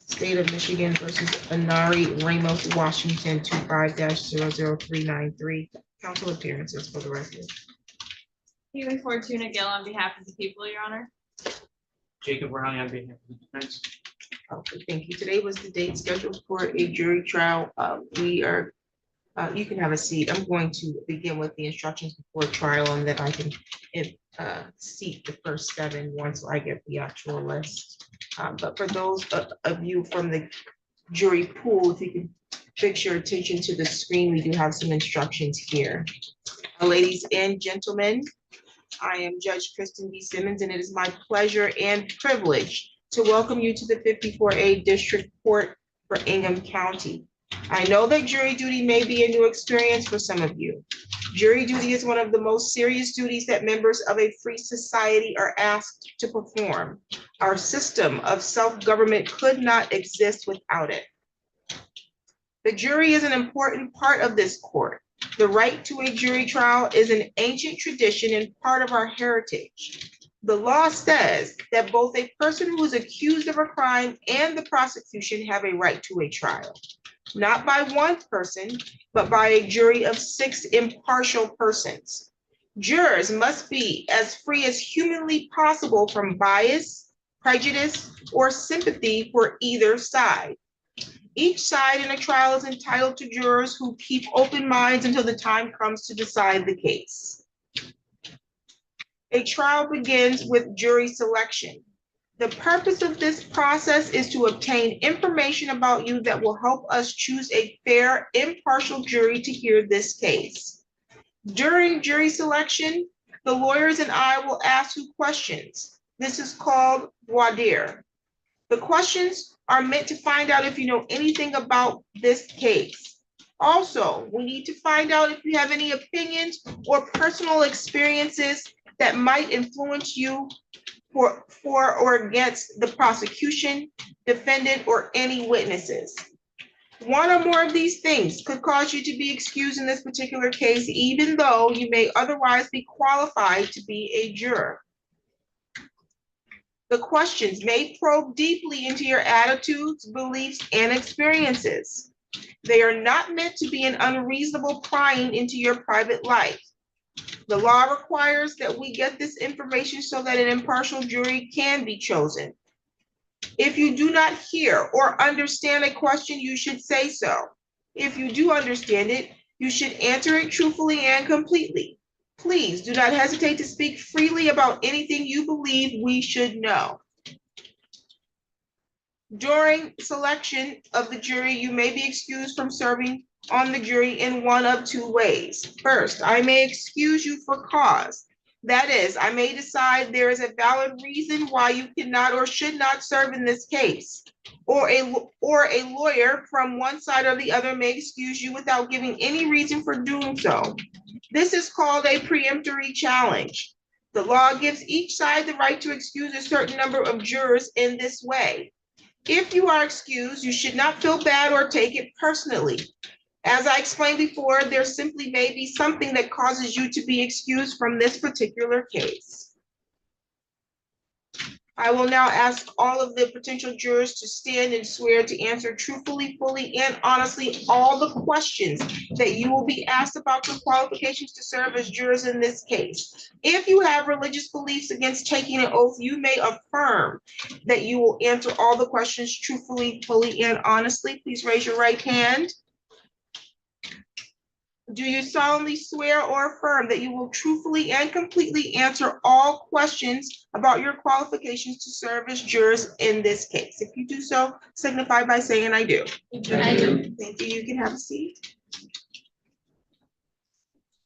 State of Michigan versus Anari Ramos-Washington 25-00393. Council appearances for the record. Stephen Fortuna Gill on behalf of the people, Your Honor. Jacob Riley on behalf of the defense. Okay, thank you. Today was the date scheduled for a jury trial. You can have a seat. I'm going to begin with the instructions before trial, and then I can seat the first 7 once I get the actual list. But for those of you from the jury pool, if you can fix your attention to the screen, we do have some instructions here. Ladies and gentlemen, I am Judge Kristen B. Simmons, and it is my pleasure and privilege to welcome you to the 54A District Court for Ingham County. I know that jury duty may be a new experience for some of you. Jury duty is one of the most serious duties that members of a free society are asked to perform. Our system of self-government could not exist without it. The jury is an important part of this court. The right to a jury trial is an ancient tradition and part of our heritage. The law says that both a person who is accused of a crime and the prosecution have a right to a trial. Not by one person, but by a jury of 6 impartial persons. Jurors must be as free as humanly possible from bias, prejudice, or sympathy for either side. Each side in a trial is entitled to jurors who keep open minds until the time comes to decide the case. A trial begins with jury selection. The purpose of this process is to obtain information about you that will help us choose a fair, impartial jury to hear this case. During jury selection, the lawyers and I will ask you questions. This is called voir dire. The questions are meant to find out if you know anything about this case. Also, we need to find out if you have any opinions or personal experiences that might influence you for or against the prosecution, defendant, or any witnesses. One or more of these things could cause you to be excused in this particular case, even though you may otherwise be qualified to be a juror. The questions may probe deeply into your attitudes, beliefs, and experiences. They are not meant to be an unreasonable prying into your private life. The law requires that we get this information so that an impartial jury can be chosen. If you do not hear or understand a question, you should say so. If you do understand it, you should answer it truthfully and completely. Please do not hesitate to speak freely about anything you believe we should know. During selection of the jury, you may be excused from serving on the jury in one of 2 ways. First, I may excuse you for cause. That is, I may decide there is a valid reason why you cannot or should not serve in this case. Or a lawyer from one side or the other may excuse you without giving any reason for doing so. This is called a preemptory challenge. The law gives each side the right to excuse a certain number of jurors in this way. If you are excused, you should not feel bad or take it personally. As I explained before, there simply may be something that causes you to be excused from this particular case. I will now ask all of the potential jurors to stand and swear to answer truthfully, fully, and honestly all the questions that you will be asked about your qualifications to serve as jurors in this case. If you have religious beliefs against taking an oath, you may affirm that you will answer all the questions truthfully, fully, and honestly. Please raise your right hand. Do you solemnly swear or affirm that you will truthfully and completely answer all questions about your qualifications to serve as jurors in this case? If you do so, signify by saying I do. I do. Thank you. You can have a seat.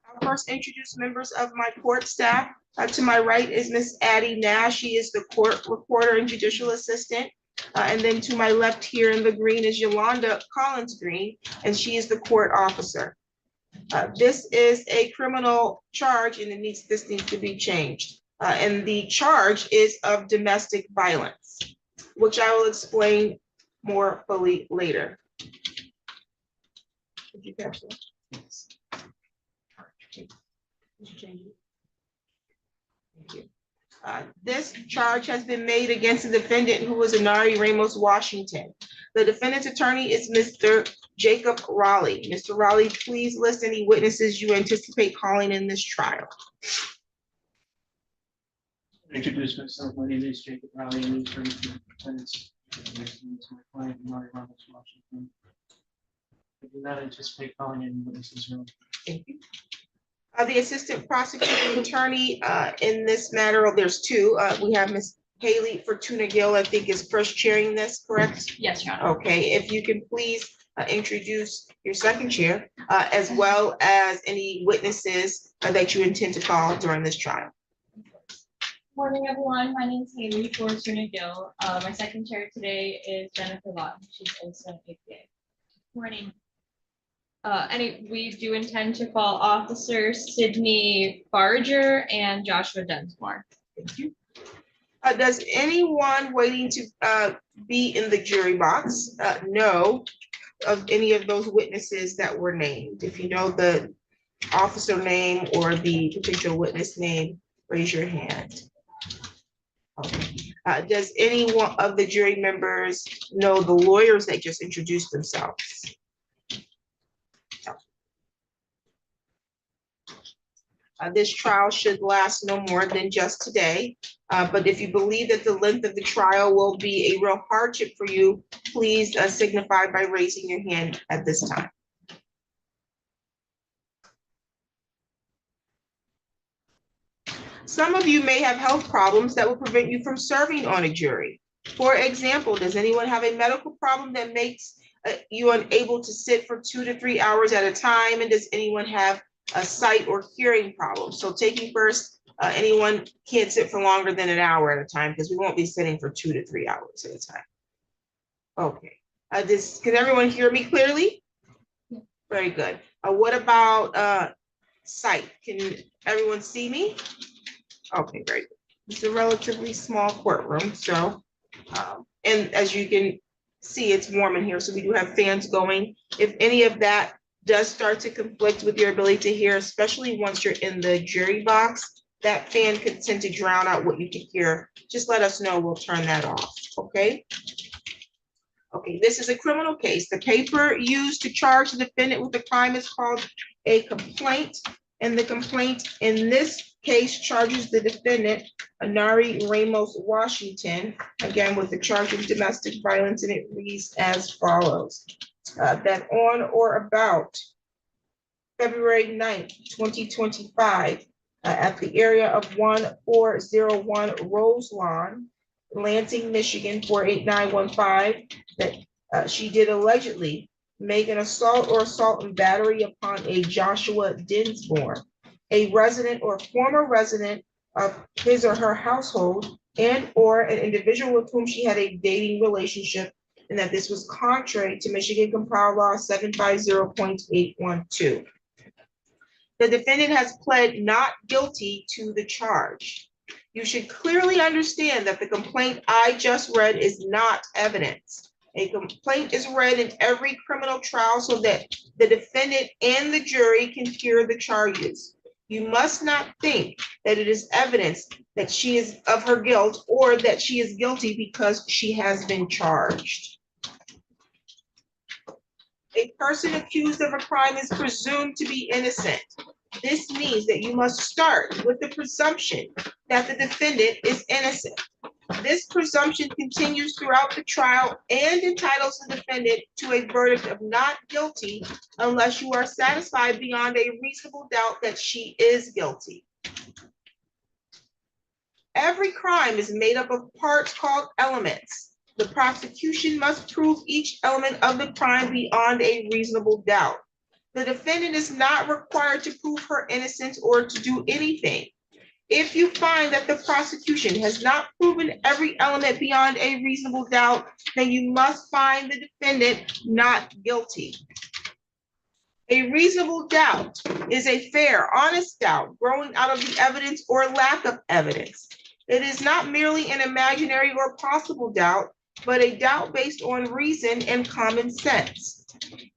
I'll first introduce members of my court staff. To my right is Miss Addie Nash. She is the court reporter and judicial assistant. And then to my left here in the green is Yolanda Collins Green, and she is the court officer. This is a criminal charge, and this needs to be changed. And the charge is of domestic violence, which I will explain more fully later. Did you catch that? Yes. Did you change it? Thank you. This charge has been made against the defendant, who is Anari Ramos-Washington. The defendant's attorney is Mr. Jacob Raleigh. Mr. Raleigh, please list any witnesses you anticipate calling in this trial. Introduce myself. My name is Jacob Raleigh. I'm an attorney for the defendants. This is my client, Ramos-Washington. I do not anticipate calling any witnesses. Thank you. The assistant prosecuting attorney in this matter, there's two. We have Ms. Haley Fortuna Gill, I think is first chairing this, correct? Yes, Your Honor. Okay, if you can please introduce your second chair, as well as any witnesses that you intend to call during this trial. Morning, everyone. My name is Haley Fortuna Gill. My second chair today is Jennifer Lott. She's also an APA. Morning. We do intend to call Officer Sydney Barger and Joshua Dunsmore. Thank you. Does anyone waiting to be in the jury box know of any of those witnesses that were named? If you know the officer name or the potential witness name, raise your hand. Okay. Does any one of the jury members know the lawyers that just introduced themselves? This trial should last no more than just today, but if you believe that the length of the trial will be a real hardship for you, please signify by raising your hand at this time. Some of you may have health problems that will prevent you from serving on a jury. For example, does anyone have a medical problem that makes you unable to sit for 2 to 3 hours at a time? And does anyone have a sight or hearing problem? So taking first, anyone can't sit for longer than an hour at a time, because we won't be sitting for 2 to 3 hours at a time. Okay, can everyone hear me clearly? Yeah. Very good. What about sight? Can everyone see me? Okay, very good. It's a relatively small courtroom, so, and as you can see, it's warm in here, so we do have fans going. If any of that does start to conflict with your ability to hear, especially once you're in the jury box, that fan could tend to drown out what you can hear. Just let us know, we'll turn that off, okay? Okay, this is a criminal case. The paper used to charge the defendant with the crime is called a complaint, and the complaint in this case charges the defendant, Anari Ramos-Washington, again with the charge of domestic violence, and it reads as follows. That on or about February 9th, 2025, at the area of 1401 Rose Lawn, Lansing, Michigan, 48915, that she did allegedly make an assault or assault and battery upon a Joshua Dinsmore, a resident or former resident of his or her household, and or an individual with whom she had a dating relationship, and that this was contrary to Michigan Compiled Law 750.812. The defendant has pled not guilty to the charge. You should clearly understand that the complaint I just read is not evidence. A complaint is read in every criminal trial so that the defendant and the jury can hear the charges. You must not think that it is evidence that she is of her guilt or that she is guilty because she has been charged. A person accused of a crime is presumed to be innocent. This means that you must start with the presumption that the defendant is innocent. This presumption continues throughout the trial and entitles the defendant to a verdict of not guilty unless you are satisfied beyond a reasonable doubt that she is guilty. Every crime is made up of parts called elements. The prosecution must prove each element of the crime beyond a reasonable doubt. The defendant is not required to prove her innocence or to do anything. If you find that the prosecution has not proven every element beyond a reasonable doubt, then you must find the defendant not guilty. A reasonable doubt is a fair, honest doubt growing out of the evidence or lack of evidence. It is not merely an imaginary or possible doubt, but a doubt based on reason and common sense.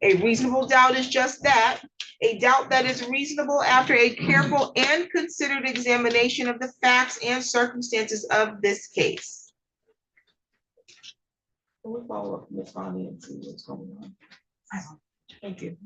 A reasonable doubt is just that. a doubt that is reasonable after a careful and considered examination of the facts and circumstances of this case. We'll follow up with Bonnie and see what's going on. Thank you.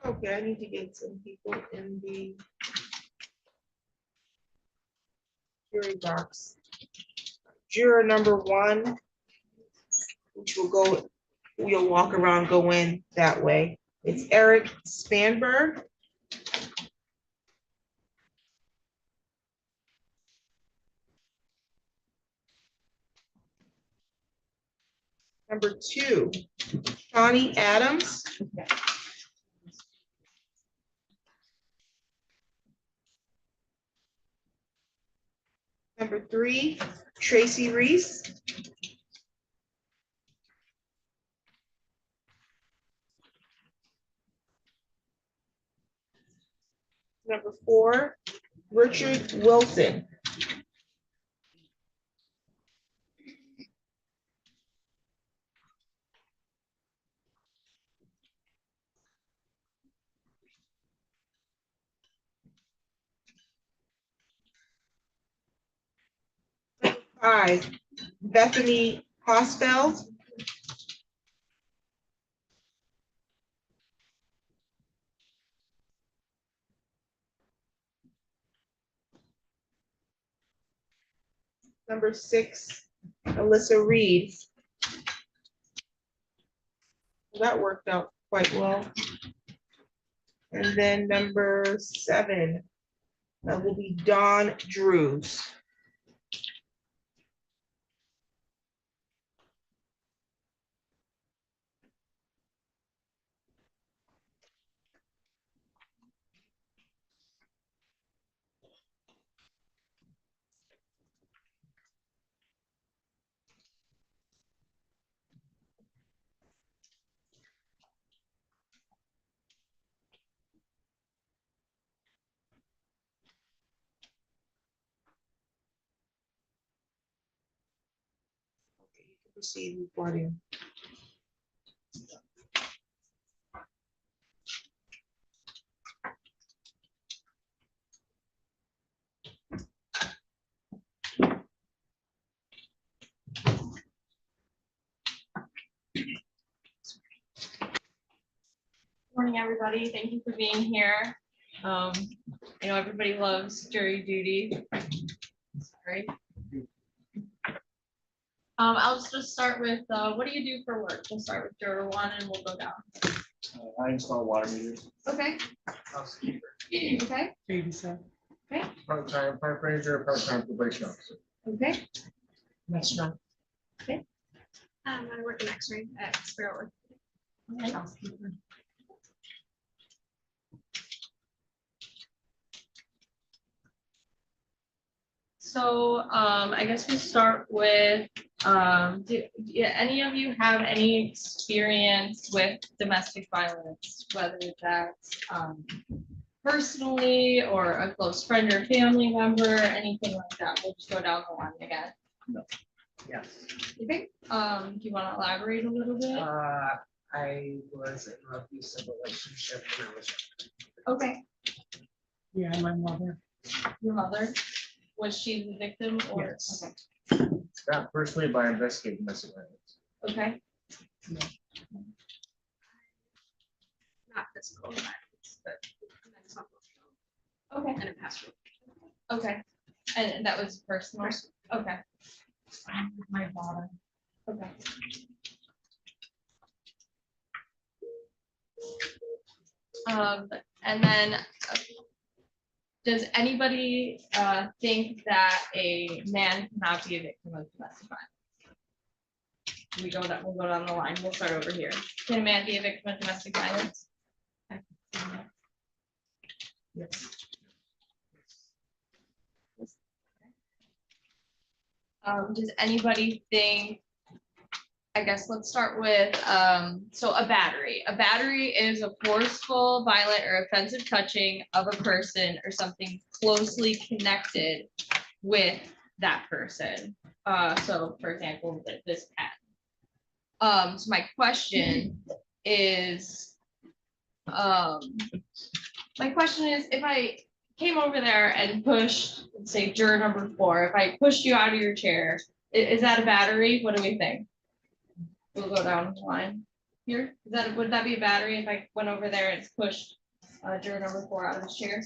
Okay, I need to get some people in the jury box. Juror number 1, which will go, we'll walk around, go in that way. It's Eric Spanberg. Number 2, Shawnee Adams. Number 3, Tracy Reese. Number 4, Richard Wilson. Number 5, Bethany Hosfeld. Number 6, Alyssa Reed. That worked out quite well. And then number 7, That will be Dawn Drews. Okay, you can proceed with recording. Morning, everybody. Thank you for being here. I know everybody loves jury duty. Sorry. I'll just start with, what do you do for work? We'll start with juror 1 and we'll go down. I install water meters. Okay. Housekeeper. Okay. Part-time park ranger, part-time probation officer. Okay. Restaurant. I work in X-ray at Sparrow. Okay. So I guess we start with, do any of you have any experience with domestic violence, whether that's personally or a close friend or family member, anything like that? We'll just go down the line again. Yes, Okay. Do you want to elaborate a little bit? I was in an abusive relationship when I was Okay. Yeah, my mother. Your mother, was she the victim or? Yes. Okay. Not personally, but I investigate domestic violence. Okay. Not physical violence, but mental Okay. and a pastoral. Okay. And that was personal? Okay. My father. Okay. And then, does anybody think that a man cannot be a victim of domestic violence? We'll go down the line. We'll start over here. Can a man be a victim of domestic violence? Yes. Does anybody think, I guess let's start with, so a battery. A battery is a forceful, violent, or offensive touching of a person or something closely connected with that person. So for example, this pen. So my question is, if I came over there and pushed, let's say juror number 4, if I pushed you out of your chair, is that a battery? What do we think? We'll go down the line here. Would that be a battery if I went over there and pushed juror number 4 out of his chair?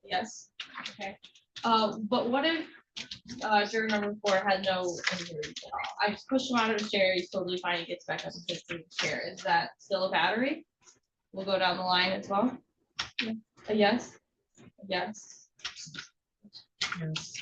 Yes. Okay. But what if juror number 4 had no injuries at all? I just pushed him out of his chair. He's totally fine. He gets back up and sits in his chair. Is that still a battery? We'll go down the line as well. Yeah. A yes. A yes. Yes.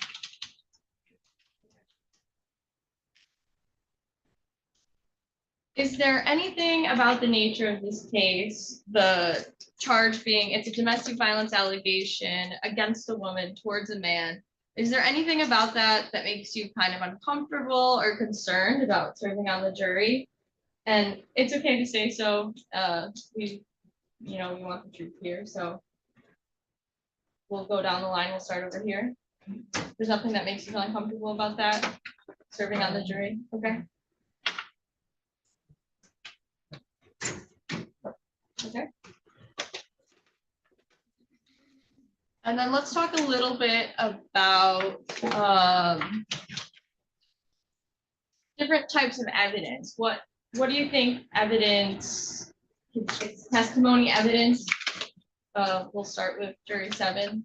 Is there anything about the nature of this case, the charge being it's a domestic violence allegation against a woman towards a man? Is there anything about that that makes you kind of uncomfortable or concerned about serving on the jury? And it's okay to say so. We want the truth here, so we'll go down the line. We'll start over here. There's nothing that makes you feel uncomfortable about that, serving on the jury, okay? Okay. And then let's talk a little bit about different types of evidence. What do you think evidence, testimony evidence? We'll start with jury 7.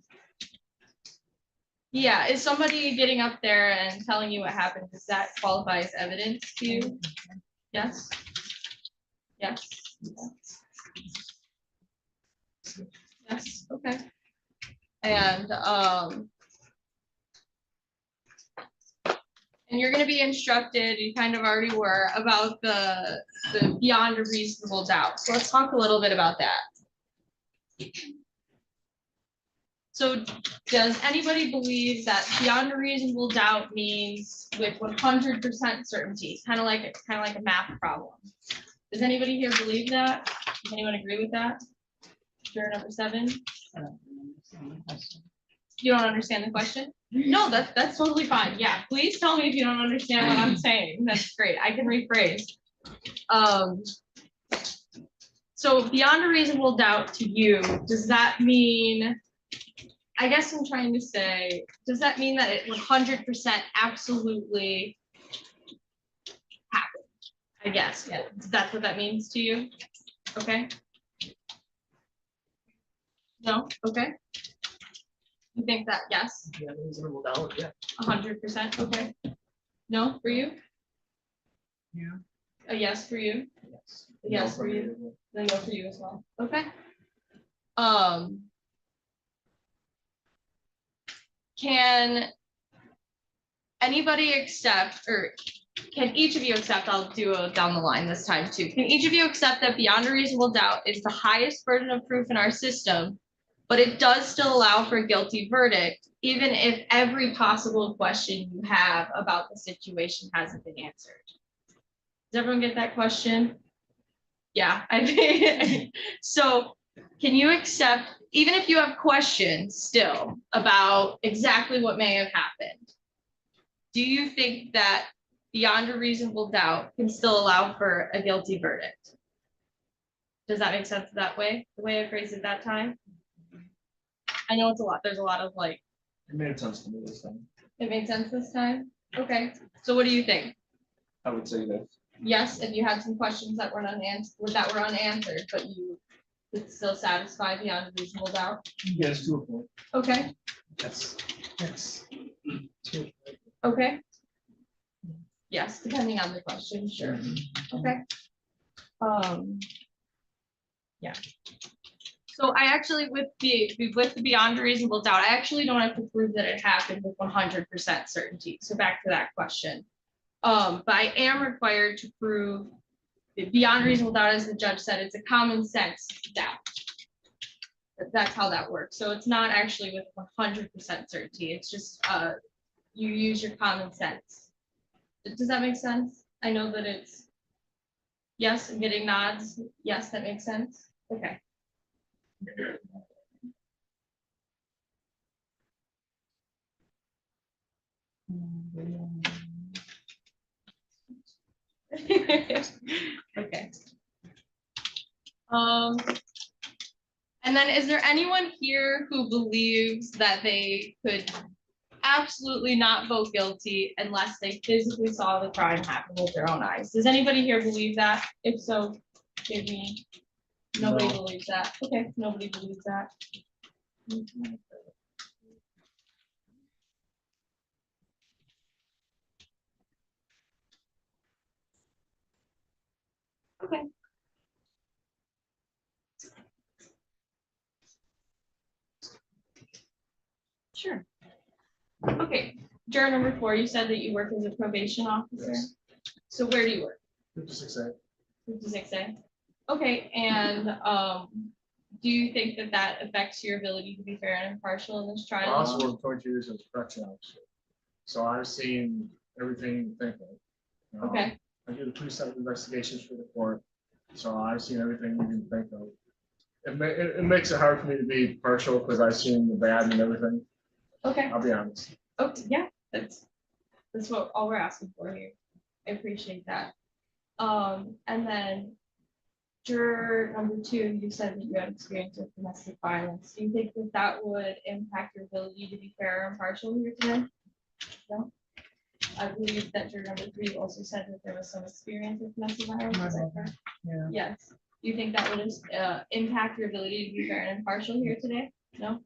Yeah, is somebody getting up there and telling you what happened, does that qualify as evidence to you? Yes? Yes? Yes, okay. And you're gonna be instructed, you kind of already were, about the beyond a reasonable doubt. So let's talk a little bit about that. So does anybody believe that beyond a reasonable doubt means with 100% certainty, kind of like a math problem? Does anybody here believe that? Does anyone agree with that? Juror number 7? You don't understand the question? No, that's totally fine. Yeah, please tell me if you don't understand what I'm saying. That's great. I can rephrase. So beyond a reasonable doubt to you, does that mean, I guess I'm trying to say, does that mean that it 100% absolutely happened? I guess, yeah. That's what that means to you? Okay. No, okay. You think that, yes? Yeah, reasonable doubt, yeah. 100%, okay. No, for you? Yeah. A yes for you? Yes. A yes for you? Then no for you as well. Okay. Can anybody accept, or can each of you accept, I'll do a down the line this time too. Can each of you accept that beyond a reasonable doubt is the highest burden of proof in our system, but it does still allow for a guilty verdict, even if every possible question you have about the situation hasn't been answered? Does everyone get that question? Yeah, I think so. Can you accept, even if you have questions still about exactly what may have happened, do you think that beyond a reasonable doubt can still allow for a guilty verdict? Does that make sense that way, the way I phrased it that time? I know it's a lot. There's a lot of like. It made sense to me this time. It made sense this time? Okay, so what do you think? I would say that. Yes, if you had some questions that were unanswered, but you would still satisfy beyond a reasonable doubt? Yes, to a point. Okay, Yes. Yes. okay. Yes, depending on the question, sure. Okay. Yeah. So I actually, with the beyond a reasonable doubt, I actually don't have to prove that it happened with 100% certainty. So back to that question. But I am required to prove beyond reasonable doubt, as the judge said, it's a common sense doubt. That's how that works. So it's not actually with 100% certainty. It's just you use your common sense. Does that make sense? I know that it's yes, I'm getting nods. Yes, that makes sense. Okay. Okay. And then is there anyone here who believes that they could absolutely not vote guilty unless they physically saw the crime happen with their own eyes? Does anybody here believe that? If so, give me. Nobody believes that. Okay, nobody believes that. Okay. Sure. Okay, juror number 4, you said that you work as a probation officer. Yes. So where do you work? 56A. 56A. Okay, and do you think that that affects your ability to be fair and impartial in this I trial? also worked 22 years as a correction officer. So I've seen everything you think of. Okay, I do the pre-sentence investigations for the court. So I've seen everything you can think of. It makes it hard for me to be partial because I've seen the bad and everything. okay. I'll be honest. Okay, yeah, that's what all we're asking for here. I appreciate that. And then juror number 2, you said that you had experience with domestic violence. Do you think that that would impact your ability to be fair and impartial here today? No? I believe that juror number 3 also said that there was some experience with domestic violence. Is that correct? Yeah. Yes. Do you think that would impact your ability to be fair and impartial here today? No?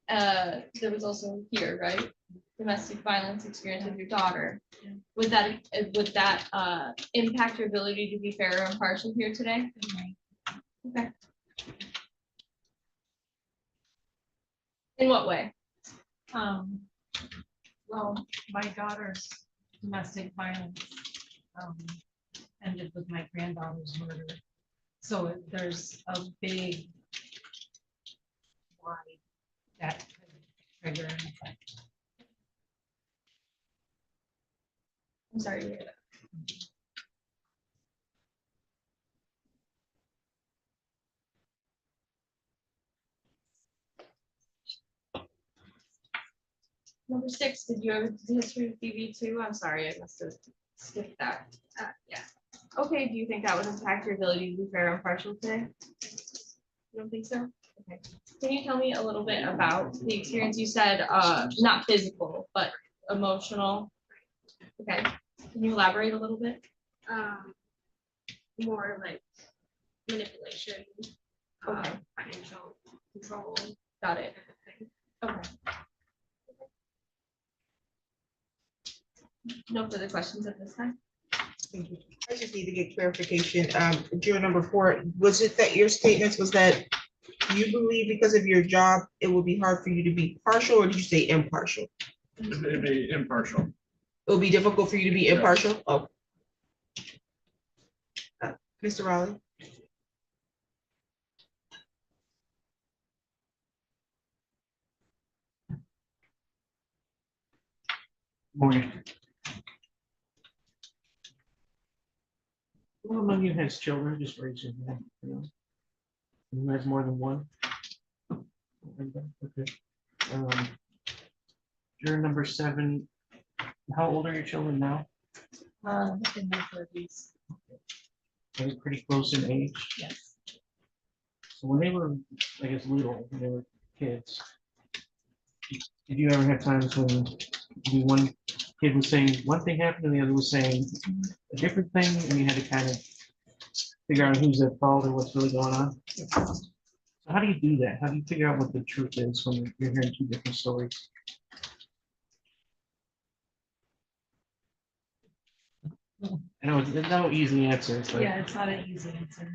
There was also here, right? Domestic violence experience with your daughter. Would that impact your ability to be fair or impartial here today? Okay. In what way? Well, my daughter's domestic violence ended with my granddaughter's murder. So there's a big why that could trigger an effect. I'm sorry to hear that. Number 6, did you have a history of DV too? I'm sorry, I must have skipped that. Yeah. Okay, do you think that would impact your ability to be fair and impartial today? You don't think so? Okay. Can you tell me a little bit about the experience? You said not physical, but emotional. Okay. Can you elaborate a little bit? More like manipulation, Okay. financial control. Got it. Everything. Okay. No further questions at this time? Thank you. I just need to get clarification. Juror number 4, was it that your statements was that you believe because of your job, it would be hard for you to be partial, or did you say impartial? It'd be impartial. It would be difficult for you to be Yes. impartial? Oh. Mr. Raleigh? Morning. Who among you has children? Just raise your hand. Who has more than one? Okay. Juror number 7, how old are your children now? In their 30s, Are they pretty close in age? yes. So when they were, I guess, little, when they were kids, did you ever have times when one kid was saying one thing happened and the other was saying a different thing, and you had to kind of figure out who's at fault or what's really going on? So how do you do that? How do you figure out what the truth is when you're hearing two different stories? I know it's no easy answer, but Yeah, it's not an easy answer.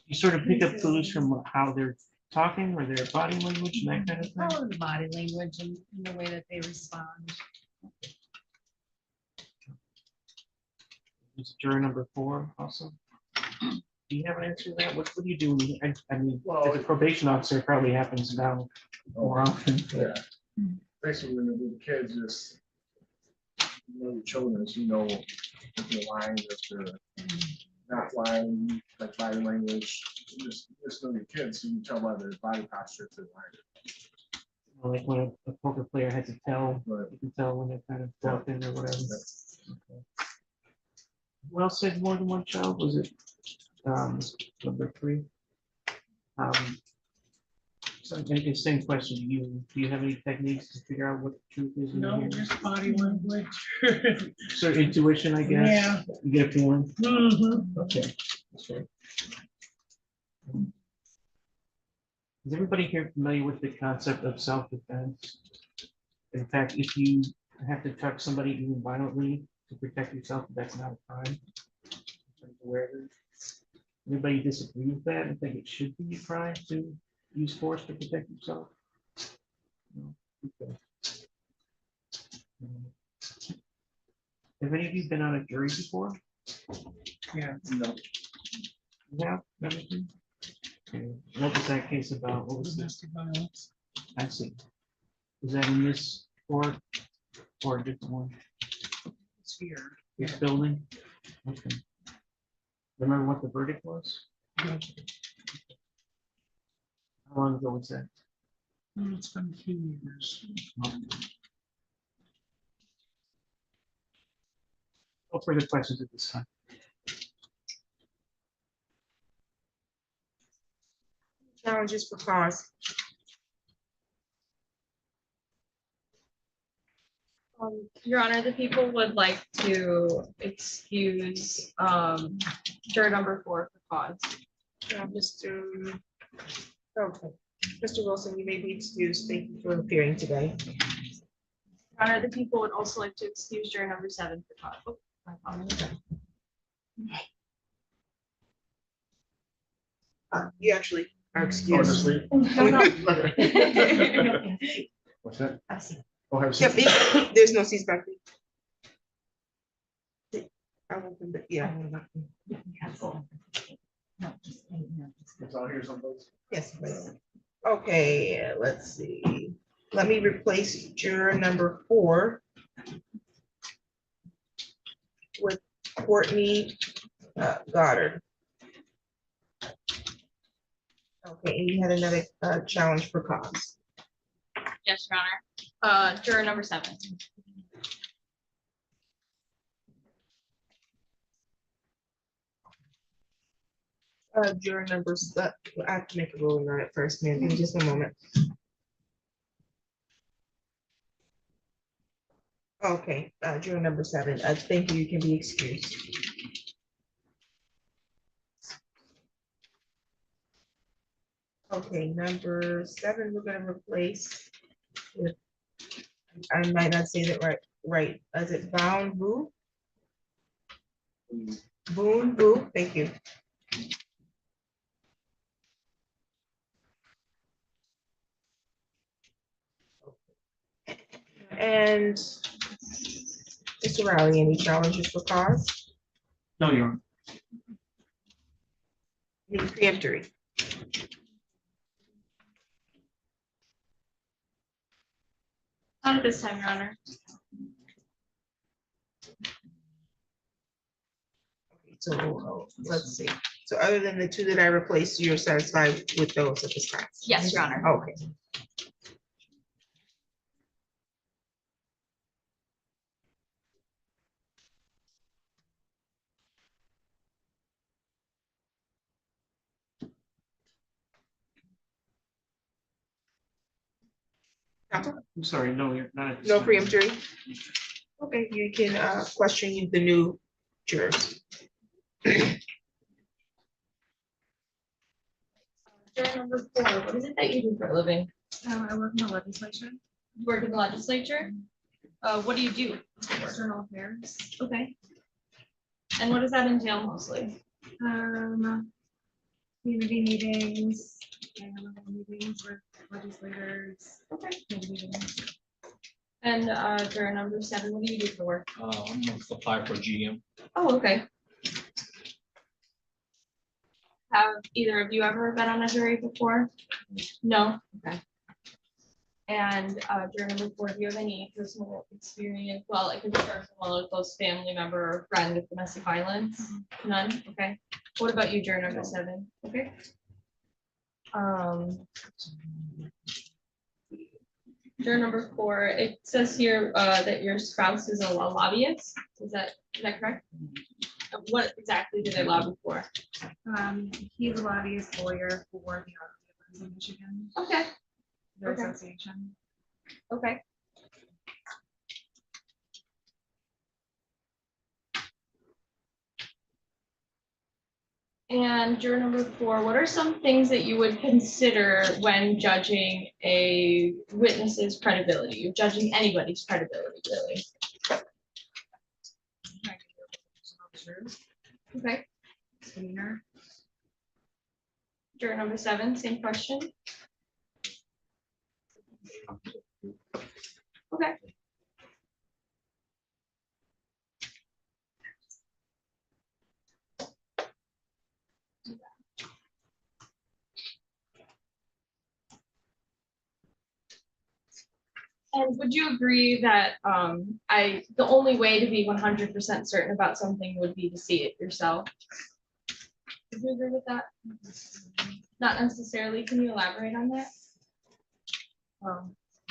you sort of pick up clues from how they're talking or their body language and that kind of thing. Probably the body language and the way that they respond. Is juror number 4 also? Do you have an answer to that? What do you do? I mean, Well, as a probation officer, it probably happens now more often. Yeah. Basically, when the kids just, you know, your children, so you know if they're lying, if they're not lying, like body language, just know your kids, so you can tell by their body posture if they're lying. Like when a poker player had to tell, But you can tell when they're kind of dropped in or whatever. Okay. Who else had more than one child? Was it number 3? So the same question to you. Do you have any techniques to figure out what the truth is? in No, here? just body language. So intuition, I guess. Yeah. You get a feeling. Mhm. Okay. That's right. Is everybody here familiar with the concept of self-defense? In fact, if you have to touch somebody even violently to protect yourself, that's not a crime. Aware of it? Anybody disagree with that and think it should be a crime to use force to protect yourself? No? Okay. Have any of you been on a jury before? Yeah. no, Yeah. Everything? Okay. What was that case about? What was this? Domestic violence. I see. Was that in this court or a different one? It's here. This building? Okay. Remember what the verdict was? Yeah. How long ago was that? It's been a few years. No further questions at this time. Challenges for cause. Your Honor, the people would like to excuse juror number 4 for cause. Mr. Okay. Mr. Wilson, you may be excused. Thank you for appearing today. Your Honor, the people would also like to excuse juror number 7 for cause. Oh, my apologies. You actually are Oh, excused. just leave? No, no. What's that? I've seen. Oh, have Yep, some. there's no seats back there. I opened it, yeah, No, just, no, just- It's out here someplace. yes, please. Okay, let's see. Let me replace juror number 4 with Courtney Goddard. Okay, and you had another challenge for cause. Yes, Your Honor. Juror number 7. Juror numbers, I have to make a ruling on it first, ma'am. Give me just a moment. Okay, juror number 7, thank you, you can be excused. Okay, number 7, we're gonna replace with, I might not say that right, is it Bound Boo? Boone Boo, thank you. And Mr. Riley, any challenges for cause? No, Your Honor. Any preemptory? Not at this time, Your Honor. So let's see. So other than the 2 that I replaced, you're satisfied with those at this time? Yes, Your Honor. Okay. Counsel? I'm sorry, no, you're not. at this No time. preemptory? Okay, you can question the new jurors. Juror number 4, what is it that you do for a living? I work in the legislature, You work in the legislature? What do you do? external affairs. Okay. And what does that entail mostly? Community meetings, and meetings with legislators. Okay. committee meetings. And juror number 7, what do you do for work? Apply for GM. Oh, okay. Have either of you ever been on a jury before? No? Okay. And juror number 4, do you have any personal experience? Well, it could be personal, a close family member or friend with domestic violence? None? Okay. What about you, juror number 7? Okay. Juror number 4, it says here that your spouse is a lobbyist. Is that correct? What exactly do they lobby for? He's a lobbyist lawyer for the auto dealers in Michigan, Okay, their Okay. association. okay. And juror number 4, what are some things that you would consider when judging a witness's credibility? You're judging anybody's credibility, really. Okay. Demeanor. Juror number 7, same question. Okay. And would you agree that the only way to be 100% certain about something would be to see it yourself? Would you agree with that? Not necessarily. Can you elaborate on that?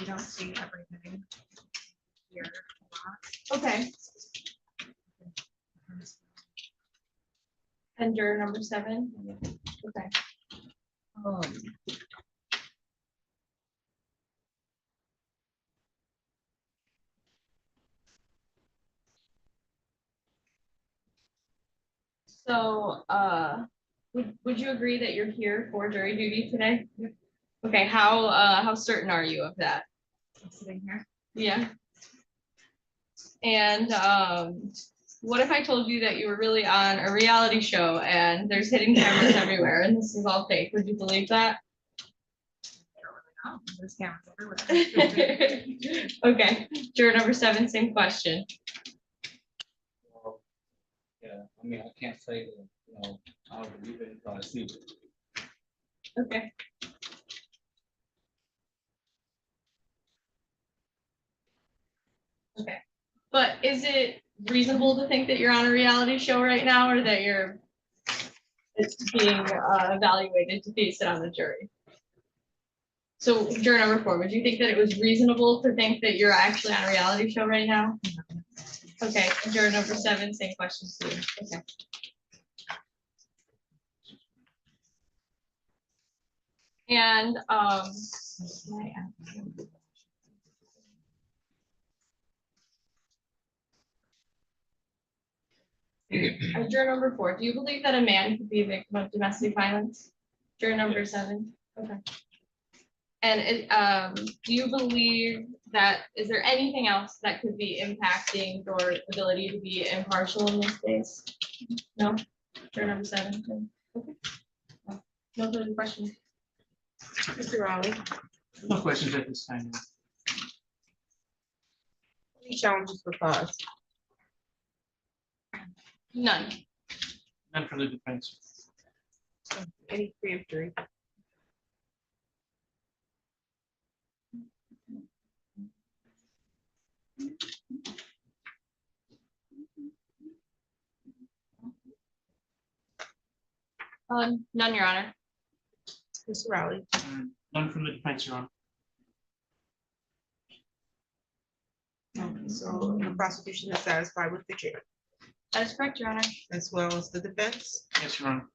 You don't see everything here a lot. Okay. And juror number 7? Okay. So, would you agree that you're here for jury duty today? Okay, how certain are you of that? I'm sitting here. Yeah. And what if I told you that you were really on a reality show and there's hidden cameras everywhere and this is all fake? Would you believe that? Oh, there's cameras everywhere. Okay, juror number 7, same question. Well, yeah, I mean, I can't say that, you know, I don't believe it until I see it. Okay. Okay, but is it reasonable to think that you're on a reality show right now or that you're being evaluated to sit on the jury? So juror number 4, would you think that it was reasonable to think that you're actually on a reality show right now? Okay, and juror number 7, same question to you. Okay. And juror number 4, do you believe that a man could be a victim of domestic violence? Juror number 7. Okay. And do you believe that, is there anything else that could be impacting your ability to be impartial in this case? No? Juror number 7. Okay. No further questions. Mr. Raleigh, No questions at this time. any challenges for cause? None. None from the defense. Any preemptory? None, Your Honor. Mr. Raleigh, None from the defense, Your Honor. okay, so the prosecution is satisfied with the chair, That is correct, Your Honor. as well as the defense. Yes, Your Honor.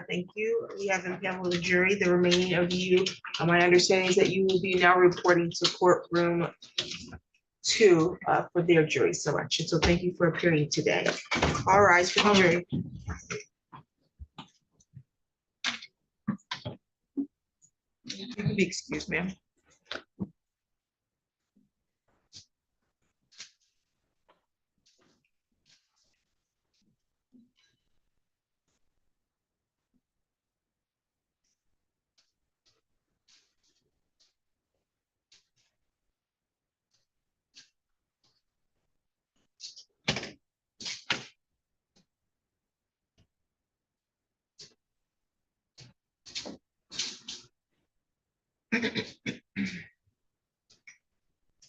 Thank you. We have impaneled the jury. The remaining of you, my understanding is that you will be now reporting to courtroom 2 for their jury selection. So thank you for appearing today. All rise for the jury. You can be excused, ma'am.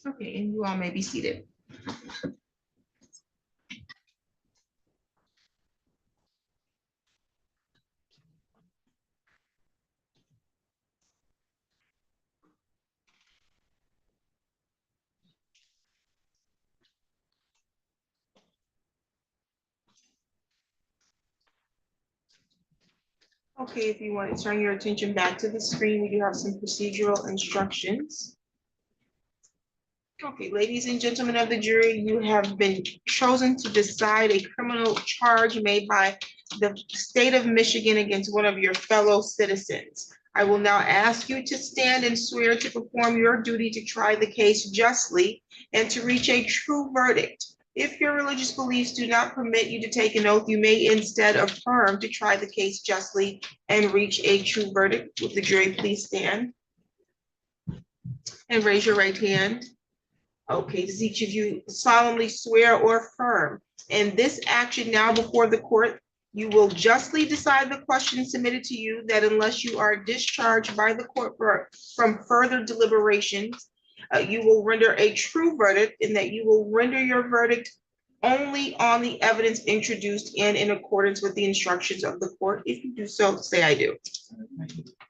Okay, and you all may be seated. Okay, if you want to turn your attention back to the screen, we do have some procedural instructions. Okay, ladies and gentlemen of the jury, you have been chosen to decide a criminal charge made by the state of Michigan against one of your fellow citizens. I will now ask you to stand and swear to perform your duty to try the case justly and to reach a true verdict. If your religious beliefs do not permit you to take an oath, you may instead affirm to try the case justly and reach a true verdict. Would the jury please stand and raise your right hand? Okay, does each of you solemnly swear or affirm in this action now before the court, you will justly decide the question submitted to you, that unless you are discharged by the court from further deliberations, you will render a true verdict, and that you will render your verdict only on the evidence introduced and in accordance with the instructions of the court? If you do so, say I do.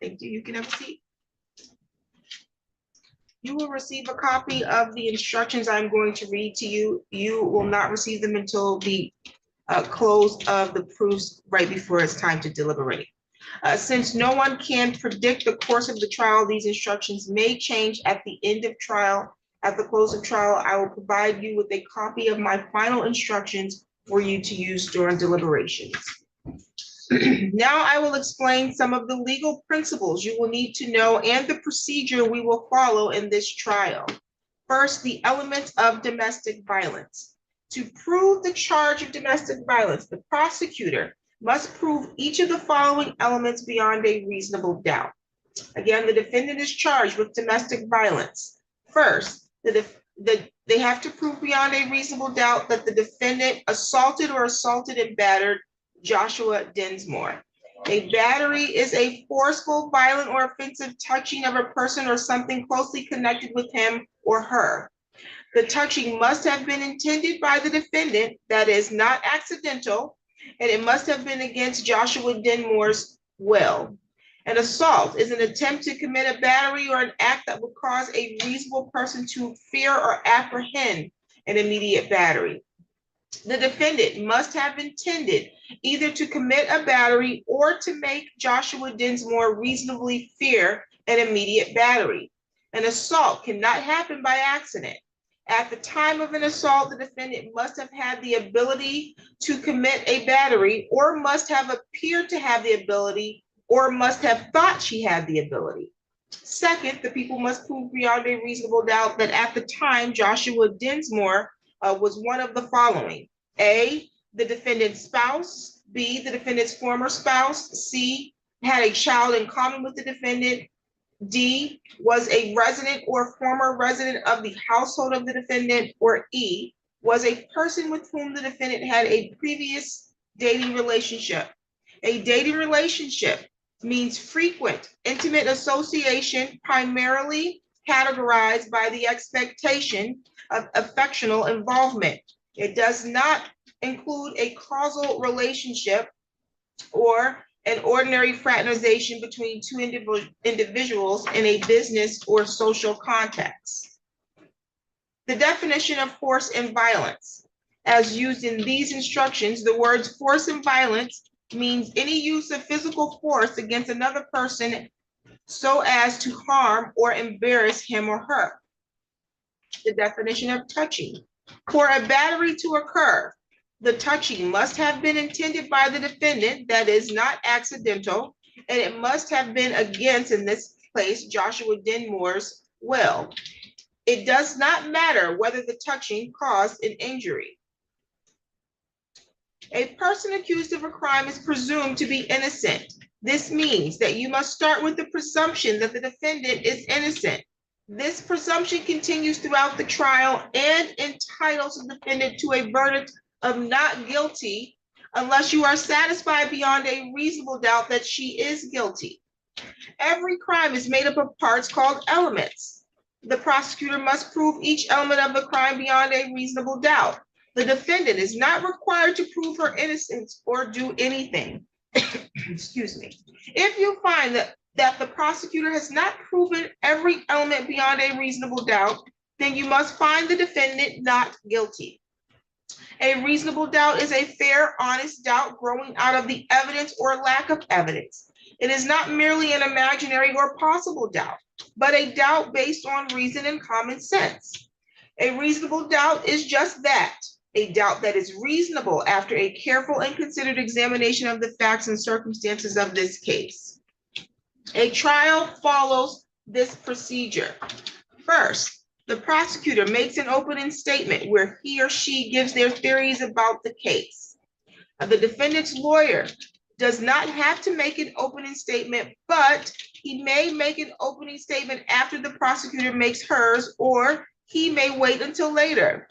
Thank you. You can have a seat. You will receive a copy of the instructions I'm going to read to you. You will not receive them until the close of the proofs right before it's time to deliberate. Since no one can predict the course of the trial, these instructions may change at the end of trial. At the close of trial, I will provide you with a copy of my final instructions for you to use during deliberations. Now I will explain some of the legal principles you will need to know and the procedure we will follow in this trial. First, the elements of domestic violence. To prove the charge of domestic violence, the prosecutor must prove each of the following elements beyond a reasonable doubt. Again, the defendant is charged with domestic violence. First, they have to prove beyond a reasonable doubt that the defendant assaulted and battered Joshua Dinsmore. A battery is a forceful, violent, or offensive touching of a person or something closely connected with him or her. The touching must have been intended by the defendant, that is not accidental, and it must have been against Joshua Dinsmore's will. An assault is an attempt to commit a battery or an act that would cause a reasonable person to fear or apprehend an immediate battery. The defendant must have intended either to commit a battery or to make Joshua Dinsmore reasonably fear an immediate battery. An assault cannot happen by accident. At the time of an assault, the defendant must have had the ability to commit a battery, or must have appeared to have the ability, or must have thought she had the ability. Second, the people must prove beyond a reasonable doubt that at the time Joshua Dinsmore was one of the following: A, the defendant's spouse; B, the defendant's former spouse; C, had a child in common with the defendant; D, was a resident or former resident of the household of the defendant; or E, was a person with whom the defendant had a previous dating relationship. A dating relationship means frequent, intimate association, primarily categorized by the expectation of affectional involvement. It does not include a causal relationship or an ordinary fraternization between two individuals in a business or social context. The definition of force and violence, as used in these instructions, the words force and violence means any use of physical force against another person so as to harm or embarrass him or her. The definition of touching. For a battery to occur, the touching must have been intended by the defendant, that is not accidental, and it must have been against, in this place, Joshua Dinsmore's will. It does not matter whether the touching caused an injury. A person accused of a crime is presumed to be innocent. This means that you must start with the presumption that the defendant is innocent. This presumption continues throughout the trial and entitles the defendant to a verdict of not guilty unless you are satisfied beyond a reasonable doubt that she is guilty. Every crime is made up of parts called elements. The prosecutor must prove each element of the crime beyond a reasonable doubt. The defendant is not required to prove her innocence or do anything. Excuse me. If you find that the prosecutor has not proven every element beyond a reasonable doubt, then you must find the defendant not guilty. A reasonable doubt is a fair, honest doubt growing out of the evidence or lack of evidence. It is not merely an imaginary or possible doubt, but a doubt based on reason and common sense. A reasonable doubt is just that, a doubt that is reasonable after a careful and considered examination of the facts and circumstances of this case. A trial follows this procedure. First, the prosecutor makes an opening statement where he or she gives their theories about the case. The defendant's lawyer does not have to make an opening statement, but he may make an opening statement after the prosecutor makes hers, or he may wait until later.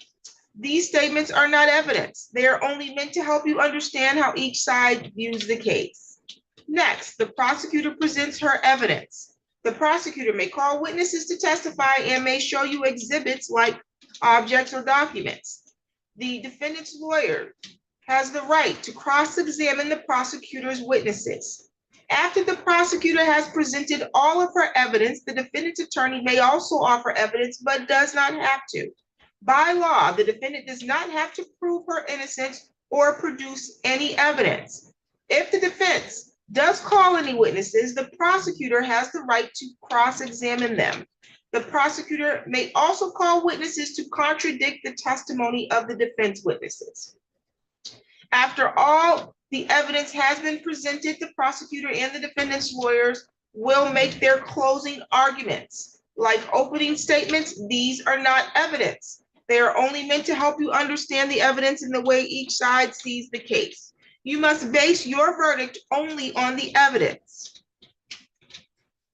These statements are not evidence. They are only meant to help you understand how each side views the case. Next, the prosecutor presents her evidence. The prosecutor may call witnesses to testify and may show you exhibits like objects or documents. The defendant's lawyer has the right to cross-examine the prosecutor's witnesses. After the prosecutor has presented all of her evidence, the defendant's attorney may also offer evidence, but does not have to. By law, the defendant does not have to prove her innocence or produce any evidence. If the defense does call any witnesses, the prosecutor has the right to cross-examine them. The prosecutor may also call witnesses to contradict the testimony of the defense witnesses. After all the evidence has been presented, the prosecutor and the defendant's lawyers will make their closing arguments. Like opening statements, these are not evidence. They are only meant to help you understand the evidence and the way each side sees the case. You must base your verdict only on the evidence.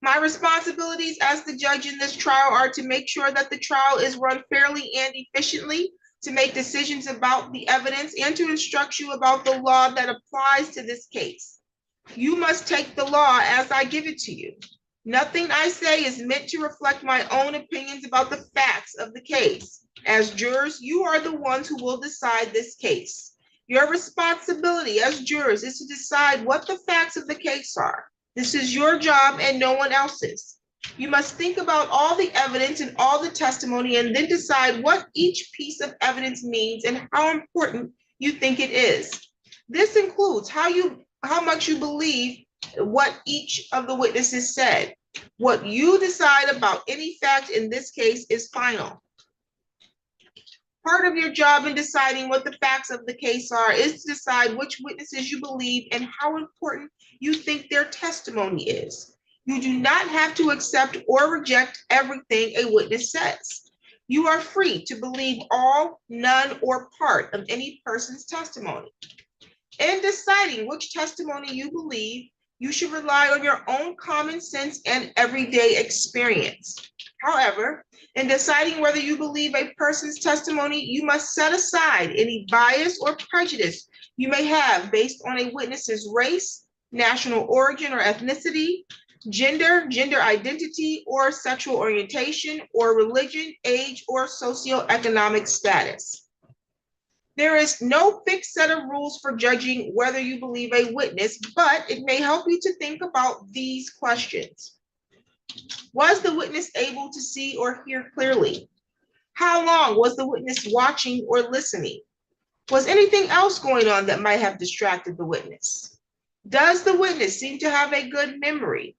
My responsibilities as the judge in this trial are to make sure that the trial is run fairly and efficiently, to make decisions about the evidence, and to instruct you about the law that applies to this case. You must take the law as I give it to you. Nothing I say is meant to reflect my own opinions about the facts of the case. As jurors, you are the ones who will decide this case. Your responsibility as jurors is to decide what the facts of the case are. This is your job and no one else's. You must think about all the evidence and all the testimony and then decide what each piece of evidence means and how important you think it is. This includes how much you believe what each of the witnesses said. What you decide about any fact in this case is final. Part of your job in deciding what the facts of the case are is to decide which witnesses you believe and how important you think their testimony is. You do not have to accept or reject everything a witness says. You are free to believe all, none, or part of any person's testimony. In deciding which testimony you believe, you should rely on your own common sense and everyday experience. However, in deciding whether you believe a person's testimony, you must set aside any bias or prejudice you may have based on a witness's race, national origin or ethnicity, gender, gender identity, or sexual orientation, or religion, age, or socioeconomic status. There is no fixed set of rules for judging whether you believe a witness, but it may help you to think about these questions. Was the witness able to see or hear clearly? How long was the witness watching or listening? Was anything else going on that might have distracted the witness? Does the witness seem to have a good memory?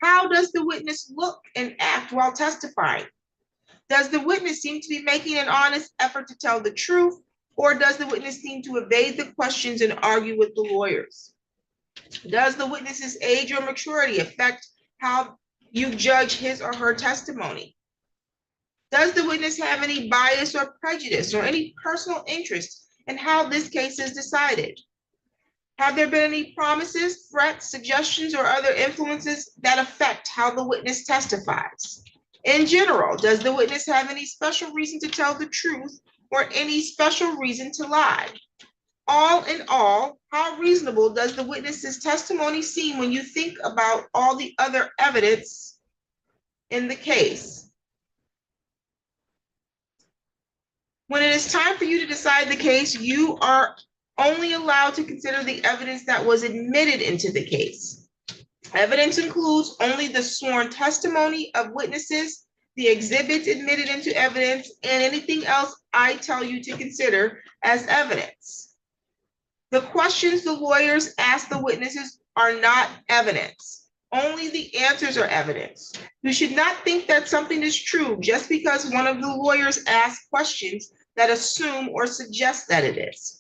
How does the witness look and act while testifying? Does the witness seem to be making an honest effort to tell the truth, or does the witness seem to evade the questions and argue with the lawyers? Does the witness's age or maturity affect how you judge his or her testimony? Does the witness have any bias or prejudice or any personal interest in how this case is decided? Have there been any promises, threats, suggestions, or other influences that affect how the witness testifies? In general, does the witness have any special reason to tell the truth or any special reason to lie? All in all, how reasonable does the witness's testimony seem when you think about all the other evidence in the case? When it is time for you to decide the case, you are only allowed to consider the evidence that was admitted into the case. Evidence includes only the sworn testimony of witnesses, the exhibits admitted into evidence, and anything else I tell you to consider as evidence. The questions the lawyers ask the witnesses are not evidence. Only the answers are evidence. You should not think that something is true just because one of the lawyers asks questions that assume or suggest that it is.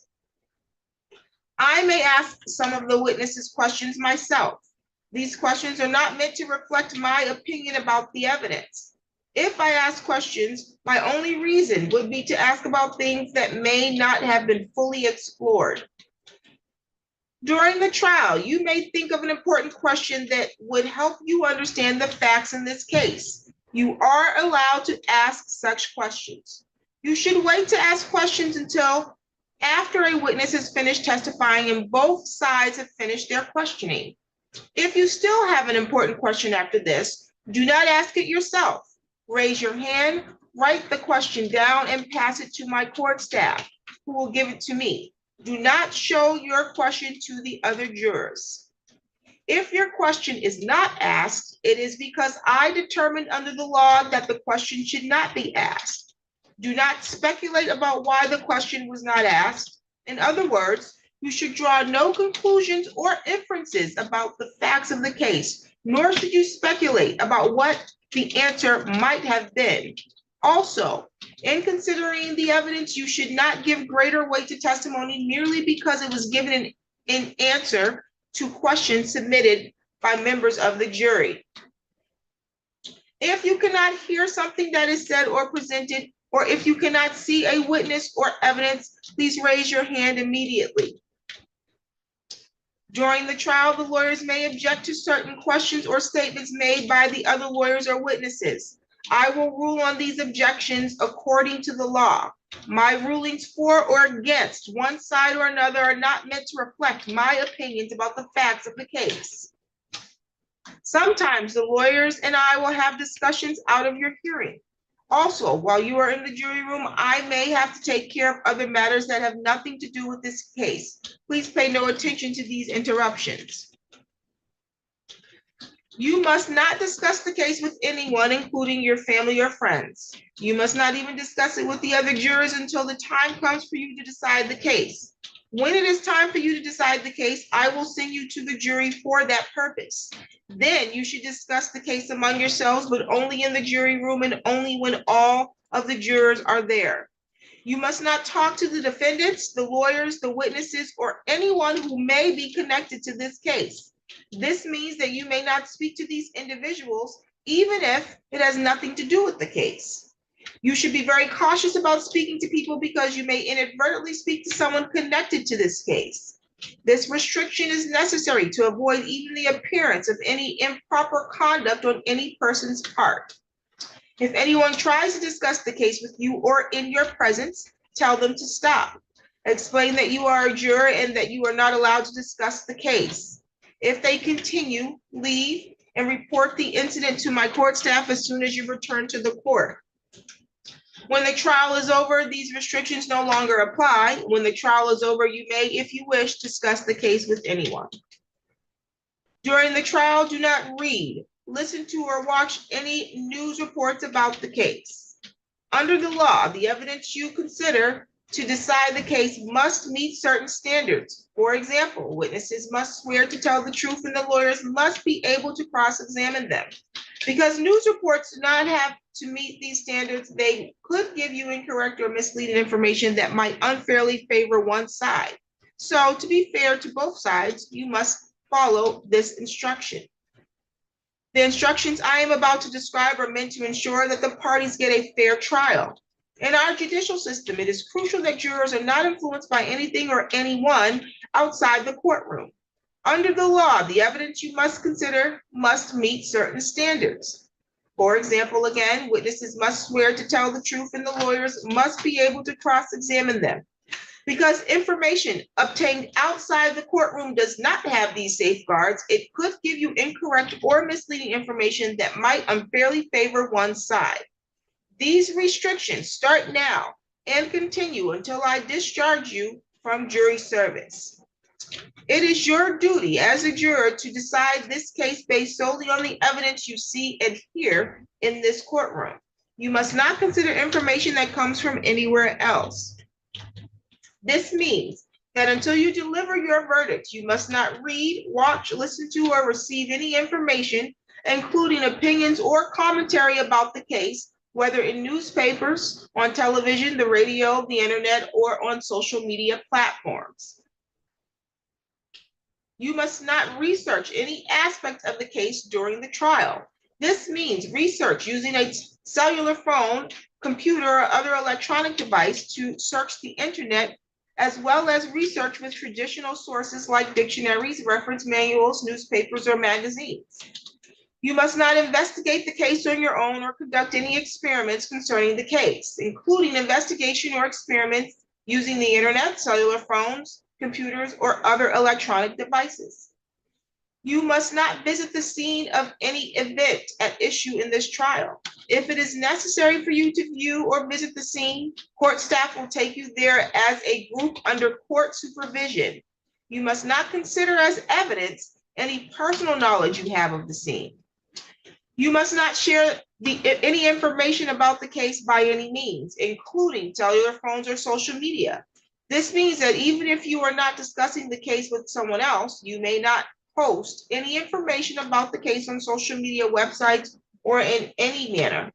I may ask some of the witnesses questions myself. These questions are not meant to reflect my opinion about the evidence. If I ask questions, my only reason would be to ask about things that may not have been fully explored. During the trial, you may think of an important question that would help you understand the facts in this case. You are allowed to ask such questions. You should wait to ask questions until after a witness has finished testifying and both sides have finished their questioning. If you still have an important question after this, do not ask it yourself. Raise your hand, write the question down, and pass it to my court staff, who will give it to me. Do not show your question to the other jurors. If your question is not asked, it is because I determined under the law that the question should not be asked. Do not speculate about why the question was not asked. In other words, you should draw no conclusions or inferences about the facts of the case, nor should you speculate about what the answer might have been. Also, in considering the evidence, you should not give greater weight to testimony merely because it was given in answer to questions submitted by members of the jury. If you cannot hear something that is said or presented, or if you cannot see a witness or evidence, please raise your hand immediately. During the trial, the lawyers may object to certain questions or statements made by the other lawyers or witnesses. I will rule on these objections according to the law. My rulings for or against one side or another are not meant to reflect my opinions about the facts of the case. Sometimes the lawyers and I will have discussions out of your hearing. Also, while you are in the jury room, I may have to take care of other matters that have nothing to do with this case. Please pay no attention to these interruptions. You must not discuss the case with anyone, including your family or friends. You must not even discuss it with the other jurors until the time comes for you to decide the case. When it is time for you to decide the case, I will send you to the jury for that purpose. Then you should discuss the case among yourselves, but only in the jury room and only when all of the jurors are there. You must not talk to the defendants, the lawyers, the witnesses, or anyone who may be connected to this case. This means that you may not speak to these individuals, even if it has nothing to do with the case. You should be very cautious about speaking to people because you may inadvertently speak to someone connected to this case. This restriction is necessary to avoid even the appearance of any improper conduct on any person's part. If anyone tries to discuss the case with you or in your presence, tell them to stop. Explain that you are a juror and that you are not allowed to discuss the case. If they continue, leave and report the incident to my court staff as soon as you return to the court. When the trial is over, these restrictions no longer apply. When the trial is over, you may, if you wish, discuss the case with anyone. During the trial, do not read, listen to, or watch any news reports about the case. Under the law, the evidence you consider to decide the case must meet certain standards. For example, witnesses must swear to tell the truth and the lawyers must be able to cross-examine them. Because news reports do not have to meet these standards, they could give you incorrect or misleading information that might unfairly favor one side. So to be fair to both sides, you must follow this instruction. The instructions I am about to describe are meant to ensure that the parties get a fair trial. In our judicial system, it is crucial that jurors are not influenced by anything or anyone outside the courtroom. Under the law, the evidence you must consider must meet certain standards. For example, again, witnesses must swear to tell the truth and the lawyers must be able to cross-examine them. Because information obtained outside the courtroom does not have these safeguards, it could give you incorrect or misleading information that might unfairly favor one side. These restrictions start now and continue until I discharge you from jury service. It is your duty as a juror to decide this case based solely on the evidence you see and hear in this courtroom. You must not consider information that comes from anywhere else. This means that until you deliver your verdict, you must not read, watch, listen to, or receive any information, including opinions or commentary about the case, whether in newspapers, on television, the radio, the internet, or on social media platforms. You must not research any aspect of the case during the trial. This means research using a cellular phone, computer, or other electronic device to search the internet, as well as research with traditional sources like dictionaries, reference manuals, newspapers, or magazines. You must not investigate the case on your own or conduct any experiments concerning the case, including investigation or experiments using the internet, cellular phones, computers, or other electronic devices. You must not visit the scene of any event at issue in this trial. If it is necessary for you to view or visit the scene, court staff will take you there as a group under court supervision. You must not consider as evidence any personal knowledge you have of the scene. You must not share any information about the case by any means, including cellular phones or social media. This means that even if you are not discussing the case with someone else, you may not post any information about the case on social media websites or in any manner.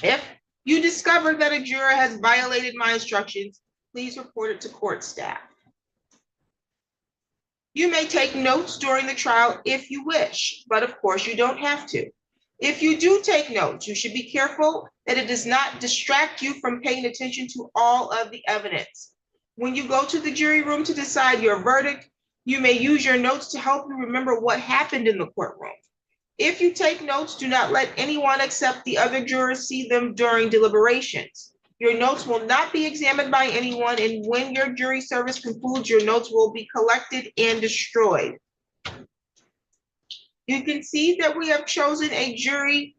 If you discover that a juror has violated my instructions, please report it to court staff. You may take notes during the trial if you wish, but of course you don't have to. If you do take notes, you should be careful that it does not distract you from paying attention to all of the evidence. When you go to the jury room to decide your verdict, you may use your notes to help you remember what happened in the courtroom. If you take notes, do not let anyone except the other jurors see them during deliberations. Your notes will not be examined by anyone, and when your jury service concludes, your notes will be collected and destroyed. You can see that we have chosen a jury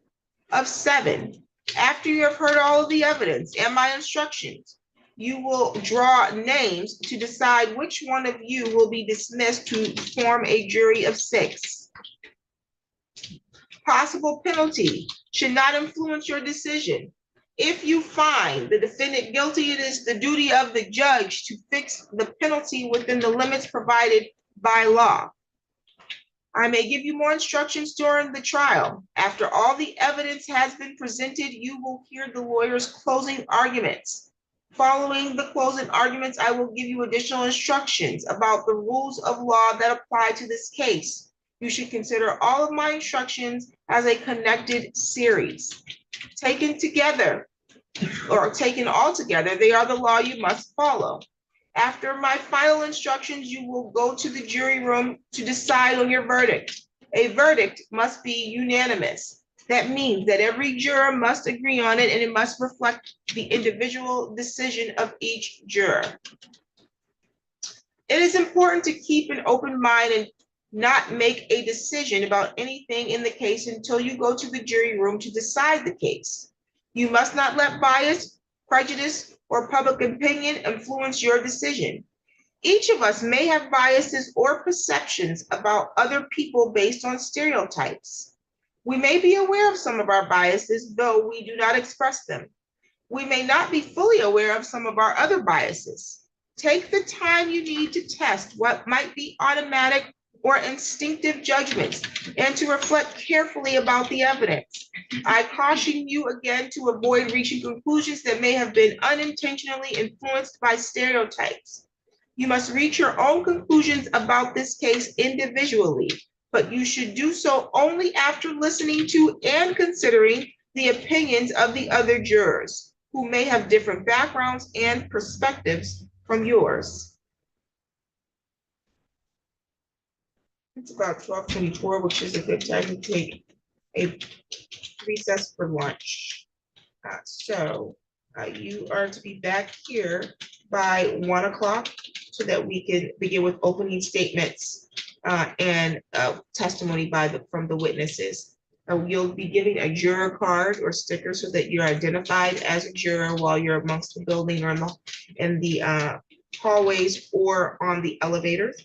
of 7. After you have heard all of the evidence and my instructions, you will draw names to decide which one of you will be dismissed to form a jury of 6. Possible penalty should not influence your decision. If you find the defendant guilty, it is the duty of the judge to fix the penalty within the limits provided by law. I may give you more instructions during the trial. After all the evidence has been presented, you will hear the lawyer's closing arguments. Following the closing arguments, I will give you additional instructions about the rules of law that apply to this case. You should consider all of my instructions as a connected series. Taken together, or taken all together, they are the law you must follow. After my final instructions, you will go to the jury room to decide on your verdict. A verdict must be unanimous. That means that every juror must agree on it, and it must reflect the individual decision of each juror. It is important to keep an open mind and not make a decision about anything in the case until you go to the jury room to decide the case. You must not let bias, prejudice, or public opinion influence your decision. Each of us may have biases or perceptions about other people based on stereotypes. We may be aware of some of our biases, though we do not express them. We may not be fully aware of some of our other biases. Take the time you need to test what might be automatic or instinctive judgments and to reflect carefully about the evidence. I caution you again to avoid reaching conclusions that may have been unintentionally influenced by stereotypes. You must reach your own conclusions about this case individually, but you should do so only after listening to and considering the opinions of the other jurors, who may have different backgrounds and perspectives from yours. It's about 12:24, which is a good time to take a recess for lunch. So you are to be back here by 1 o'clock so that we can begin with opening statements and testimony from the witnesses. You'll be giving a juror card or sticker so that you're identified as a juror while you're amongst the building or in the hallways or on the elevators.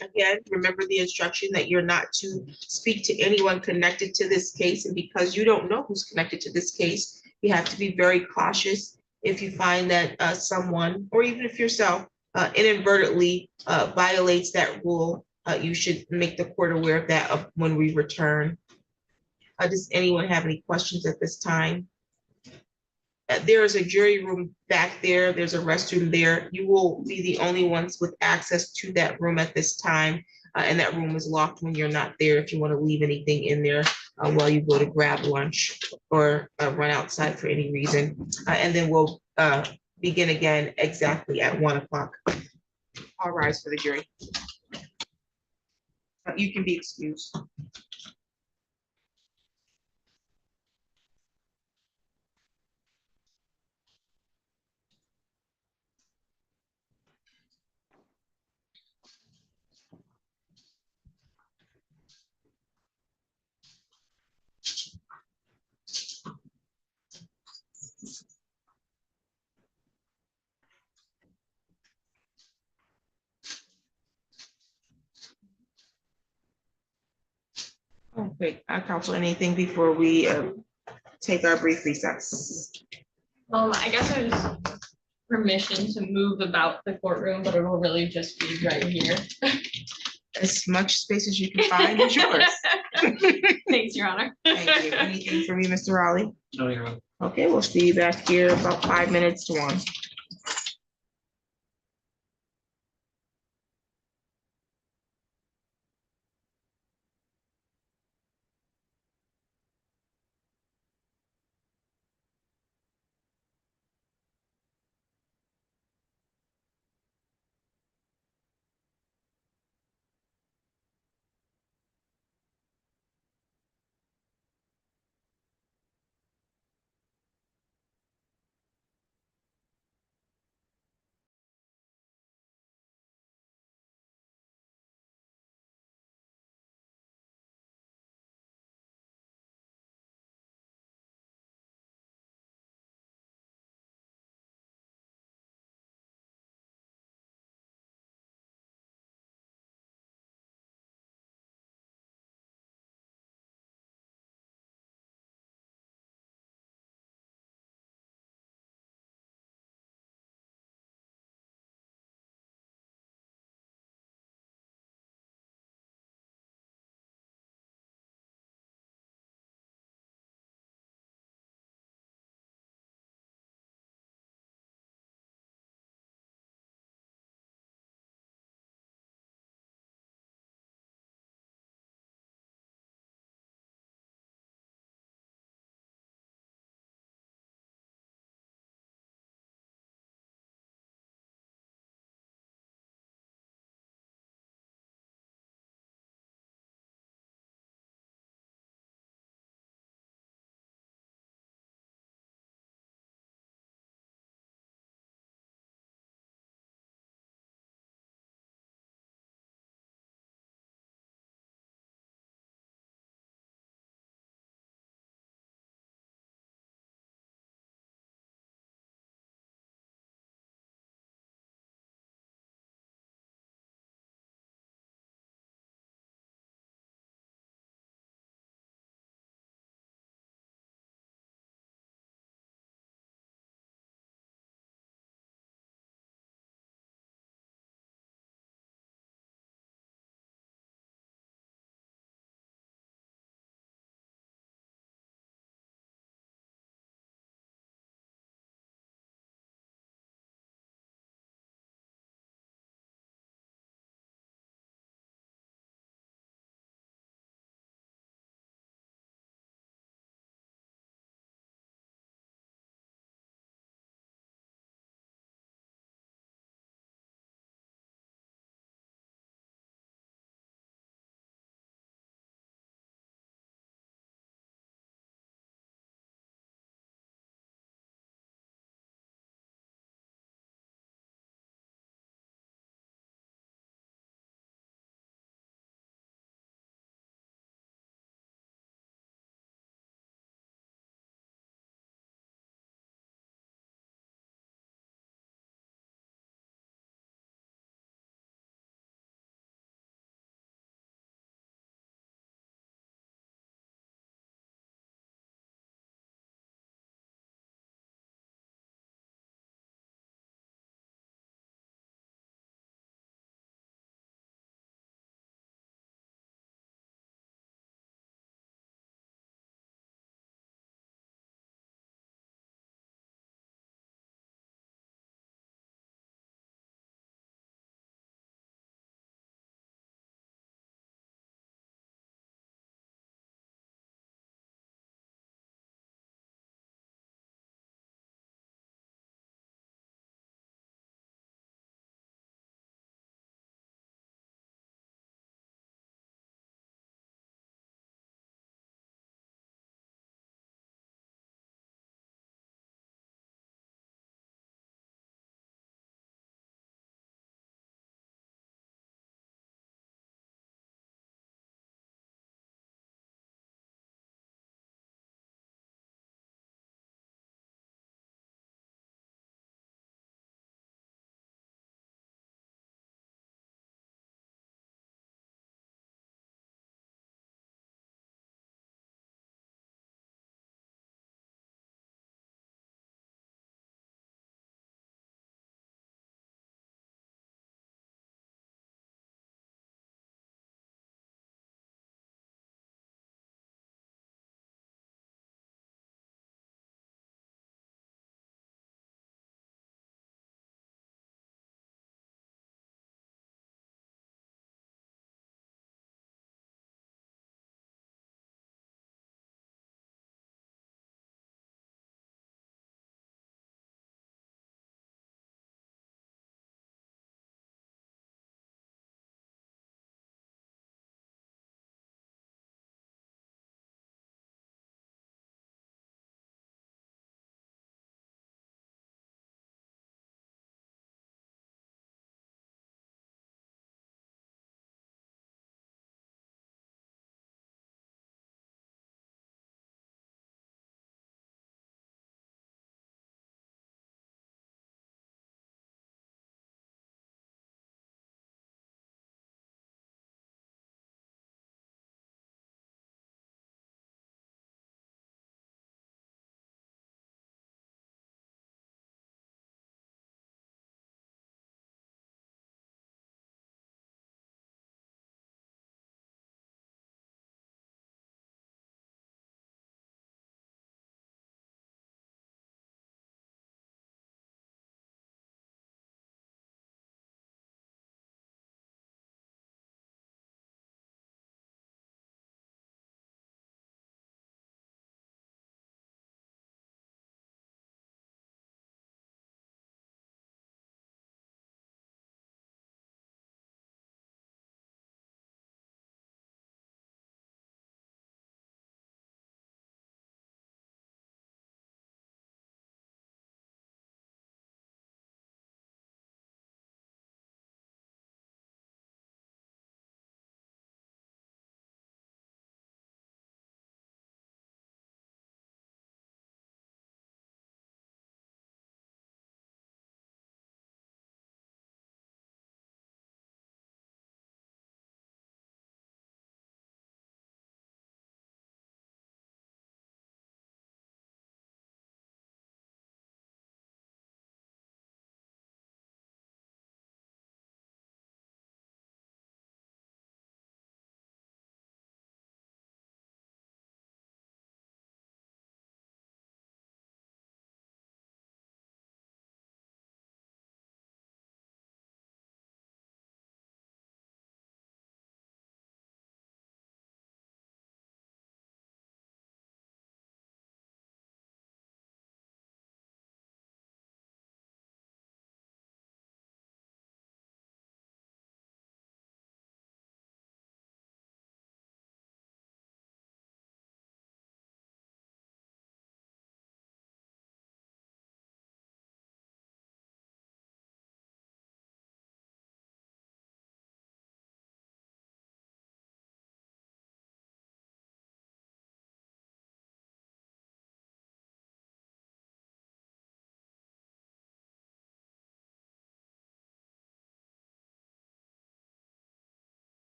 Again, remember the instruction that you're not to speak to anyone connected to this case, and because you don't know who's connected to this case, you have to be very cautious. If you find that someone, or even if yourself, inadvertently violates that rule, you should make the court aware of that when we return. Does anyone have any questions at this time? There is a jury room back there. There's a restroom there. You will be the only ones with access to that room at this time. And that room is locked when you're not there. If you want to leave anything in there while you go to grab lunch or run outside for any reason. And then we'll begin again exactly at 1 o'clock. All rise for the jury. You can be excused. Okay, counsel, anything before we take our brief recess? I guess I just permission to move about the courtroom, but it will really just be right here. As much space as you can find is yours. Thanks, Your Honor. Thank you. Anything from you, Mr. Raleigh? No, you're right. Okay, we'll see you back here about 5 minutes to 1.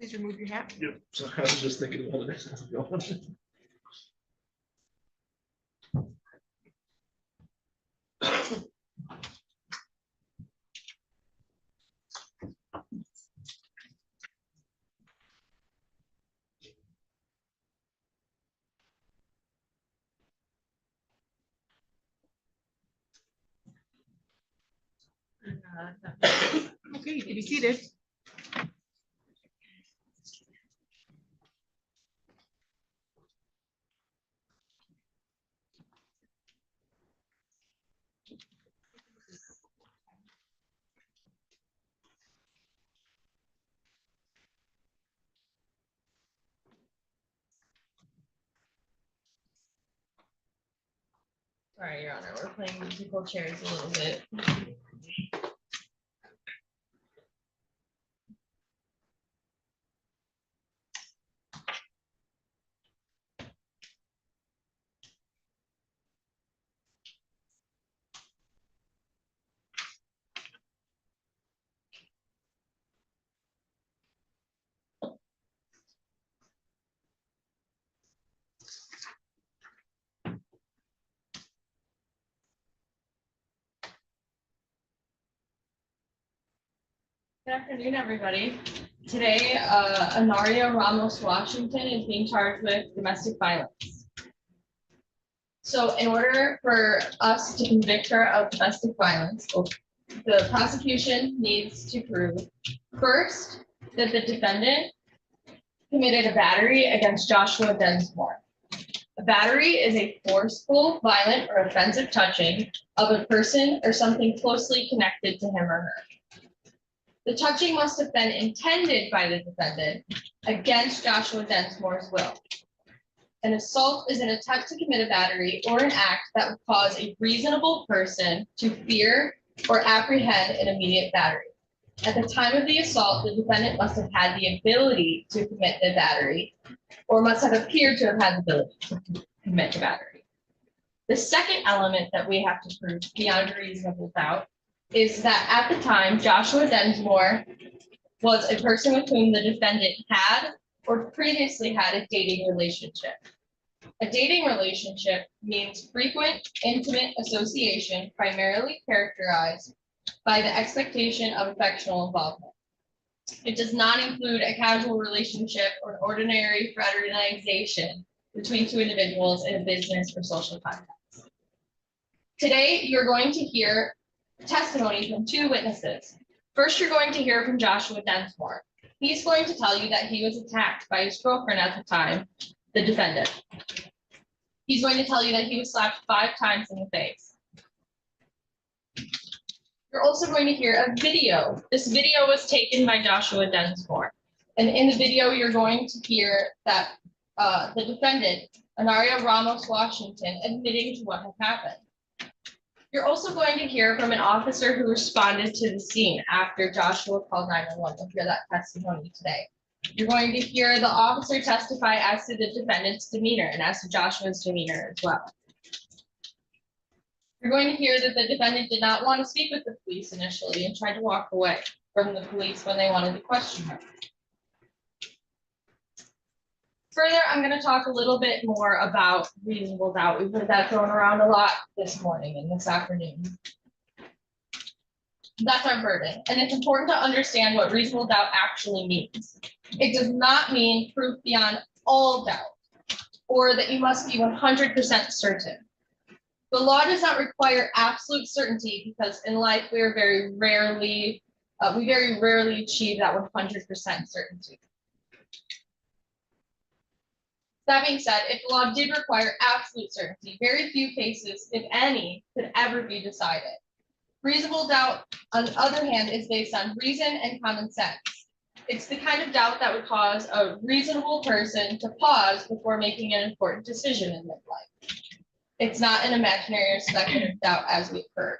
Please remove your hat. Yep, so I was just thinking about it. Okay, you can be seated. Sorry, Your Honor, we're playing musical chairs a little bit. Good afternoon, everybody. Today, Anaria Ramos-Washington is being charged with domestic violence. So in order for us to convict her of domestic violence, the prosecution needs to prove first that the defendant committed a battery against Joshua Densmore. A battery is a forceful, violent, or offensive touching of a person or something closely connected to him or her. The touching must have been intended by the defendant against Joshua Densmore's will. An assault is an attempt to commit a battery or an act that would cause a reasonable person to fear or apprehend an immediate battery. At the time of the assault, the defendant must have had the ability to commit the battery or must have appeared to have had the ability to commit the battery. The second element that we have to prove beyond a reasonable doubt is that at the time, Joshua Densmore was a person with whom the defendant had or previously had a dating relationship. A dating relationship means frequent, intimate association, primarily characterized by the expectation of affectional involvement. It does not include a casual relationship or an ordinary fraternization between two individuals in a business or social context. Today, you're going to hear testimony from two witnesses. First, you're going to hear from Joshua Densmore. He's going to tell you that he was attacked by his girlfriend at the time, the defendant. He's going to tell you that he was slapped 5 times in the face. You're also going to hear a video. This video was taken by Joshua Densmore. And in the video, you're going to hear that the defendant, Anaria Ramos-Washington, admitting to what had happened. You're also going to hear from an officer who responded to the scene after Joshua called 911. You'll hear that testimony today. You're going to hear the officer testify as to the defendant's demeanor and as to Joshua's demeanor as well. You're going to hear that the defendant did not want to speak with the police initially and tried to walk away from the police when they wanted to question him. Further, I'm going to talk a little bit more about reasonable doubt. We've heard that thrown around a lot this morning and this afternoon. That's our burden, and it's important to understand what reasonable doubt actually means. It does not mean proof beyond all doubt, or that you must be 100% certain. The law does not require absolute certainty because in life we very rarely achieve that 100% certainty. That being said, if the law did require absolute certainty, very few cases, if any, could ever be decided. Reasonable doubt, on the other hand, is based on reason and common sense. It's the kind of doubt that would cause a reasonable person to pause before making an important decision in their life. It's not an imaginary or speculative doubt as we've heard.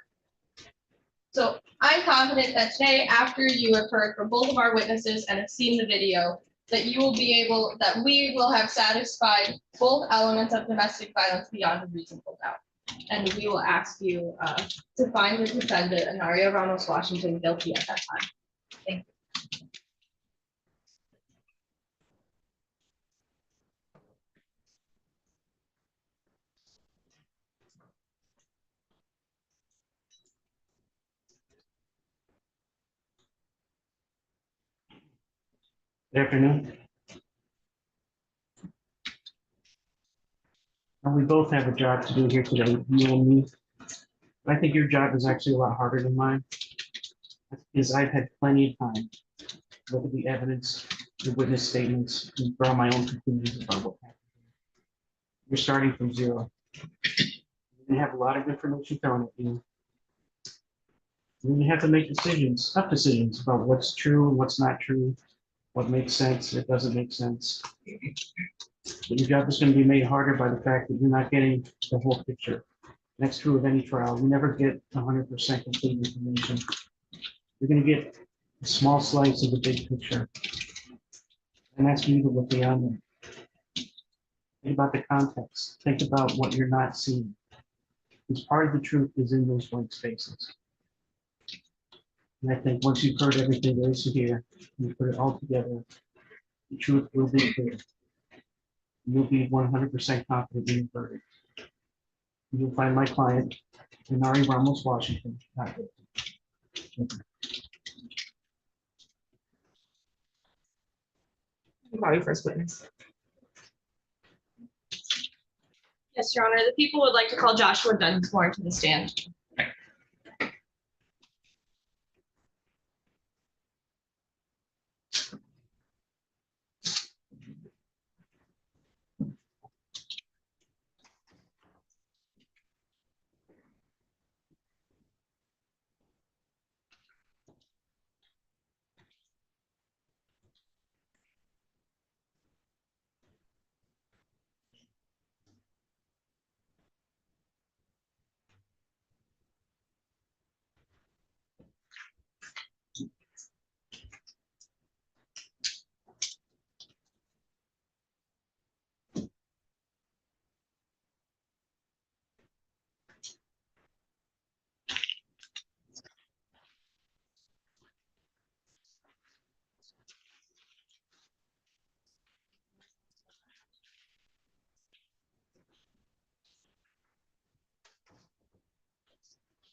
So I'm confident that today, after you have heard from both of our witnesses and have seen the video, that we will have satisfied both elements of domestic violence beyond a reasonable doubt. And we will ask you to find the defendant, Anaria Ramos-Washington, guilty at that time. Thank you. Good afternoon. And we both have a job to do here today, you and me. I think your job is actually a lot harder than mine. Because I've had plenty of time to look at the evidence, the witness statements, and draw my own conclusions about what happened. You're starting from zero. You have a lot of information thrown at you. You have to make decisions, tough decisions about what's true and what's not true, what makes sense, what doesn't make sense. But your job is going to be made harder by the fact that you're not getting the whole picture. That's true of any trial. You never get 100% complete information. You're going to get a small slice of the big picture. I'm asking you to look beyond that. Think about the context. Think about what you're not seeing. Because part of the truth is in those blank spaces. And I think once you've heard everything there is to hear, you put it all together, the truth will be clear. You'll be 100% confident in your verdict. You'll find my client, Ramos-Washington, not guilty. Call your first witness. Yes, Your Honor, the people would like to call Joshua Dunsmore to the stand.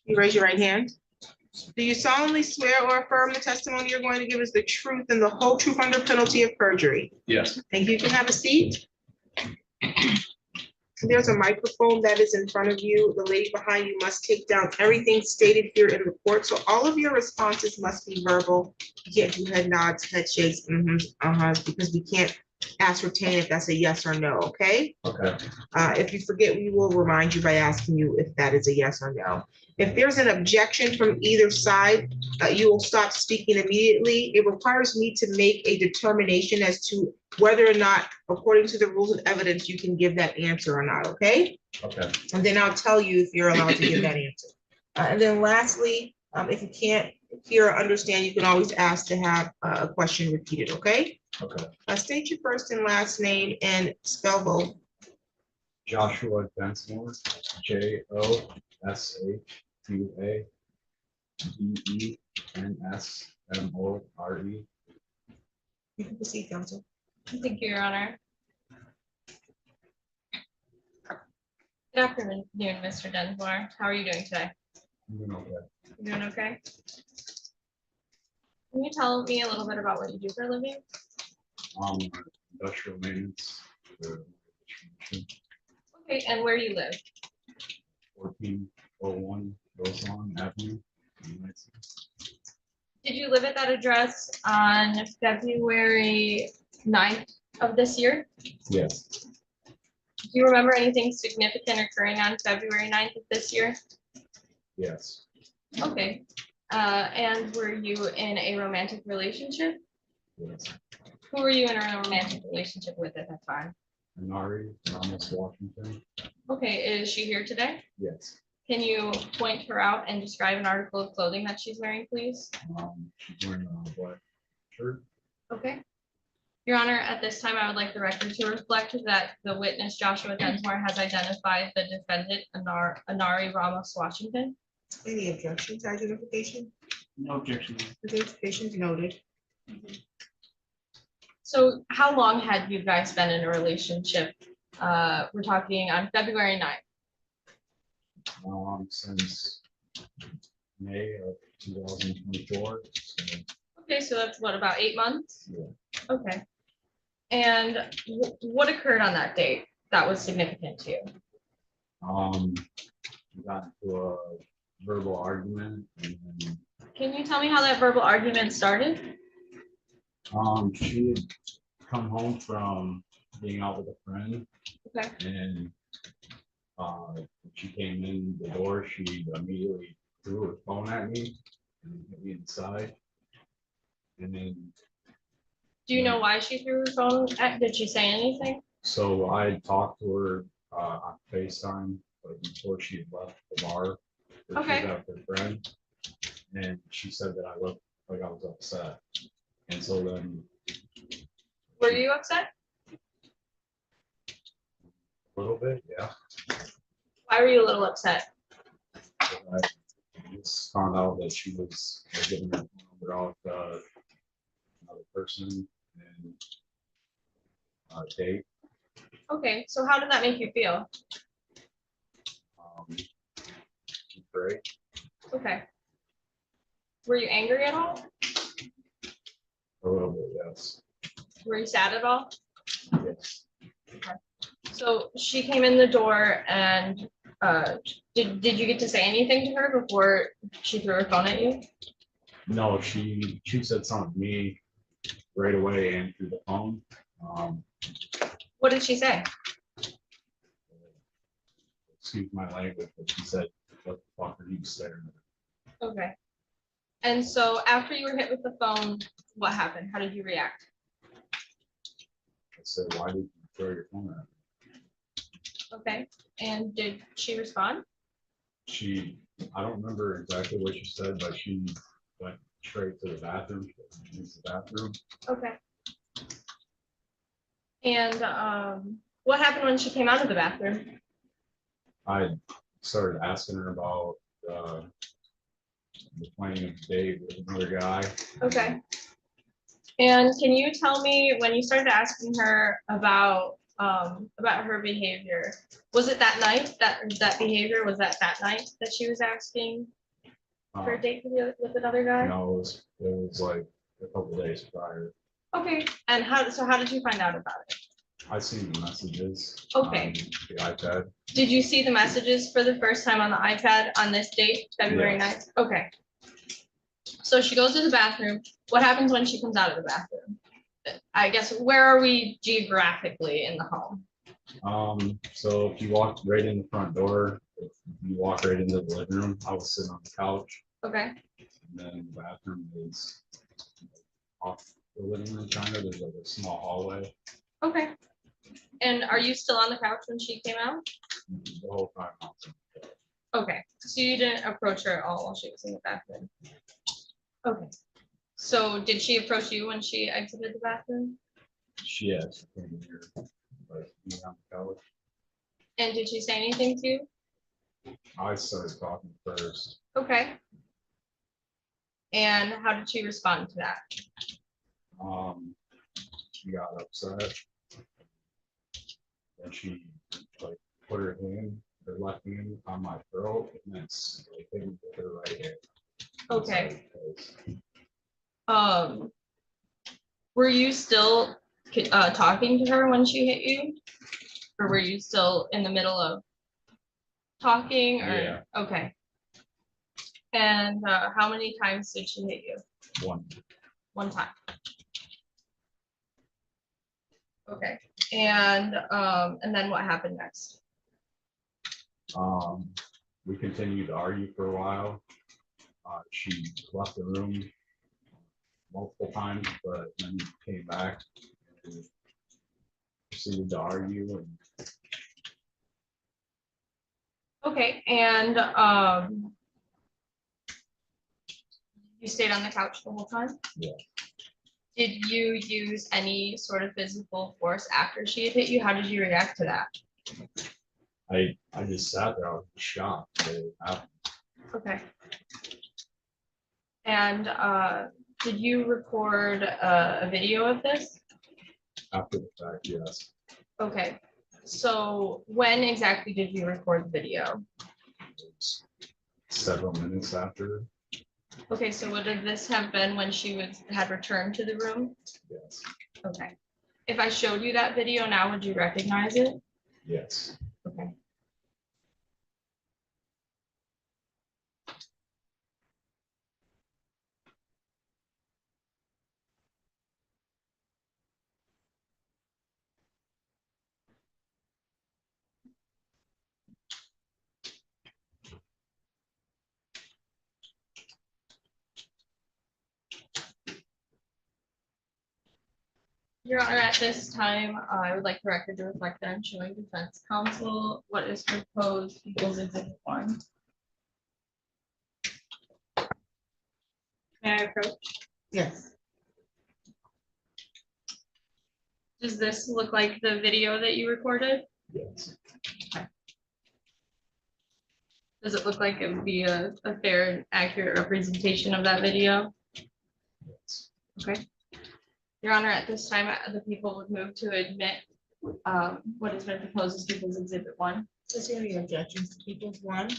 You raise your right hand. Do you solemnly swear or affirm the testimony you're going to give is the truth and the whole truth under penalty of perjury? Yes. Thank you. You can have a seat. There's a microphone that is in front of you. The lady behind you must take down everything stated here in the court. So all of your responses must be verbal. You can't do head nods, head shakes, because we can't ascertain if that's a yes or no, okay? Okay. If you forget, we will remind you by asking you if that is a yes or no. If there's an objection from either side, you will stop speaking immediately. It requires me to make a determination as to whether or not, according to the rules of evidence, you can give that answer or not, okay? Okay. And then I'll tell you if you're allowed to give that answer. And then lastly, if you can't hear or understand, you can always ask to have a question repeated, okay? Okay. State your first and last name and spell both. Joshua Densmore, JOSHUA You can proceed, counsel. Thank you, Your Honor. Good afternoon, Mr. Dunsmore. How are you doing today? You doing okay? Can you tell me a little bit about what you do for a living? Industrial maintenance. Okay, and where you live? 1401 Roseland Avenue. Did you live at that address on February 9th of this year? Yes. Do you remember anything significant occurring on February 9th of this year? Yes. Okay. And were you in a romantic relationship? Yes. Who were you in a romantic relationship with at that time? Ramos-Washington. Okay, is she here today? Yes. Can you point her out and describe an article of clothing that she's wearing, please? She's wearing a black shirt. Okay. Your Honor, at this time, I would like the record to reflect that the witness Joshua Densmore has identified the defendant, Ramos-Washington. Any objections to identification? No objection. Identification's noted. So how long had you guys been in a relationship? We're talking on February 9th. Since May of 2024. So, Okay, so that's what, about 8 months? yeah. Okay. And what occurred on that date that was significant to you? We got into a verbal argument and then, Can you tell me how that verbal argument started? she had come home from being out with a friend. Okay. And when she came in the door, she immediately threw her phone at me and hit me inside. And then, Do you know why she threw her phone at, did she say anything? so I talked to her on FaceTime, but before she had left the bar, where she was Okay. out with her friend. And she said that I looked like I was upset. And so then Were you upset? a little bit, yeah. Why were you a little upset? I just found out that she was giving her phone number out another person and date. Okay, so how did that make you feel? Great. Okay. Were you angry at all? A little bit, yes. Were you sad at all? Yes. So she came in the door and did you get to say anything to her before she threw her phone at you? No, she said something to me right away and through the phone. What did she say? Excuse my language, but she said, "What the fuck are you staring at?" Okay. And so after you were hit with the phone, what happened? How did you react? I said, "Why did you throw your phone at me?" Okay. And did she respond? I don't remember exactly what she said, but she went straight to the bathroom, used the bathroom. Okay. And what happened when she came out of the bathroom? I started asking her about the playing of the date with another guy. Okay. And can you tell me when you started asking her about her behavior, was it that night that behavior was that night that she was asking for a date with another guy? No, it was like a couple days prior. Okay. And how did you find out about it? I seen the messages. Okay. On the iPad. Did you see the messages for the first time on the iPad on this date, February 9th? Okay. So she goes to the bathroom. What happens when she comes out of the bathroom? I guess, where are we geographically in the home? So if you walk right in the front door, if you walk right into the living room, I was sitting on the couch, Okay. and then the bathroom is off the living room, kind of. There's like a small hallway. Okay. And are you still on the couch when she came out? The whole time. I was in the couch. Okay, so you didn't approach her at all while she was in the bathroom? Okay. So did she approach you when she exited the bathroom? She actually came here, like me on the couch. And did she say anything to you? I started talking first. Okay. And how did she respond to that? She got upset. And she like put her left hand on my throat, and then like hit me with her right hand. Okay. Inside Were you still talking to her when she hit you? Or were you still in the middle of talking or? Yeah. Okay. And how many times did she hit you? the face. One time. Okay. And then what happened next? We continued to argue for a while. She left the room multiple times, but then came back and proceeded to argue. And Okay, and you stayed on the couch the whole time? Yeah. Did you use any sort of physical force after she had hit you? How did you react to that? I just sat there. I was shocked that it happened. Okay. And did you record a video of this? After the fact, yes. Okay, so when exactly did you record the video? It was several minutes after. Okay, so would this have been when she had returned to the room? Yes, Okay. If I showed you that video now, would you recognize it? yes. Okay. Your Honor, at this time, I would like the record to reflect that I'm showing defense counsel what is proposed People's Exhibit 1. May I approach? Yes. Does this look like the video that you recorded? Yes. Does it look like it would be a fair and accurate representation of that video? Yes. Okay. Your Honor, at this time, the people would move to admit what has been proposed as People's Exhibit 1. Is there any objections to People's One?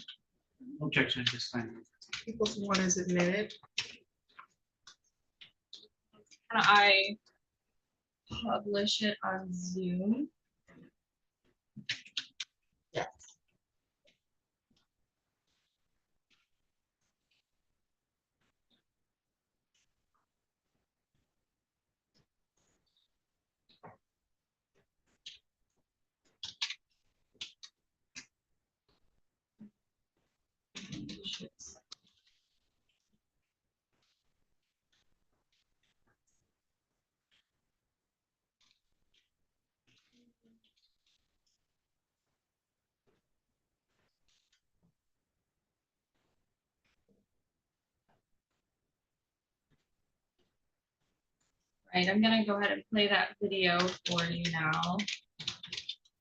Objection at this time. People's One is admitted. Can I publish it on Zoom? Yes. Right, I'm gonna go ahead and play that video for you now.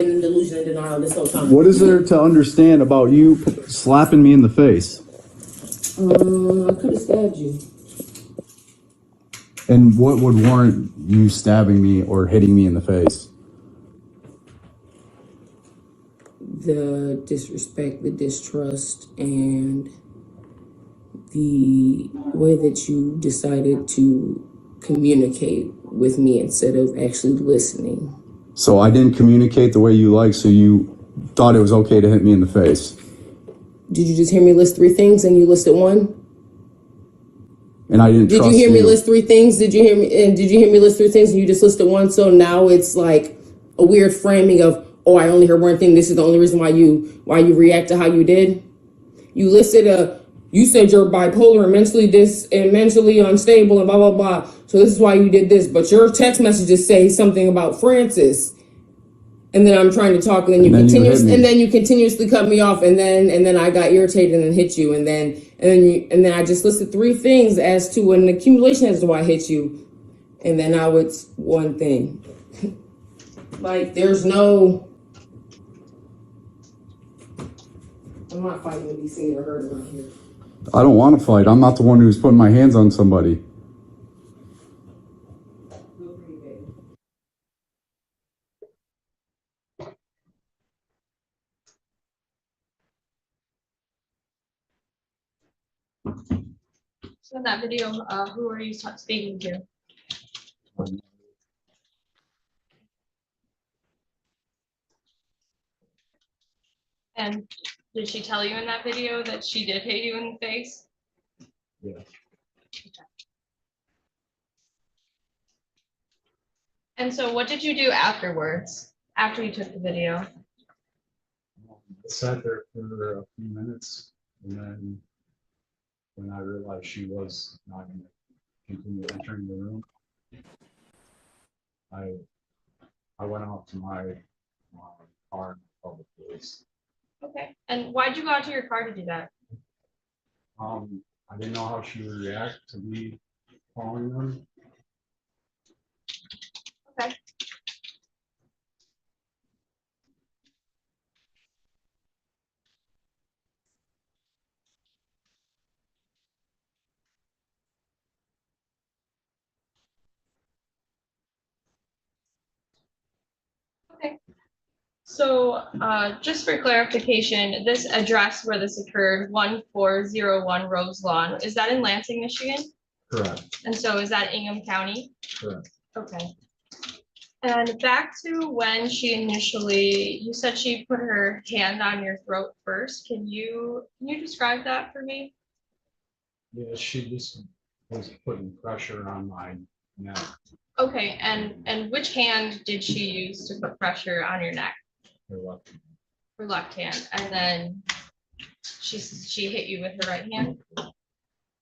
In delusion and denial this whole time. What is there to understand about you slapping me in the face? I could have stabbed you. And what would warrant you stabbing me or hitting me in the face? The disrespect, the distrust, and the way that you decided to communicate with me instead of actually listening. So I didn't communicate the way you like, so you thought it was okay to hit me in the face. Did you just hear me list 3 things and you listed 1? And I didn't Did trust you hear me you. list 3 things? Did you hear me list 3 things and you just listed 1? So now it's like a weird framing of, oh, I only heard 1 thing. This is the only reason why you react to how you did. You listed you said you're bipolar and mentally unstable and blah blah blah. So this is why you did this. But your text messages say something about Francis. And then I'm trying to talk, and then you continuously cut me off, and then I got irritated and hit you, and then I just listed 3 things as to an accumulation as to why I hit you, and then now it's 1 thing. Like there's no. I'm not fighting to be seen or heard around here. I don't want to fight. I'm not the one who's putting my hands on somebody. So in that video, who are you speaking to? And did she tell you in that video that she did hit you in the face? Yeah. And so what did you do afterwards, after you took the video? I sat there for a few minutes, and then when I realized she was not going to continue entering the room, I went out to my car and called the police. Okay. And why'd you go out to your car to do that? I didn't know how she would react to me calling them. Okay. Okay. So, just for clarification, this address where this occurred, 1401 Rose Lawn, is that in Lansing, Michigan? Correct, And so is that Ingham County? correct. Okay. And back to when she initially, you said she put her hand on your throat first. Can you describe that for me? Yeah, she just was putting pressure on my neck. Okay, and which hand did she use to put pressure on your neck? Her left. Her left hand, and then she hit you with her right hand?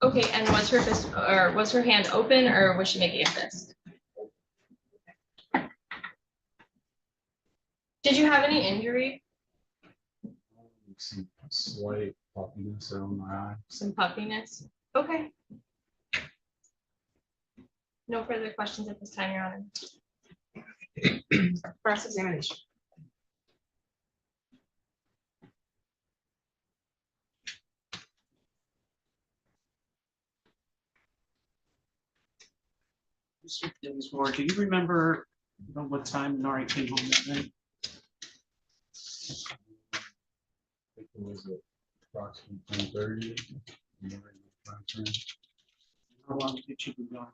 Okay, and was her fist, or was her hand open, or was she making a fist? Did you have any injury? Some slight puffiness around my eye. Some puffiness? Okay. No further questions at this time, Your Honor. Cross examination. Mr. Dinsmore, do you remember what time Nari came home that night? I think it was at approximately 10:30. How long did she be gone?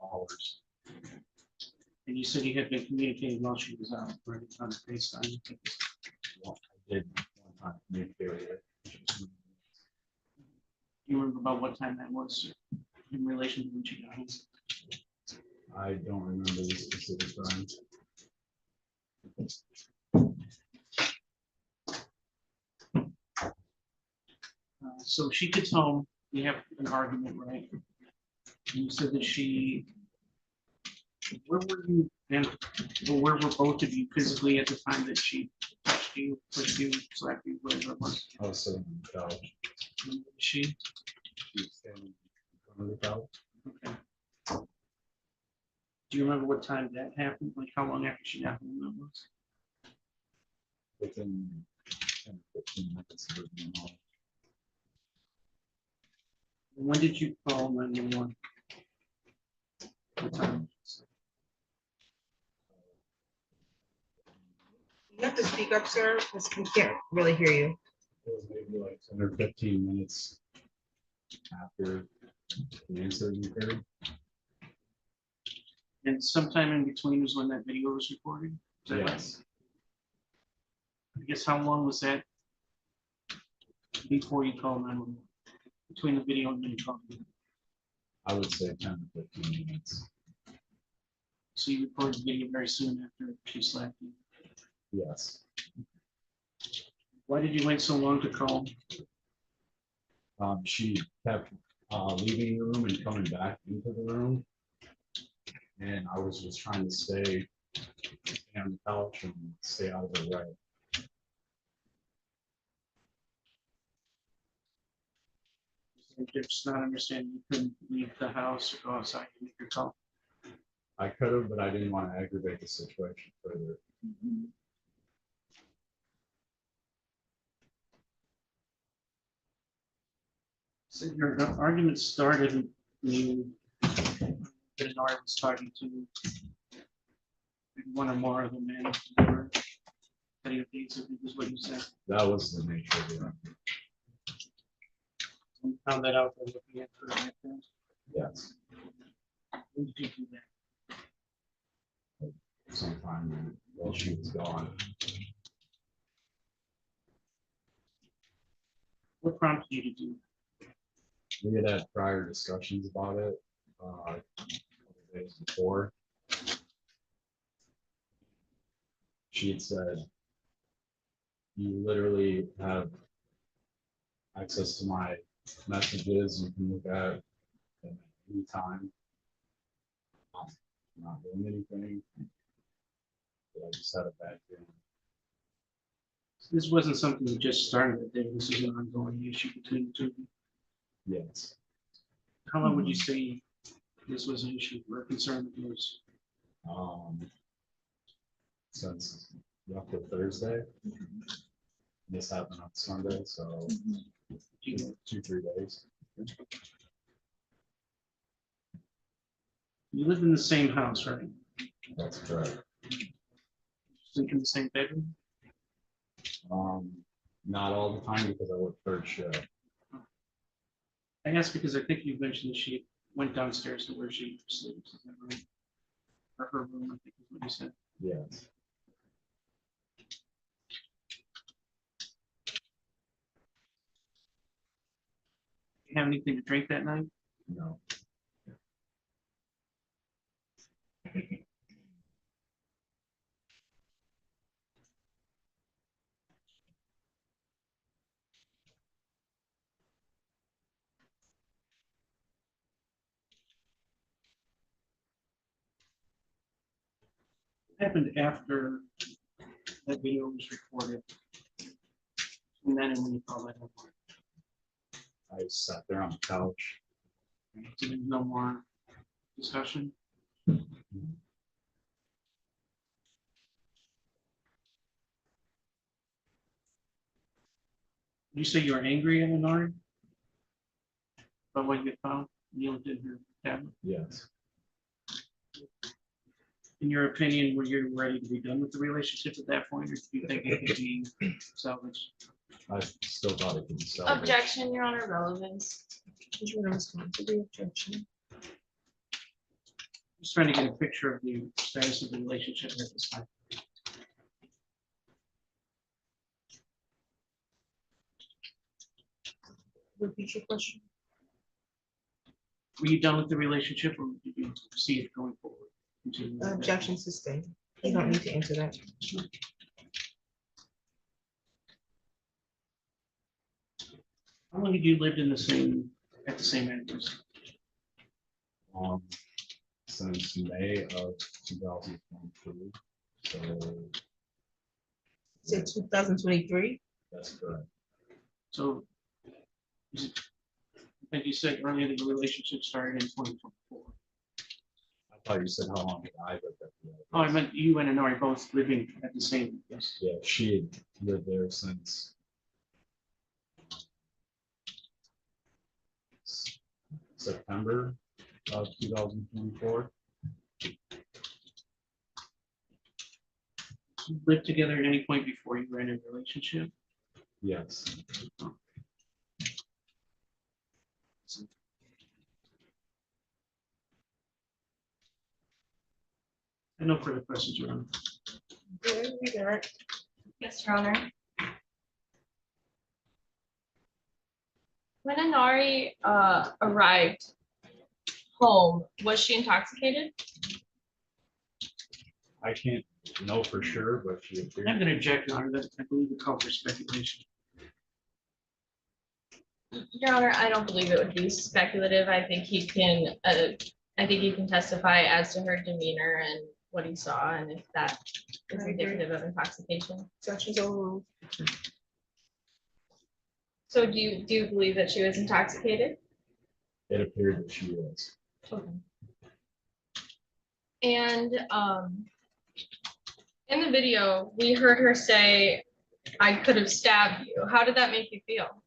Hours. And you said you had been communicating while she was out, right, on FaceTime. Well, I did one time communicate with her. You remember about what time that was in relation to when she got home? I don't remember the specific time. So she gets home, we have an argument, right? And you said that where were you then, or where were both of you physically at the time that she touched you, pushed you, slapped you, whatever it was? I was sitting on the couch. She, She was standing in front of the couch. okay. Do you remember what time that happened? Like how long after she got home that was? Within 10 or 15 minutes of her being home. When did you call 911? What time? You have to speak up, sir, because we can't really hear you. It was maybe like 10 or 15 minutes after the incident occurred. And sometime in between was when that video was recorded? Is that right? Yes, I guess how long was that before you called 911? Between the video and when you called? I would say 10 to 15 minutes. So you recorded the video very soon after she slapped you. Yes. Why did you wait so long to call? She kept leaving the room and coming back into the room. And I was just trying to stay on the couch and stay out of the way. You're just not understanding you couldn't leave the house or go outside to make your call. I could have, but I didn't want to aggravate the situation further. So your argument started when you that Nari was talking to one or more of the men who were cutting a pizza, is what you said. That was the nature of the argument. You found that out by looking at her right there. Yes. When did you do that? Sometime while she was gone. What prompted you to do that? We had prior discussions about it a couple days before. She had said, you literally have access to my messages. You can look at them at any time. I'm not doing anything. But I just had a bad feeling. This wasn't something that just started that day. This is an ongoing issue between the two of you. Yes. How long would you say this was an issue or a concern of yours? Since roughly Thursday. This happened on Sunday, so 2-3 days. You live in the same house, right? That's correct. Sleep in the same bedroom? Not all the time because I work third shift. I asked because I think you mentioned that she went downstairs to where she sleeps. Is that right? Or her room, I think is what you said. Yes. You have anything to drink that night? No. What happened after that video was recorded? And then when you called that up, I sat there on the couch. so there's no more discussion? You say you were angry at Minari? About what you found? You looked at her tablet. Yes. In your opinion, were you ready to be done with the relationship at that point, or do you think it could be salvaged? I still thought it could be salvaged. Objection, Your Honor, relevance. Who's going to respond to the objection? Just trying to get a picture of the status of the relationship at this time. Repeat your question. Were you done with the relationship, or did you see it going forward? Continue with that? Objection sustained. You don't need to answer that. How long have you lived in at the same address? Since May of 2023. So Said 2023. that's correct. So, I think you said earlier that the relationship started in 2024. I thought you said how long did I lived at the other Oh, I place. meant you and Honori both living at the same, yes. Yeah, she had lived there since September of 2024. You lived together at any point before you were in a relationship? Yes. I know further questions, Your Honor. Yes, Your Honor. When Inari arrived home, was she intoxicated? I can't know for sure, but she I'm appeared. going to object, Your Honor, that I believe the call for speculation. Your Honor, I don't believe it would be speculative. I think he can testify as to her demeanor and what he saw, and if that is I agree. indicative of intoxication. Objections overruled. So do you believe that she was intoxicated? It appeared that she was. Okay. And in the video, we heard her say, "I could have stabbed you." How did that make you feel?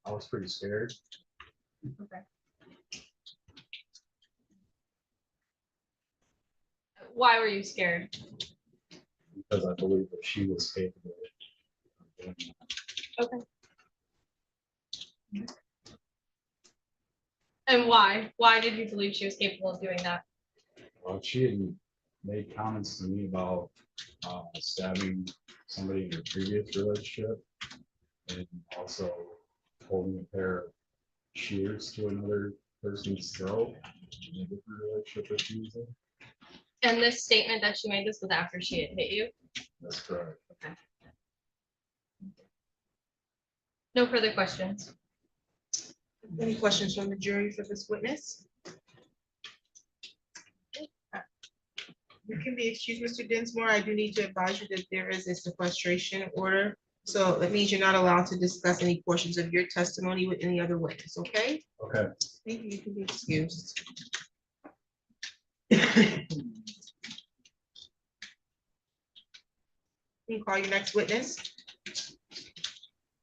I was pretty scared. Okay. Why were you scared? Because I believe that she was capable of doing that. Okay. And why? Why did you believe she was capable of doing that? Well, she had made comments to me about stabbing somebody in her previous relationship, and also holding a pair of shears to another person's throat in a different relationship that she was in. And this statement that she made, this was after she had hit you? That's correct. Okay. No further questions. Any questions from the jury for this witness? You can be excused, Mr. Dinsmore. I do need to advise you that there is a sequestration order. So that means you're not allowed to discuss any portions of your testimony with any other witness, okay? Okay. Thank you. You can be excused. You can call your next witness.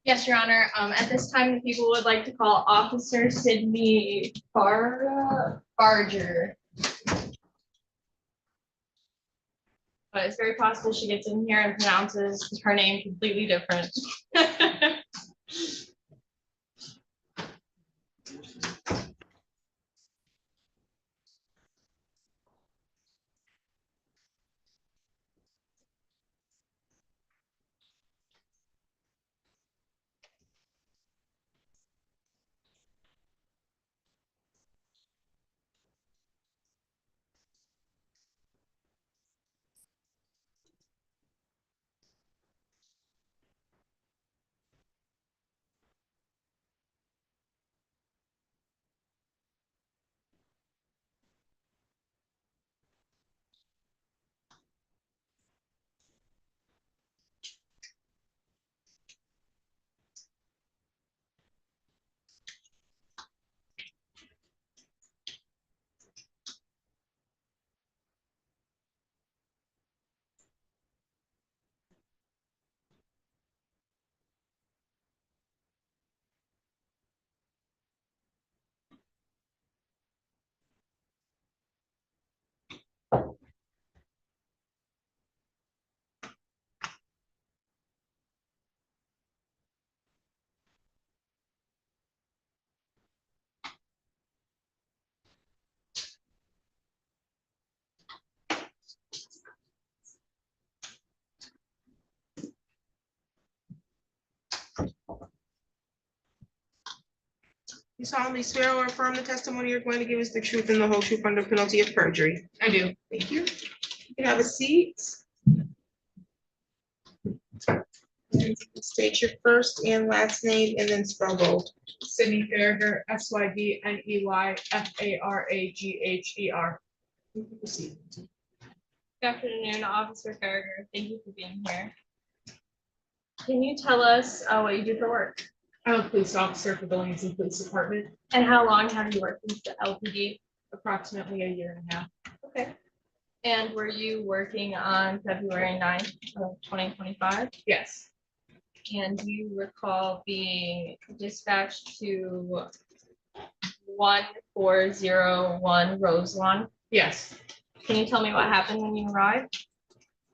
Yes, Your Honor. At this time, the people would like to call Officer Sydney Barger. But it's very possible she gets in here and pronounces her name completely different. You solemnly swear or affirm the testimony you're going to give is the truth and the whole truth under penalty of perjury. I do. Thank you. You can have a seat. State your first and last name and then spell bold. Sydney Farrager, SYDNEY FARAGHER. Proceed. Good afternoon, Officer Farrager. Thank you for being here. Can you tell us what you do for work? I'm a police officer for Billings and Police Department, And how long have you worked in the LPD? approximately a year and a half. Okay. And were you working on February 9th of 2025? Yes, And do you recall being dispatched to 1401 Roselawn? yes. Can you tell me what happened when you arrived?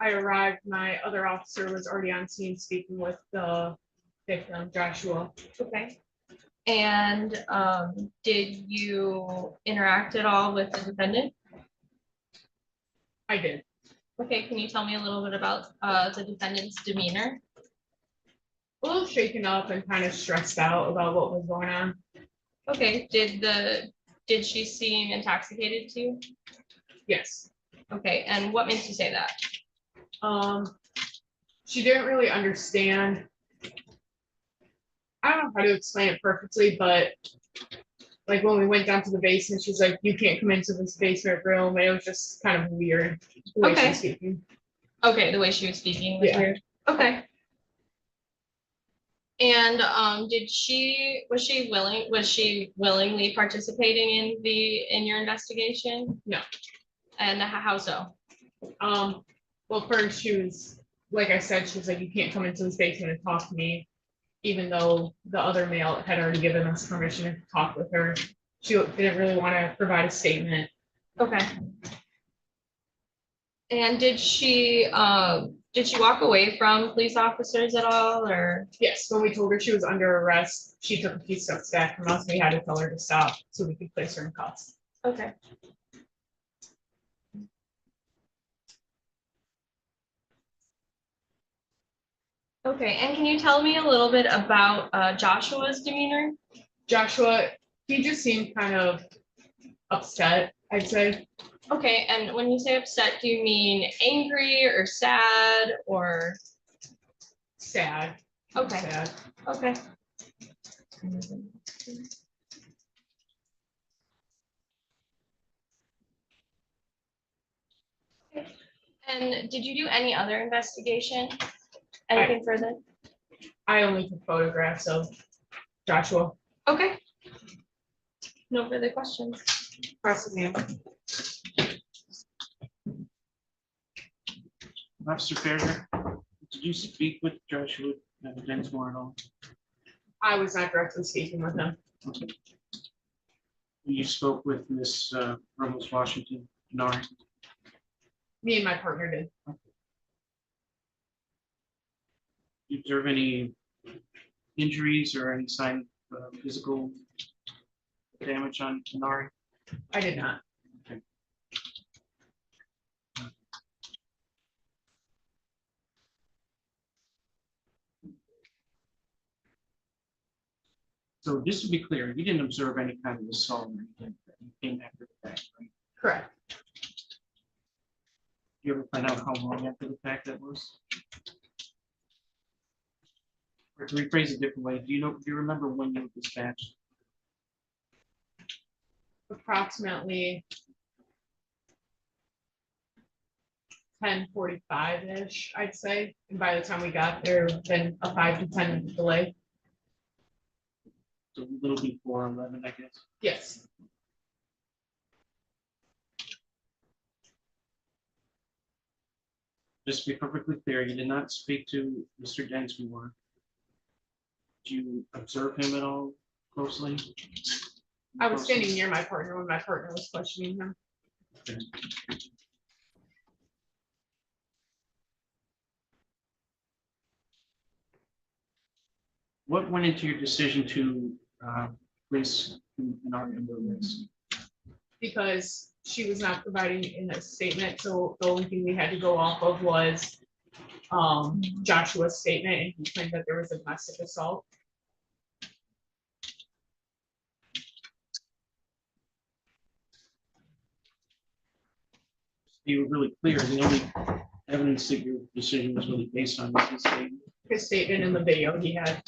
I arrived, my other officer was already on scene speaking with the victim, Joshua. Okay. And did you interact at all with the defendant? I did. Okay, can you tell me a little bit about the defendant's demeanor? A little shaken up and kind of stressed out about what was going on. Okay, did she seem intoxicated to you? Yes. Okay, and what makes you say that? She didn't really understand. I don't know how to explain it perfectly, but like when we went down to the basement, she's like, "You can't come into this basement room." It was just kind of weird the way she Okay. was speaking. Okay, the way she was speaking was Yeah. weird. Okay. And was she willingly participating in your investigation? No. And how so? Well, first she was, like I said, she was like, "You can't come into this basement and talk to me," even though the other male had already given us permission to talk with her. She didn't really want to provide a statement. Okay. And did she walk away from police officers at all, or? Yes, when we told her she was under arrest, she took a few steps back from us. We had to tell her to stop so we could place her in cuffs. Okay. Okay, and can you tell me a little bit about Joshua's demeanor? Joshua, he just seemed kind of upset, I'd say. Okay, and when you say upset, do you mean angry or sad or? Sad. Okay, Sad. okay. And did you do any other investigation? Anything further? I only took photographs of Joshua. Okay. No further questions. Prosecutor. Officer Farrager, did you speak with Joshua Densmore at all? I was not directly speaking with him. You spoke with Miss Ramos-Washington, Nari. Me and my partner did. you observe any injuries or any sign of physical damage on Ari? I did not. So just to be clear, you didn't observe any kind of assault or anything that you came after the fact, right? Correct. You ever find out how long after the fact that was? Or to rephrase it a different way, do you remember when you were dispatched? Approximately 10:45-ish, I'd say. And by the time we got there, then a 5 to 10 minute delay. So a little before 11, I guess. Yes, Just to be perfectly clear, you did not speak to Mr. Densmore. Did you observe him at all closely? I was standing near my partner when my partner was questioning him. Okay. What went into your decision to place an argument with this? Because she was not providing in a statement, so the only thing we had to go off of was Joshua's statement, and he claimed that there was a domestic assault. You were really clear, the only evidence that your decision was really based on was his statement. His statement in the video he had,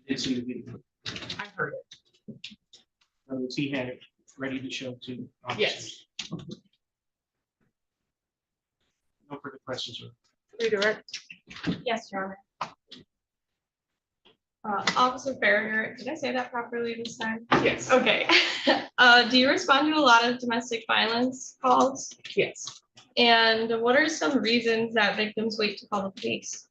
Did see the video. I heard it. In other words, he had it ready to show to officers. Yes. No further questions, sir. Redirect. Yes, Your Honor. Officer Farrier, did I say that properly this time? Yes. Okay. Do you respond to a lot of domestic violence calls? Yes. And what are some reasons that victims wait to call the police?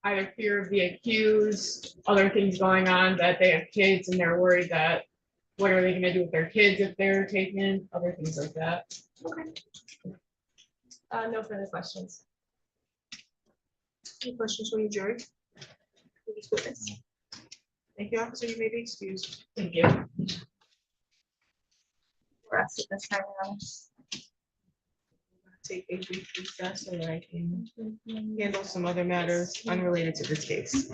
Either fear of the accused, other things going on, that they have kids and they're worried that what are they gonna do with their kids if they're taken, other things like that. Okay. No further questions. Any questions from the jury? Please witness. Thank you, officer. You may be excused. Thank you. We're asked at this time around. Take a brief recess so that I can handle some other matters unrelated to this case.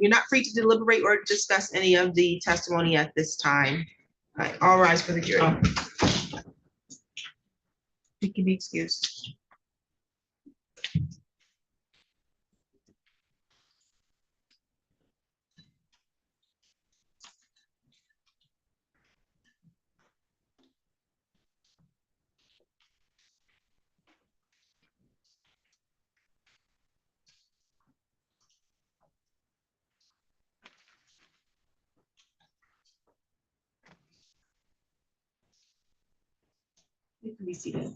You're not free to deliberate or discuss any of the testimony at this time. All right, all rise for the jury. You can be excused. You can be seated.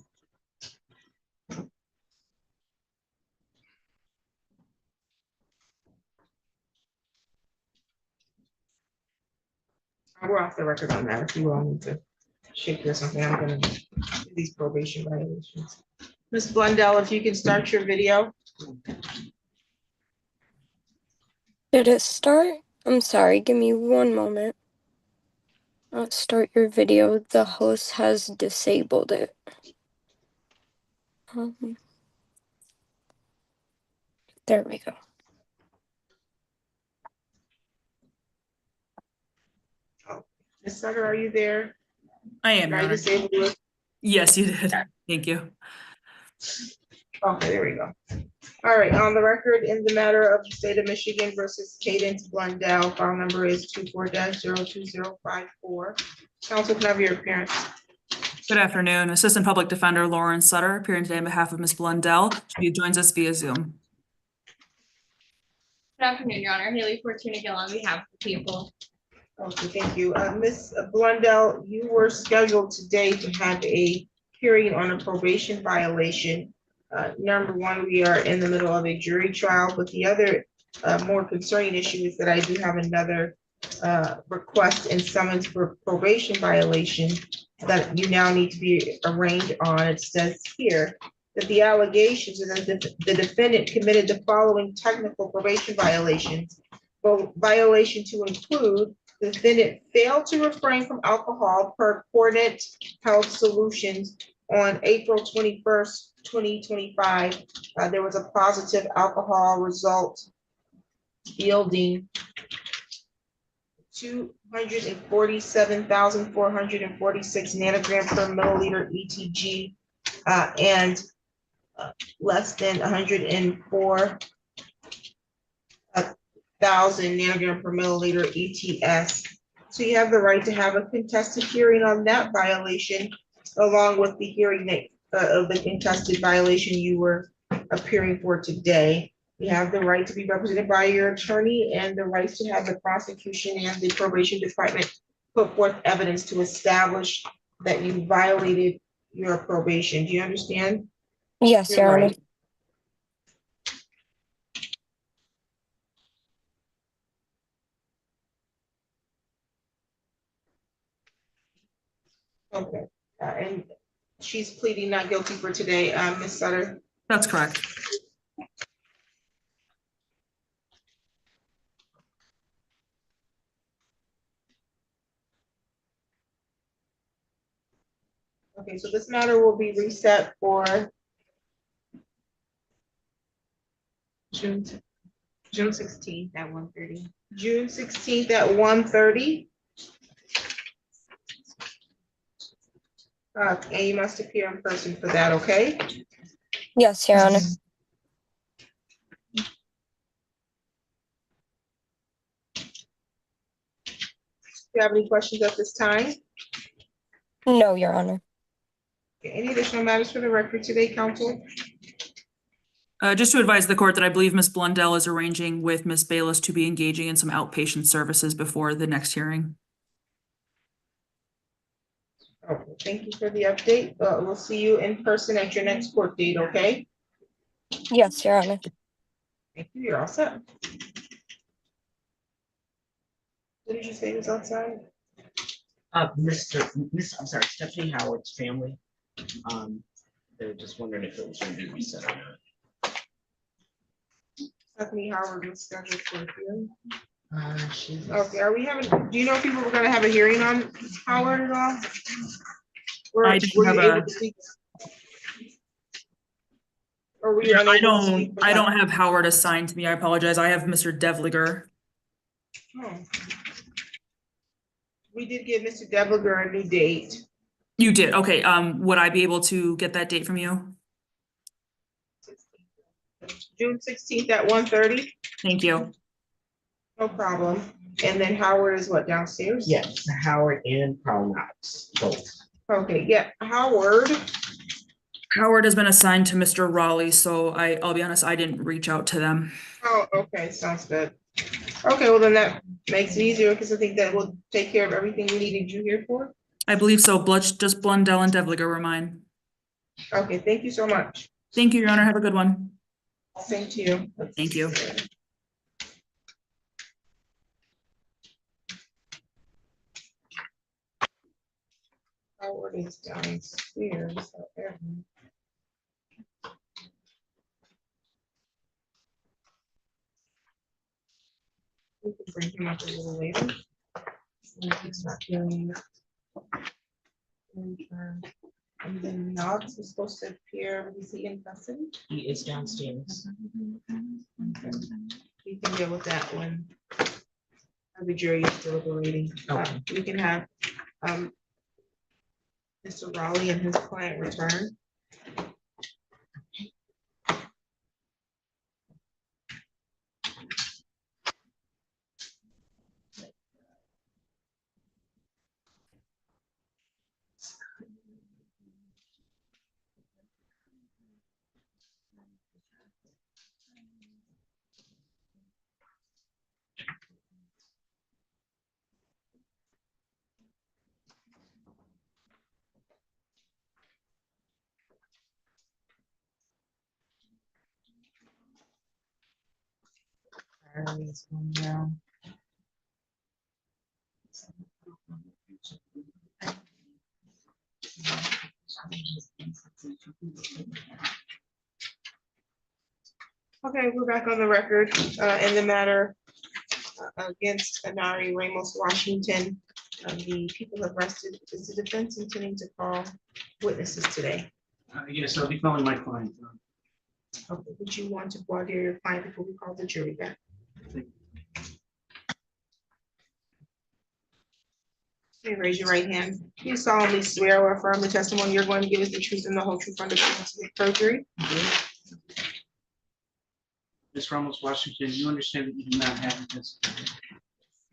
We're off the record on that. If you all need to shake or something, I'm gonna do these probation violations. Ms. Blundell, if you can start your video. Did it start? I'm sorry, give me one moment. Start your video. The host has disabled it. There we go. Ms. Sutter, are you there? I am. Are Your you Honor. disabled with? Yes, you did. Thank you. Okay, there we go. All right, on the record in the matter of the state of Michigan versus Cadence Blundell, file number is 24-02054. Counsel, can I have your appearance? Good afternoon. Assistant Public Defender Lauren Sutter appearing today on behalf of Ms. Blundell. She joins us via Zoom. Good afternoon, Your Honor. Haley Fortuna Gill on behalf of the people. Okay, thank you. Ms. Blundell, you were scheduled today to have a hearing on a probation violation. Number one, we are in the middle of a jury trial, but the other more concerning issue is that I do have another request and summons for probation violation that you now need to be arraigned on. It says here that the allegations and the defendant committed the following technical probation violations. Well, violation to include, the defendant failed to refrain from alcohol per Coordinate Health Solutions on April 21st, 2025. There was a positive alcohol result yielding 247,446 nanogram per milliliter ETG and less than 104,000 nanogram per milliliter ETS. So you have the right to have a contested hearing on that violation, along with the hearing that, of the contested violation you were appearing for today. You have the right to be represented by your attorney and the right to have the prosecution and the probation department put forth evidence to establish that you violated your probation. Do you understand? Yes, You're Your Honor. right. Okay, and she's pleading not guilty for today, Ms. Sutter. That's correct. Okay, so this matter will be reset for June 16th at 1:30. June 16th at 1:30. And you must appear in person for that, okay? Yes, Your Honor. Do you have any questions at this time? No, Your Honor. Okay, any additional matters for the record today, counsel? Just to advise the court that I believe Ms. Blundell is arranging with Ms. Bayless to be engaging in some outpatient services before the next hearing. Okay, thank you for the update. We'll see you in person at your next court date, okay? Yes, Your Honor. Thank you, you're all set. What did you say was outside? I'm sorry, Stephanie Howard's family. They're just wondering if it was going to be reset or not. Stephanie Howard was scheduled for a hearing. She's Okay, are we having, do you know if people were gonna have a hearing on Howard at all? Or I didn't were you have able a- to speak? Or were you I unable to speak? don't, I don't have Howard assigned to me. I apologize. I have Mr. Devliger. Oh. We did give Mr. Devliger a new date. You did. Okay. Would I be able to get that date from you? June 16th at 1:30. Thank you. No problem. And then Howard is what, downstairs? yes, Howard and Carl Knox, both. Okay, yeah, Howard. Howard has been assigned to Mr. Raleigh, so I'll be honest, I didn't reach out to them. Oh, okay, sounds good. Okay, well then that makes it easier because I think that will take care of everything we needed you here for. I believe so. Just Blundell and Devliger were mine. Okay, thank you so much. Thank you, Your Honor. Have a good one. Same to you. Thank you. Howard is downstairs. However. We can bring him up a little later. If he's not feeling it. And then Knox is supposed to appear, is he in custody? He is downstairs. Okay. We can deal with that when the jury is deliberating. Okay. We can have Mr. Raleigh and his client return. It's going down. Okay, we're back on the record in the matter against Anari Ramos-Washington. The people have rested. Is the defense intending to call witnesses today? Yes, I'll be calling my client. Okay, would you want to voir dire your client before we call the jury back? Okay, raise your right hand. Do you solemnly swear or affirm the testimony you're going to give us the truth and the whole truth under penalty of perjury? Ms. Ramos-Washington, you understand that you do not have this.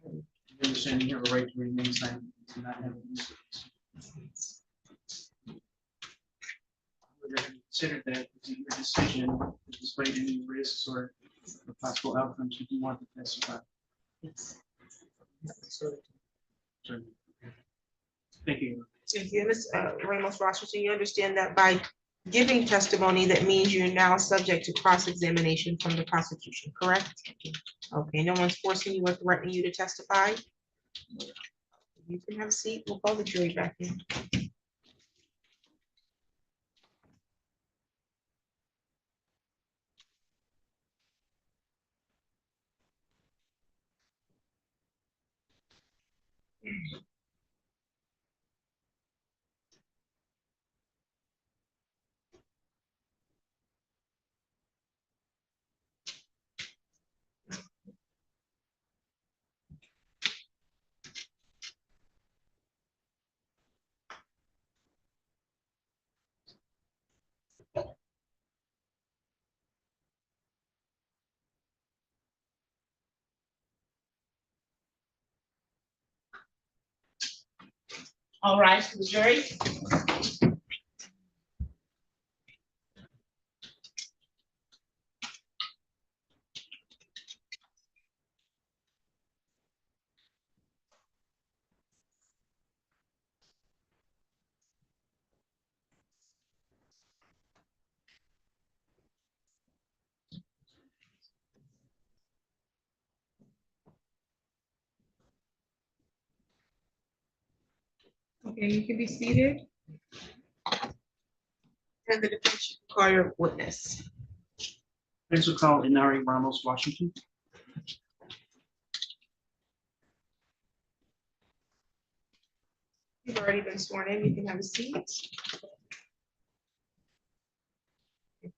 You understand you have a right to remain silent. You do not have this. Consider that it's your decision, despite any risks or possible outcomes, you do want to testify. Yes. Sure. Thank you. Thank you, Ms. Ramos-Washington, you understand that by giving testimony, that means you're now subject to cross-examination from the prosecution, correct? Okay, no one's forcing you or threatening you to testify? You can have a seat. We'll call the jury back in. All rise to the jury. Okay, you can be seated. And the defense should call your witness. Thanks for calling Inari Ramos-Washington. You've already been sworn in. You can have a seat.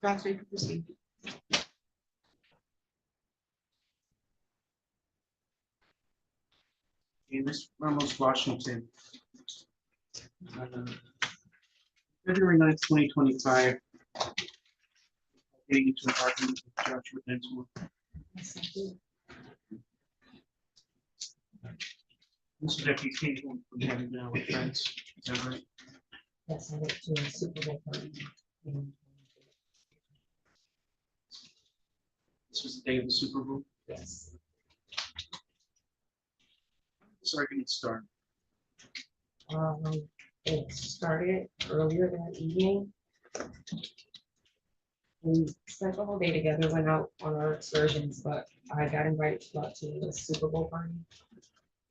Counsel, you can proceed. Ms. Ramos-Washington. February 9th, 2025. Getting into an argument with Joshua Densmore. This is actually occasional from having been out with friends. Is that right? Yes, I went to a Super Bowl party. This was the day of the Super Bowl. Yes. This argument started. It started earlier that evening. We spent the whole day together, went out on our excursions, but I got invited to go out to the Super Bowl party.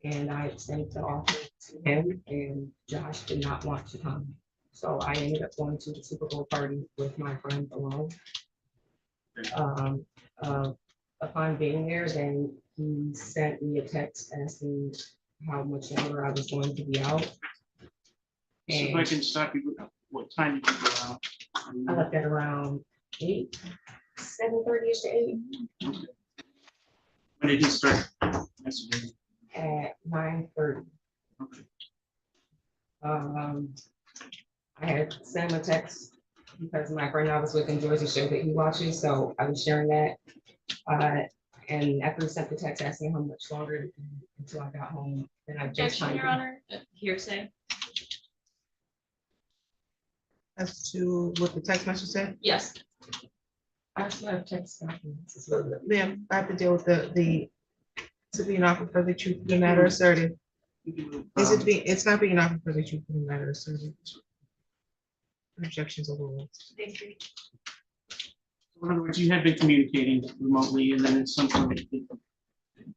And I extended the offer to him, and Josh did not want to come. So I ended up going to the Super Bowl party with my friend alone. Upon being there, then he sent me a text asking how much longer I was going to be out. So if I can stop you, what time did you go out? I left at around 8, 7:30ish to 8. Okay. When did he start messaging? At 9:30. Okay. I had sent him a text because my friend I was with enjoys the show that he watches, so I was sharing that. And after he sent the text asking how much longer until I got home, then I just Objection, Your Honor, hearsay. As to what the text message said? Yes. I still have text documents as well. Ma'am, I have to deal with the to be an offer for the truth of the matter asserted. Is it being, it's not being offered for the truth of the matter asserted. Objections overruled. Thank you. In other words, you had been communicating remotely and then it's some sort of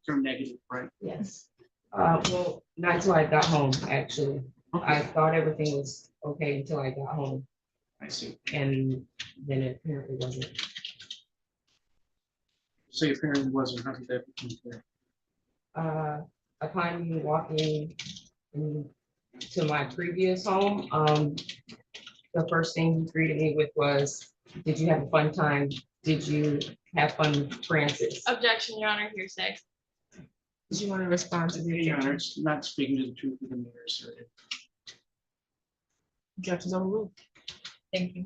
term negative, right? Yes. Well, not until I got home, actually. I thought everything was okay until I got home, I see. and then it apparently wasn't. So your parent wasn't, how did that become clear? Upon me walking to my previous home, the first thing he greeted me with was, "Did you have a fun time? Did you have fun, Francis?" Objection, Your Honor, hearsay. Did you want to respond to the Your Honor, objection? it's not speaking to the truth of the matter asserted. Objections overruled. Thank you.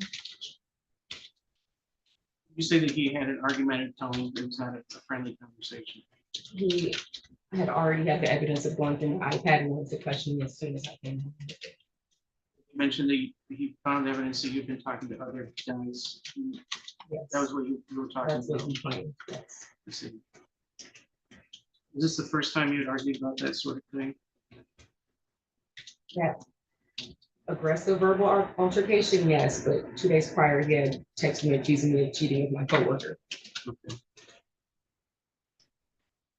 You say that he had an argumentative tone, it was not a friendly conversation. He had already had the evidence of going through the iPad and wanted to question me as soon as I came home. You mentioned that he found evidence that you've been talking to other guys. Yes, That was what you were talking that's what about. he claimed, yes. I see. Is this the first time you had argued about that sort of thing? That aggressive verbal altercation, yes, but 2 days prior, he had texted me accusing me of cheating with my coworker. Okay.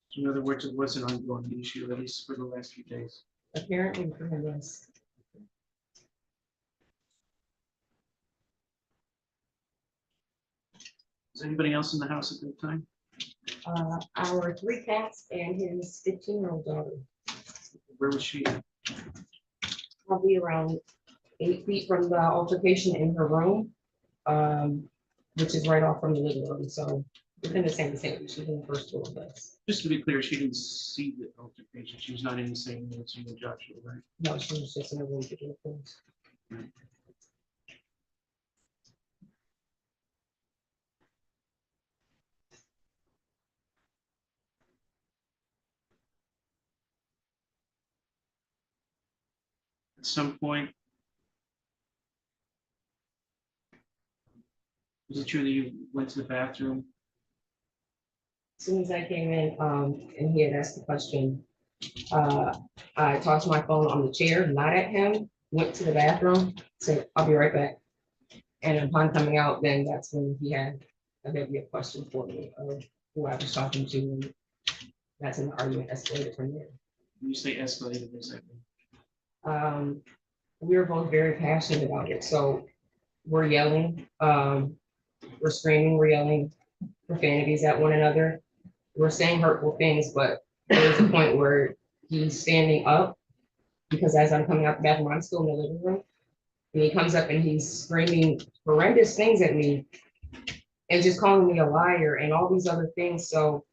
So in other words, it was an ongoing issue, at least for the last few days. Apparently for him, yes. Is anybody else in the house at that time? Our 3 cats and his 15-year-old daughter, Where was she? probably around 8 feet from the altercation in her room, which is right off from the living room, so within the same vicinity. She's in the first floor of us. Just to be clear, she didn't see the altercation. She was not in the same room as you and Joshua, right? No, she was just in the room to do things. At some point, was it true that you went to the bathroom? As soon as I came in, and he had asked the question, I tossed my phone on the chair, not at him, went to the bathroom, said, "I'll be right back." And upon coming out, then that's when he had maybe a question for me of who I was talking to, and that's when the argument escalated from there. When you say escalated, what does that mean? We were both very passionate about it, so we're yelling, we're screaming, we're yelling profanities at one another. We're saying hurtful things, but there's a point where he's standing up, because as I'm coming out the bathroom, I'm still in the living room. And he comes up and he's screaming horrendous things at me and just calling me a liar and all these other things. So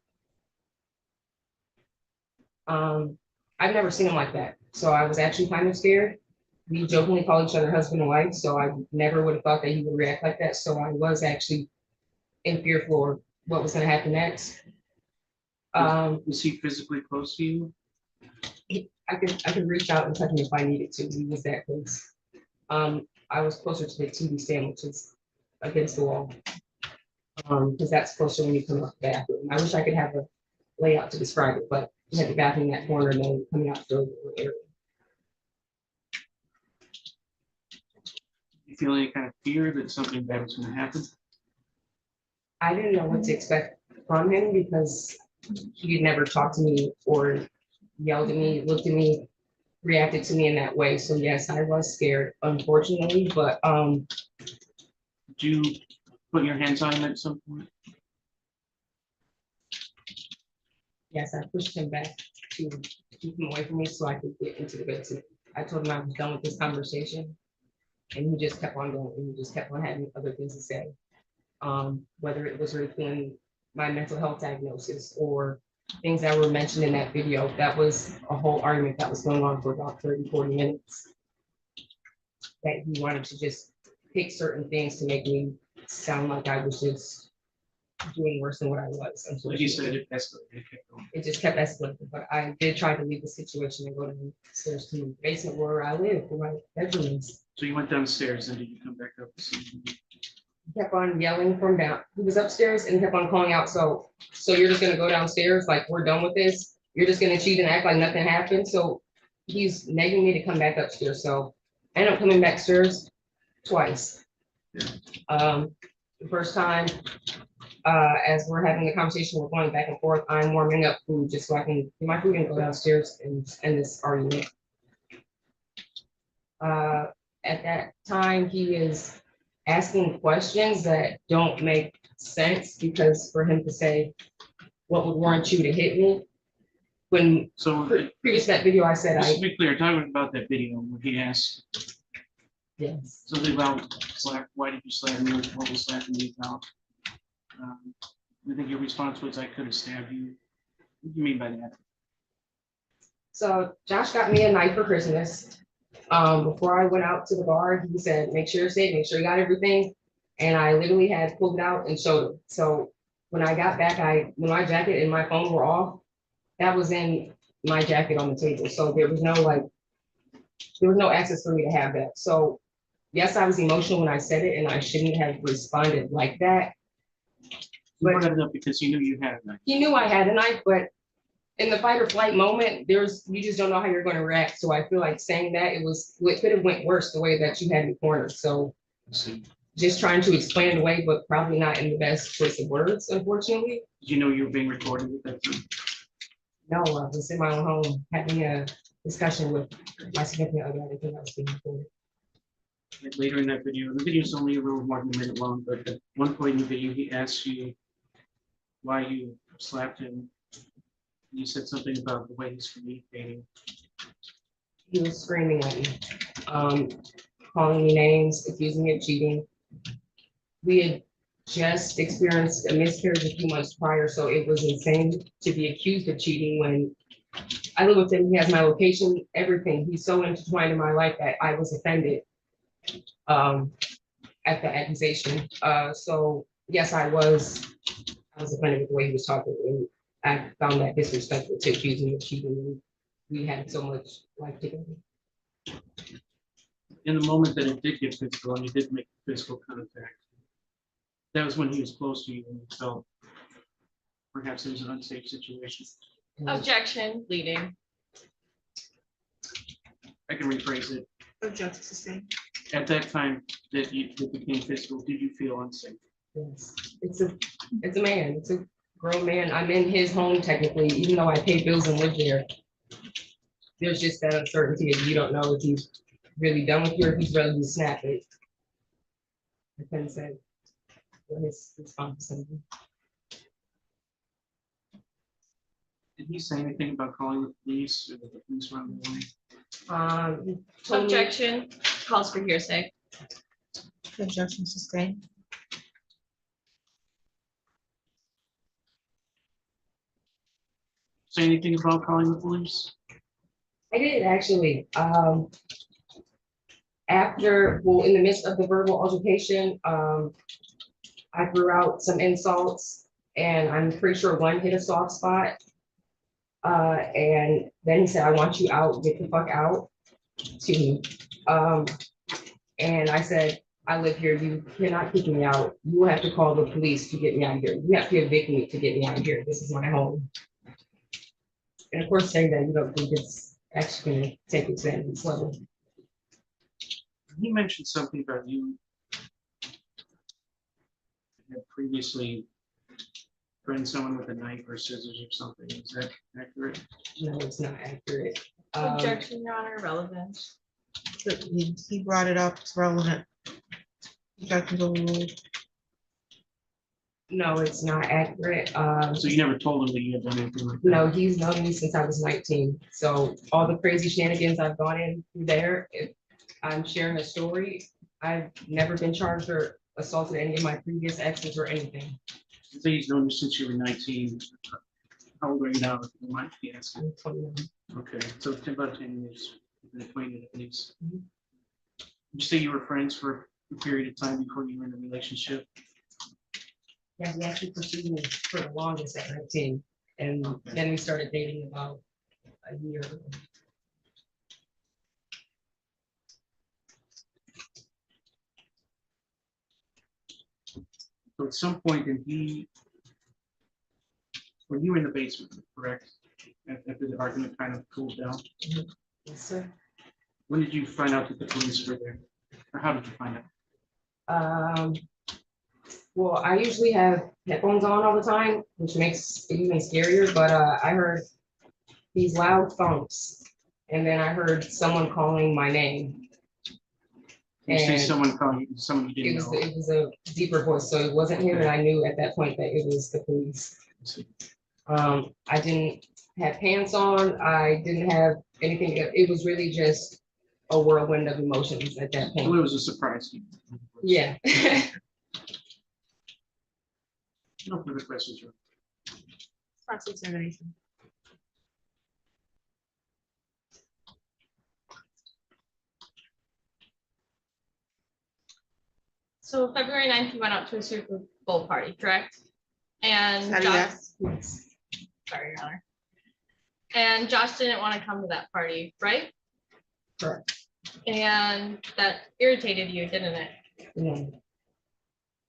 I've never seen him like that. So I was actually kind of scared. We jokingly call each other husband and wife, so I never would have thought that he would react like that. So I was actually in fear for what was gonna happen next. Was he physically close to you? I could reach out and touch him if I needed to. He was that close. I was closer to the TV stand, which is against the wall. Because that's closer when you come out the bathroom. I wish I could have a layout to describe it, but you had the bathroom in that corner and then coming out the area. You feel any kind of fear that something bad was gonna happen? I didn't know what to expect from him because he had never talked to me or yelled at me, looked at me, reacted to me in that way. So yes, I was scared, unfortunately, but Did you put your hands on him at some point? yes, I pushed him back to keep him away from me so I could get into the basement. I told him I was done with this conversation. And he just kept on going, and he just kept on having other things to say. Whether it was ridiculing my mental health diagnosis or things that were mentioned in that video, that was a whole argument that was going on for about 30-40 minutes. That he wanted to just pick certain things to make me sound like I was just doing worse than what I was. Like you said, it escalated, it kept going. It just kept escalating, but I did try to leave the situation and go downstairs to the basement where I live, where my bedroom is. So you went downstairs and did you come back up? He kept on yelling from down. He was upstairs and kept on calling out. So you're just gonna go downstairs, like we're done with this. You're just gonna cheat and act like nothing happened. So he's nagging me to come back upstairs. So I ended up coming back upstairs twice. The first time, as we're having a conversation, we're going back and forth. I'm warming up food just so I can get my food and go downstairs and end this argument. At that time, he is asking questions that don't make sense because for him to say, what would warrant you to hit me. When So previous to that video, I said just to I, be clear, talking about that video where he asked yes. something about slap, why did you slap me? What was slapping me about? I think your response was, I could have stabbed you. What do you mean by that? So Josh got me a knife for Christmas. Before I went out to the bar, he said, make sure you're safe, make sure you got everything. And I literally had pulled it out and showed him. So when I got back, when my jacket and my phone were off, that was in my jacket on the table. So there was no access for me to have that. So yes, I was emotional when I said it and I shouldn't have responded like that. You brought it up because you knew you had a knife. He knew I had a knife, but in the fight or flight moment, you just don't know how you're going to react. So I feel like saying that it could have went worse the way that you had me cornered. So just trying to explain it away, but probably not in the best choice of words, unfortunately. Did you know you were being recorded at that time? No, I was in my own home having a discussion with my significant other. I didn't think I was being recorded. Like later in that video, the video is only a little more than a minute long, but at one point in the video, he asked you why you slapped him. You said something about the way he's communicating. He was screaming at me, calling me names, accusing me of cheating. We had just experienced a miscarriage a few months prior, so it was insane to be accused of cheating when I live with him. He has my location, everything. He's so intertwined in my life that I was offended at the accusation. So yes, I was offended with the way he was talking, and I found that disrespectful to accuse me of cheating. We had so much life together. In the moment that it did get physical and you did make physical contact, that was when he was close to you and you felt perhaps it was an unsafe situation. Objection, leading. I can rephrase it. Objection sustained. At that time that it became physical, did you feel unsafe? Yes, it's a man, it's a grown man. I'm in his home technically, even though I pay bills and live there. There's just that uncertainty of you don't know if he's really done with you or if he's ready to snap it. I couldn't say what his response is. Did he say anything about calling the police or that the police were on the way? He told me- Objection, calls for hearsay. Objection sustained. Say anything about calling the police? I did actually. In the midst of the verbal altercation, I threw out some insults and I'm pretty sure one hit a soft spot. And then he said, I want you out, get the fuck out to me. And I said, I live here, you cannot kick me out. You will have to call the police to get me out of here. You have to evict me to get me out of here. This is my home. And of course, saying that you don't think it's actually gonna take it to this level. He mentioned something about you had previously threatened someone with a knife or scissors or something. Is that accurate? No, it's not accurate. Objection, Your Honor, relevant. He brought it up, it's relevant. Objection overruled. No, it's not accurate. So you never told him that you had done anything like that? No, he's known me since I was 19. So all the crazy shenanigans I've gone in through there, if I'm sharing a story, I've never been charged or assaulted any of my previous exes or anything. You say he's known you since you were 19. How old are you now, if you don't mind me asking? I'm 21. Okay, so about 10 years, you've been acquainted at least. Mhm. You say you were friends for a period of time before you were in a relationship? Yeah, he actually pursued me for the longest at 19. And then we started dating about a year ago. So at some point, when you were in the basement, correct? After the argument kind of cooled down, Yes, sir. when did you find out that the police were there? Or how did you find out? Well, I usually have headphones on all the time, which makes it even scarier, but I heard these loud thumps. And then I heard someone calling my name. You say And someone calling you, someone you didn't know. it was a deeper voice, so it wasn't him, and I knew at that point that it was the police. I didn't have pants on. I didn't have anything. It was really just a whirlwind of emotions at that So it point. was a surprise. Yeah. No further questions. Cross-examination. So February 9th, you went out to a Super Bowl party, correct? And Is that a Josh, yes? sorry, Your Honor. And Josh didn't want to come to that party, right? Correct. And that irritated you, didn't it? Yeah,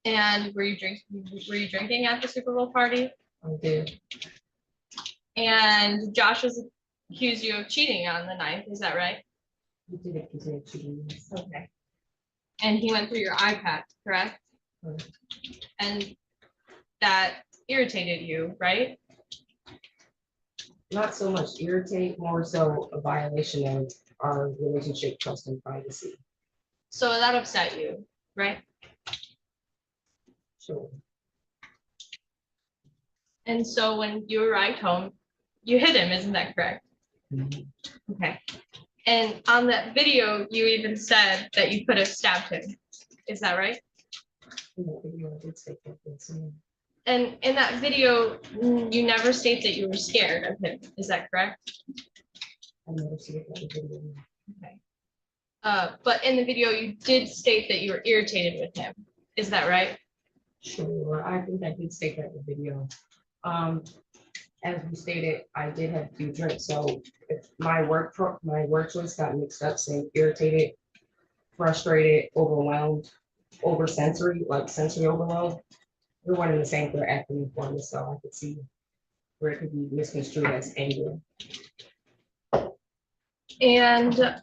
And were you drinking at the Super Bowl party? I did. And Josh was accused you of cheating on the 9th, is that right? You did it, consider cheating. Okay. And he went through your iPad, correct? Correct. And that irritated you, right? Not so much irritate, more so a violation of our relationship, trust and privacy. So that upset you, right? Sure. And so when you arrived home, you hit him, isn't that correct? Mhm. Okay. And on that video, you even said that you could have stabbed him. Is that right? In that video, I did say that, yes, And in that video, you never state that you were scared of him. Is that correct? I never see it in the video. Okay. But in the video, you did state that you were irritated with him. Is that right? Sure, I think I did state that in the video. As we stated, I did have a few drinks, so if my work choice got mixed up, saying irritated, frustrated, overwhelmed, over sensory, like sensory overload. We're one in the same for acronym for me, so I could see where it could be misconstrued as anger. And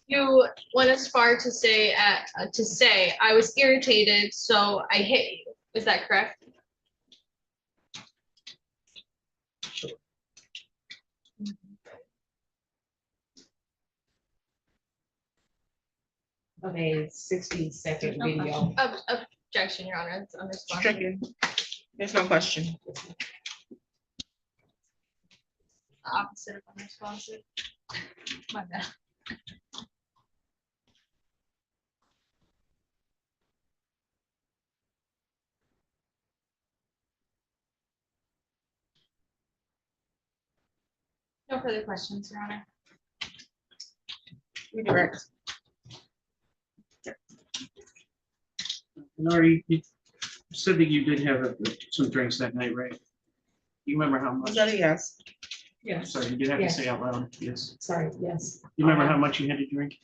you went as far to say I was irritated, so I hit you. Is that correct? Of a 60-second video. Objection, Your Honor. It's unresponsive. Stricken. There's no question. The opposite of unresponsive. My bad. No further questions, Your Honor. Redirect. Nori, you said that you did have some drinks that night, right? You remember how much? Is that a yes? Yes. Sorry, you did have to Yes. say out loud, yes. Sorry, yes. You remember how much you had to drink?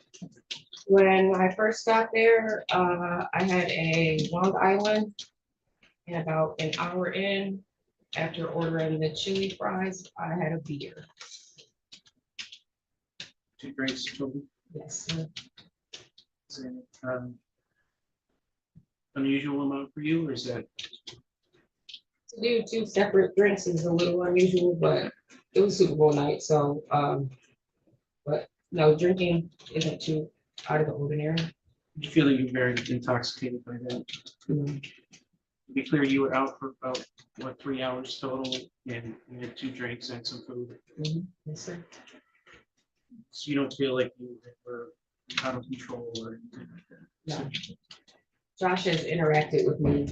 When I first got there, I had a Long Island. And about an hour in, after ordering the chili fries, I had a beer. 2 drinks total. Yes, sir. Is that, unusual amount for you, or is that? To do 2 separate drinks is a little unusual, but it was Super Bowl night, so, but no, drinking isn't too out of the ordinary. Did you feel that you were very intoxicated by that? Mm, To be clear, you were out for about, what, 3 hours total, and you had 2 drinks and some food. mhm. Yes, sir. So you don't feel like you were out of control or anything like that? No. Josh has interacted with me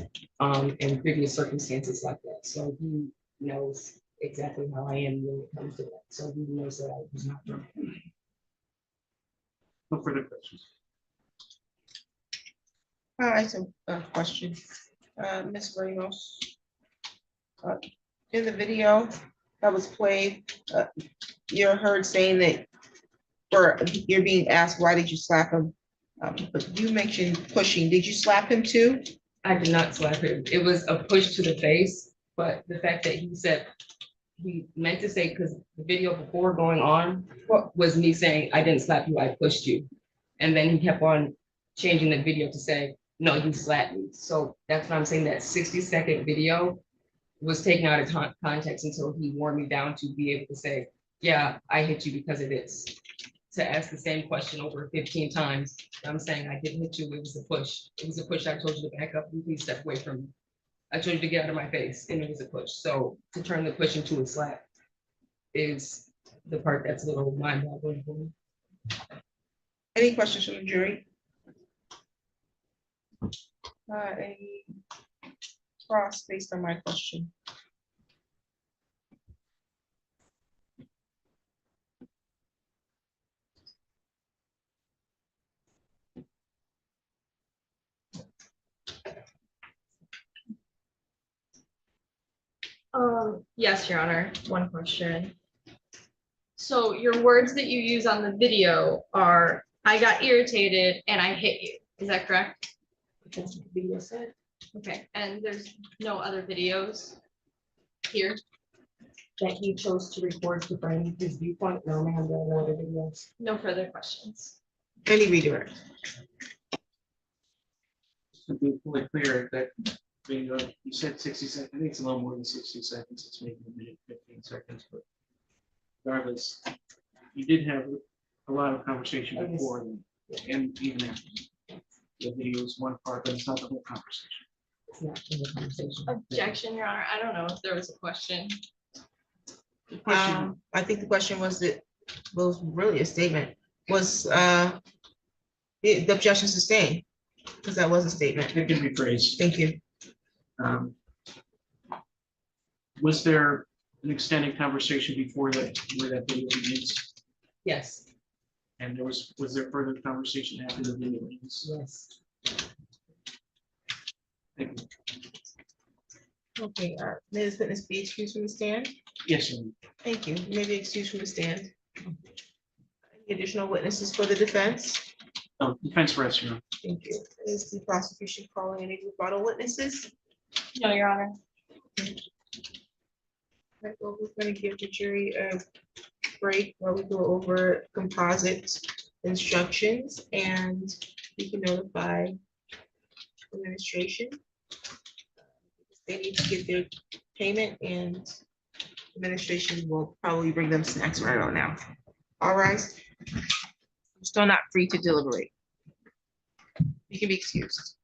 in previous circumstances like that, so he knows exactly how I am when it comes to that. So he knows that I was not drunk. No further questions. I have a question. Ms. Ramos. In the video that was played, you're heard saying that, or you're being asked, why did you slap him? But you mentioned pushing. Did you slap him too? I did not slap him. It was a push to the face, but the fact that he said, he meant to say, because the video before going on was me saying, I didn't slap you, I pushed you. And then he kept on changing the video to say, no, you slapped me. So that's what I'm saying, that 60-second video was taken out of context until he wore me down to be able to say, yeah, I hit you because of this. To ask the same question over 15 times, I'm saying I didn't hit you, it was a push. It was a push, I told you to back up, and please step away from me. I told you to get out of my face, and it was a push. So to turn the push into a slap is the part that's a little mind-boggling for me. Any questions from the jury? Any cross based on my question? Yes, Your Honor, one question. So your words that you use on the video are, I got irritated and I hit you. Is that correct? That's what the video said. Okay, and there's no other videos here? That he chose to record to bring his viewpoint. No, ma'am, there are no other videos. No further questions. Any redirect? To be fully clear that, you said 60 seconds, I think it's a little more than 60 seconds, it's maybe a minute, 15 seconds, but regardless, you did have a lot of conversation Okay. before and even after. The video is one part, but it's not the whole conversation. It's not in the conversation. Objection, Your Honor. I don't know if there was a question. The question, I think the question was that, was really a statement, was, the objection sustained, because that was a statement. it can be phrased. Thank you. Was there an extended conversation before that, where that video begins? Yes, And was there further conversation after the video begins? yes. Thank you. Okay, Ms. Fitness, be excused from the stand. Yes, sir. Thank you. You may be excused from the stand. Any additional witnesses for the defense? Defense rests, Your Honor. Thank you. Is the prosecution calling any rebuttal witnesses? No, Your Honor. Right, well, we're going to give the jury a break while we go over composite instructions, and you can notify administration. They need to get their payment, and administration will probably bring them snacks right on now. All right. Still not free to deliberate. You can be excused.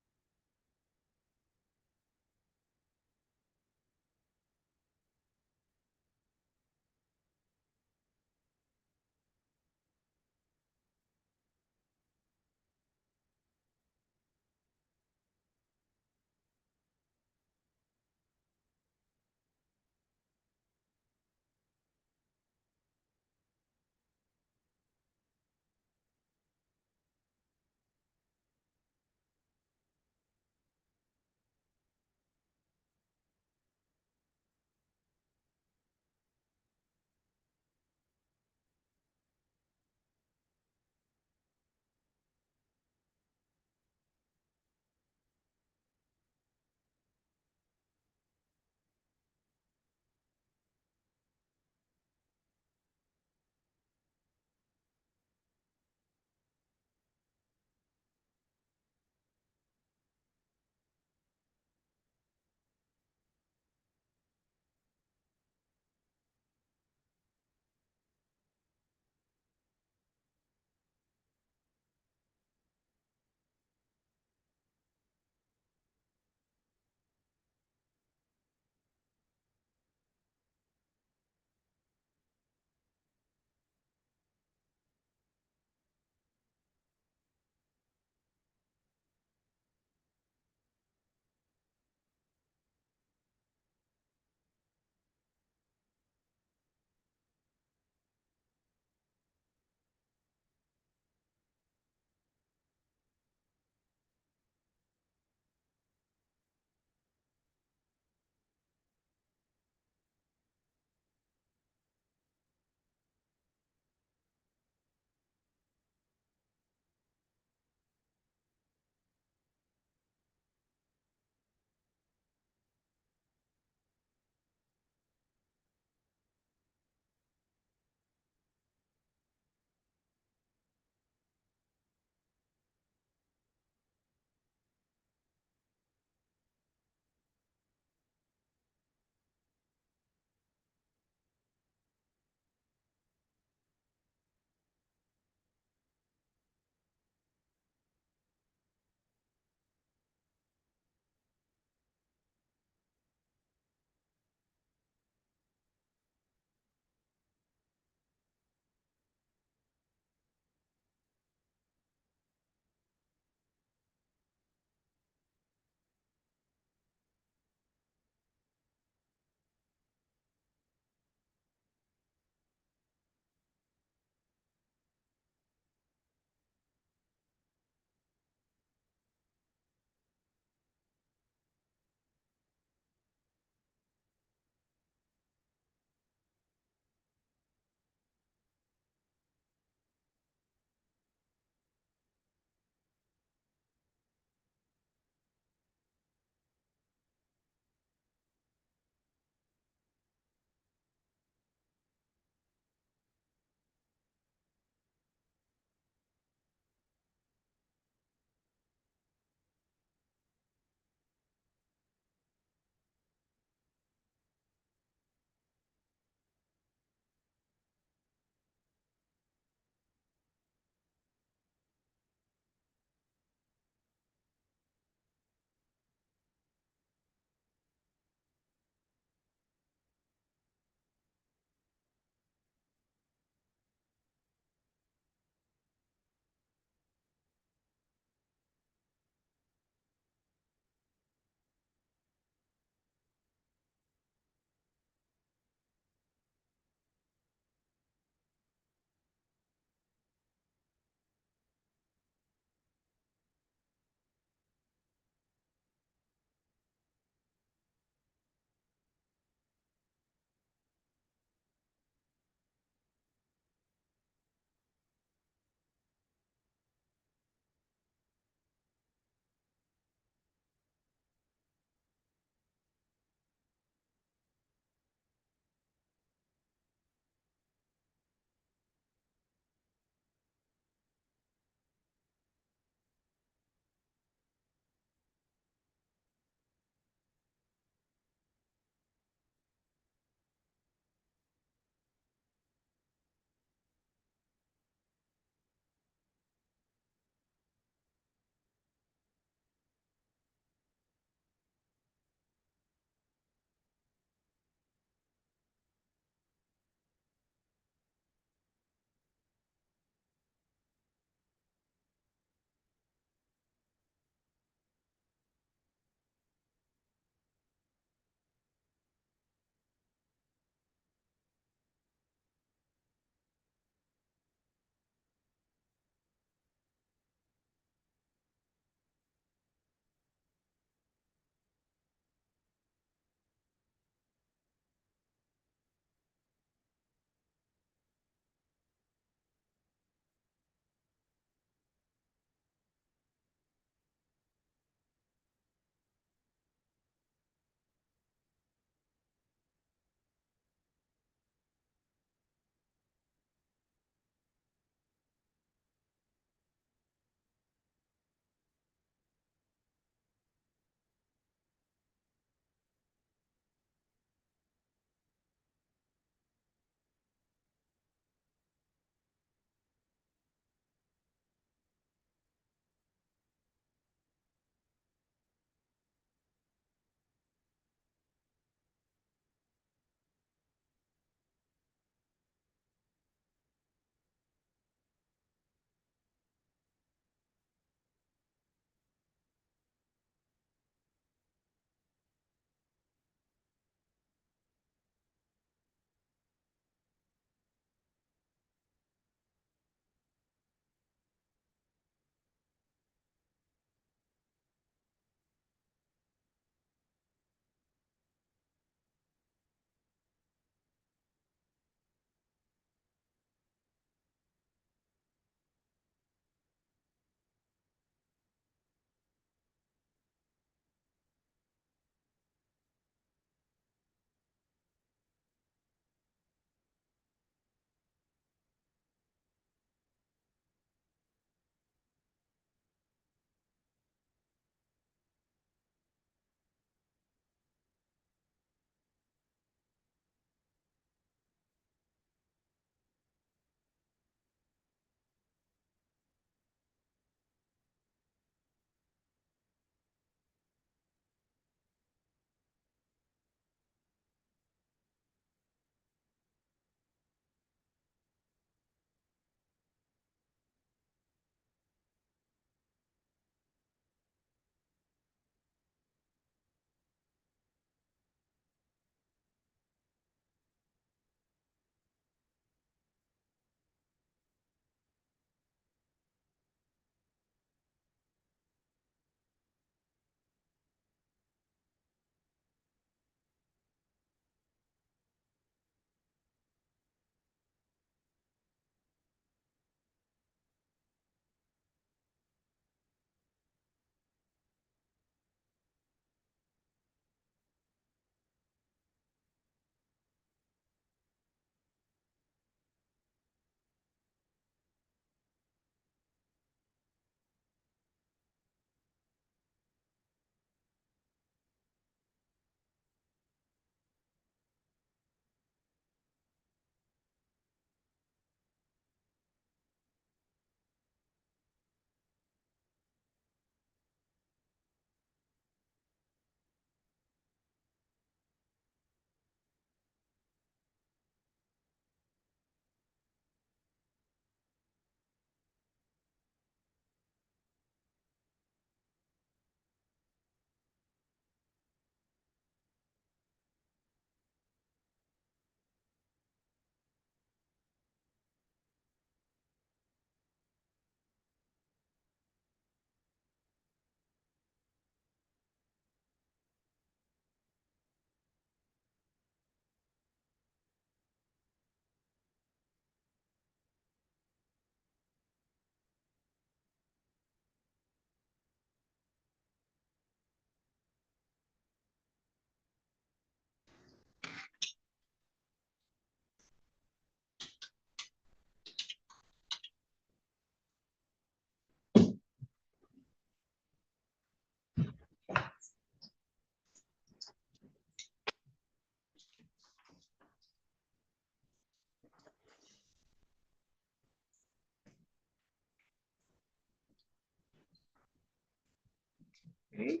Okay.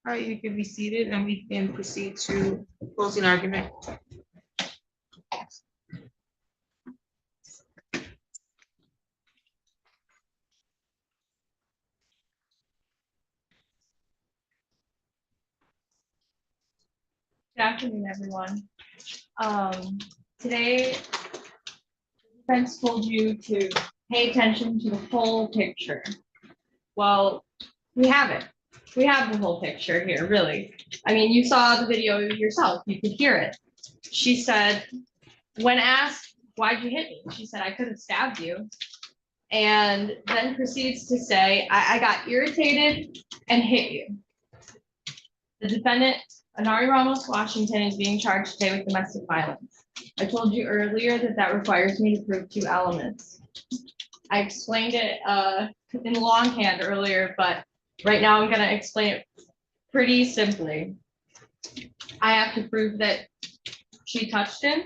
All right, you can be seated and we can proceed to closing argument. Good afternoon, everyone. Today, defense told you to pay attention to the whole picture. Well, we have it. We have the whole picture here, really. I mean, you saw the video yourself. You could hear it. She said, when asked, why'd you hit me? She said, I could have stabbed you. And then proceeds to say, I got irritated and hit you. The defendant, Anari Ramos-Washington, is being charged today with domestic violence. I told you earlier that that requires me to prove 2 elements. I explained it in longhand earlier, but right now I'm gonna explain it pretty simply. I have to prove that she touched him,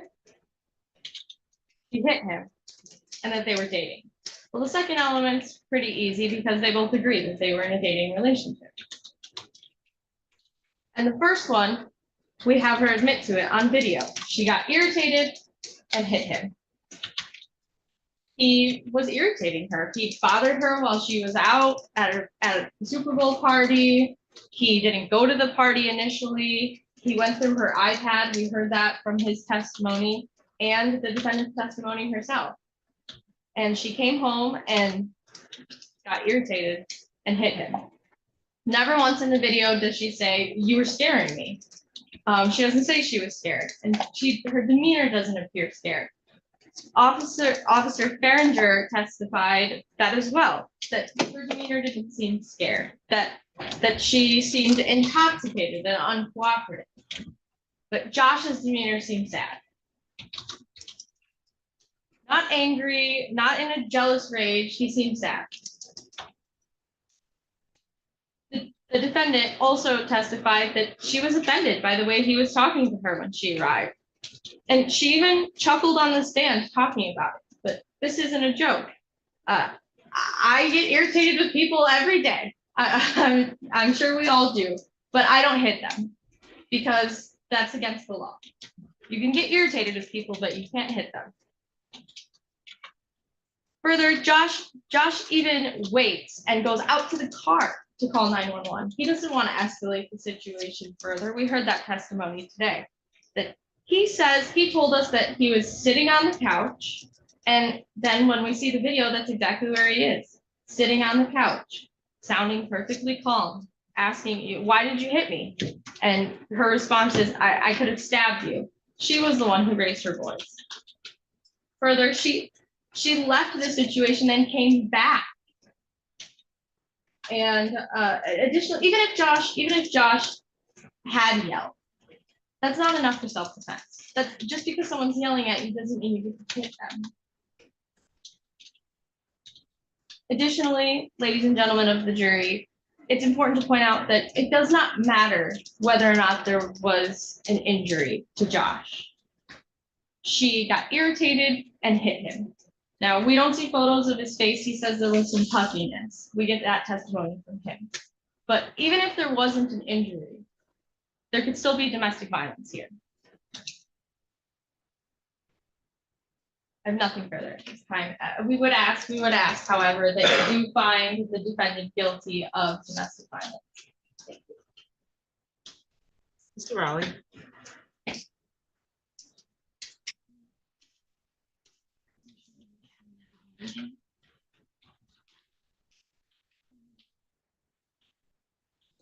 she hit him, and that they were dating. Well, the second element's pretty easy because they both agree that they were in a dating relationship. And the first one, we have her admit to it on video. She got irritated and hit him. He was irritating her. He bothered her while she was out at a Super Bowl party. He didn't go to the party initially. He went through her iPad. We heard that from his testimony and the defendant's testimony herself. And she came home and got irritated and hit him. Never once in the video does she say, you were scaring me. She doesn't say she was scared, and her demeanor doesn't appear scared. Officer Farringer testified that as well, that her demeanor didn't seem scared, that she seemed intoxicated and uncooperative. But Josh's demeanor seemed sad. Not angry, not in a jealous rage, he seemed sad. The defendant also testified that she was offended by the way he was talking to her when she arrived. And she even chuckled on the stand talking about it. But this isn't a joke. I get irritated with people every day. I'm sure we all do, but I don't hit them because that's against the law. You can get irritated with people, but you can't hit them. Further, Josh even waits and goes out to the car to call 911. He doesn't want to escalate the situation further. We heard that testimony today. That he told us that he was sitting on the couch, and then when we see the video, that's exactly where he is, sitting on the couch, sounding perfectly calm, asking you, why did you hit me? And her response is, I could have stabbed you. She was the one who raised her voice. Further, she left the situation and came back. And additionally, even if Josh had yelled, that's not enough for self-defense. That's just because someone's yelling at you doesn't mean you get to hit them. Additionally, ladies and gentlemen of the jury, it's important to point out that it does not matter whether or not there was an injury to Josh. She got irritated and hit him. Now, we don't see photos of his face. He says there was some puffiness. We get that testimony from him. But even if there wasn't an injury, there could still be domestic violence here. I have nothing further at this time. We would ask, however, that you do find the defendant guilty of domestic violence. Thank you. Mr. Rowley.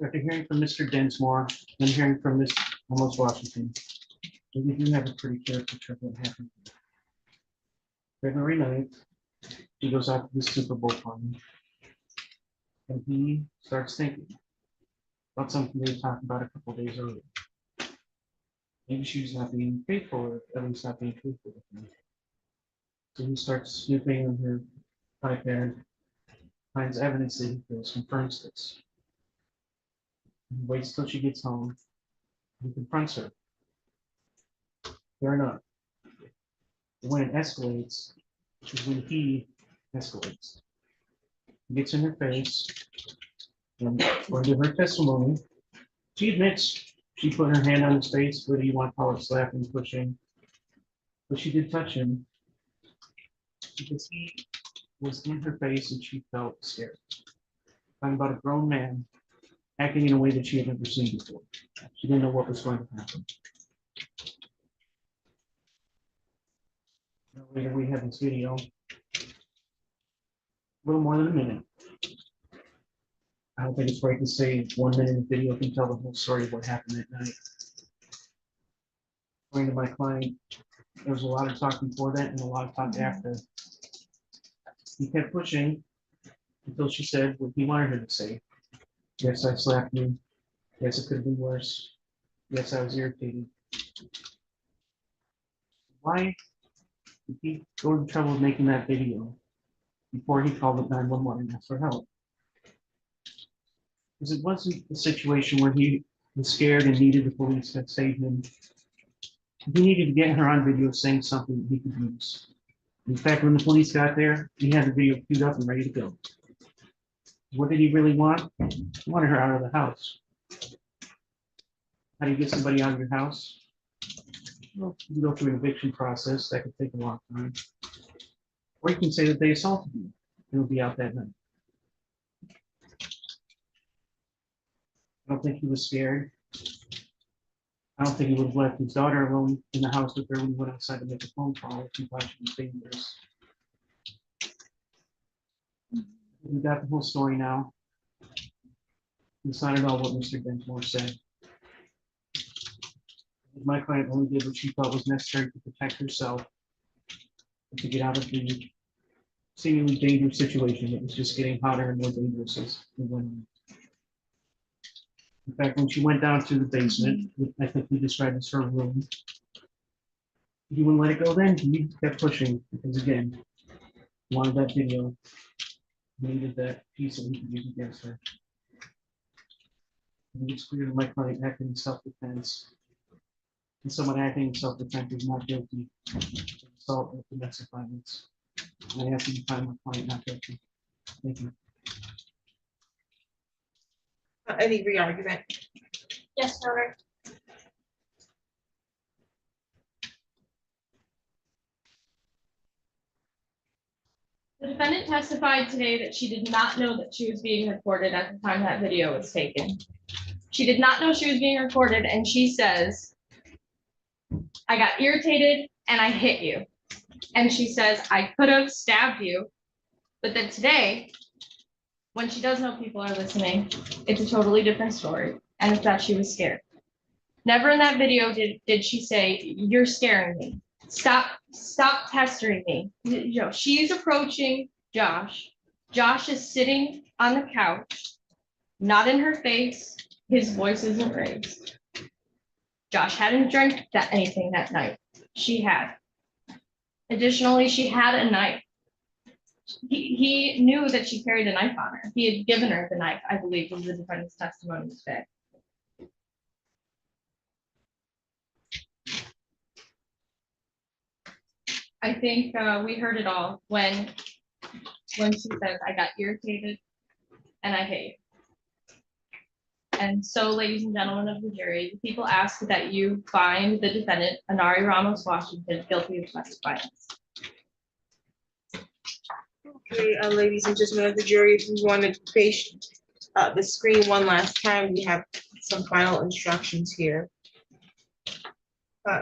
After hearing from Mr. Densmore, then hearing from Ms. Ramos-Washington, we do have a pretty clear picture of what happened. February 9th, he goes out to the Super Bowl party, and he starts thinking about something they talked about a couple days earlier. Maybe she was not being faithful, or at least not being truthful with him. So he starts snooping on her iPad, finds evidence that he feels confirms this. He waits till she gets home and confronts her. Fair enough. When it escalates, which is when he escalates. He gets in her face, And according to her testimony, she admits she put her hand on his face, whether you want to call it slapping, pushing. But she did touch him because he was in her face and she felt scared. Talking about a grown man acting in a way that she had never seen before. She didn't know what was going to happen. Later, we have this video, a little more than a minute. I don't think it's right to say 1 minute of video can tell the whole story of what happened that night. According to my client, there was a lot of talk before that and a lot of talk after. He kept pushing until she said what he wanted her to say. Yes, I slapped you. Yes, it could have been worse. Yes, I was irritated. Why did he go to the trouble of making that video before he called it 911 and asked for help? Because it wasn't a situation where he was scared and needed the police to save him. He needed to get her on video saying something that he could use. In fact, when the police got there, he had the video queued up and ready to go. What did he really want? He wanted her out of the house. How do you get somebody out of your house? Well, you go through an eviction process that could take a long time. Or you can say that they assaulted you. It'll be out that night. I don't think he was scared. I don't think he would have left his daughter alone in the house with her when he went outside to make a phone call if he thought she was dangerous. We got the whole story now. It's not at all what Mr. Densmore said. My client only did what she felt was necessary to protect herself and to get out of the seemingly dangerous situation that was just getting hotter and more dangerous as we went on. In fact, when she went down to the basement, I think we described as her room, he wouldn't let it go then. He kept pushing because, again, he wanted that video. He needed that piece that he could use against her. And it's clear that my client acted in self-defense. And someone acting in self-defense is not guilty of assault or domestic violence. And I ask you to find my client not guilty. Thank you. Any re-argument? Yes, Your Honor. The defendant testified today that she did not know that she was being recorded at the time that video was taken. She did not know she was being recorded, and she says, I got irritated and I hit you. And she says, I could have stabbed you. But then today, when she does know people are listening, it's a totally different story. And it's that she was scared. Never in that video did she say, you're scaring me. Stop pestering me. You know, she's approaching Josh. Josh is sitting on the couch, not in her face. His voice isn't raised. Josh hadn't drank anything that night. She had. Additionally, she had a knife. He knew that she carried a knife on her. He had given her the knife, I believe, was the defendant's testimony today. I think we heard it all when she says, I got irritated and I hate you. And so, ladies and gentlemen of the jury, the people ask that you find the defendant, Anari Ramos-Washington, guilty of domestic violence. Okay, ladies and gentlemen of the jury, if you want to face the screen one last time, we have some final instructions here.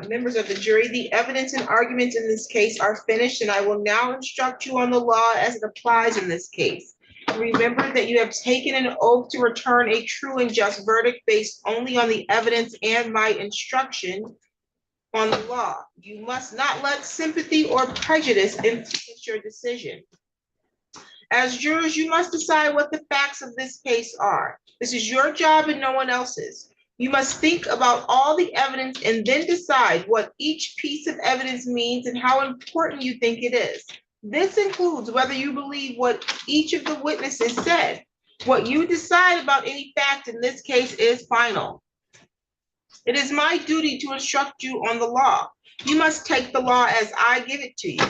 Members of the jury, the evidence and arguments in this case are finished, and I will now instruct you on the law as it applies in this case. Remember that you have taken an oath to return a true and just verdict based only on the evidence and my instruction on the law. You must not let sympathy or prejudice influence your decision. As jurors, you must decide what the facts of this case are. This is your job and no one else's. You must think about all the evidence and then decide what each piece of evidence means and how important you think it is. This includes whether you believe what each of the witnesses said. What you decide about any fact in this case is final. It is my duty to instruct you on the law. You must take the law as I give it to you.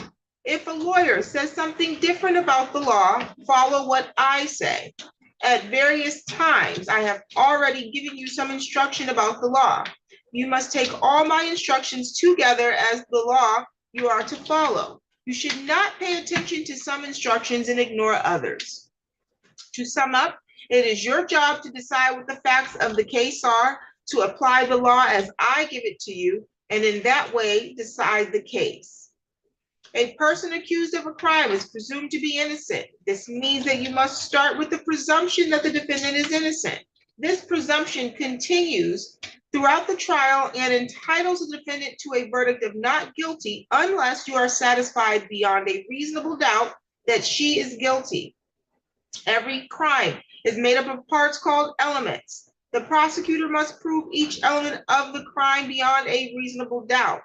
If a lawyer says something different about the law, follow what I say. At various times, I have already given you some instruction about the law. You must take all my instructions together as the law you are to follow. You should not pay attention to some instructions and ignore others. To sum up, it is your job to decide what the facts of the case are, to apply the law as I give it to you, and in that way, decide the case. A person accused of a crime is presumed to be innocent. This means that you must start with the presumption that the defendant is innocent. This presumption continues throughout the trial and entitles the defendant to a verdict of not guilty unless you are satisfied beyond a reasonable doubt that she is guilty. Every crime is made up of parts called elements. The prosecutor must prove each element of the crime beyond a reasonable doubt.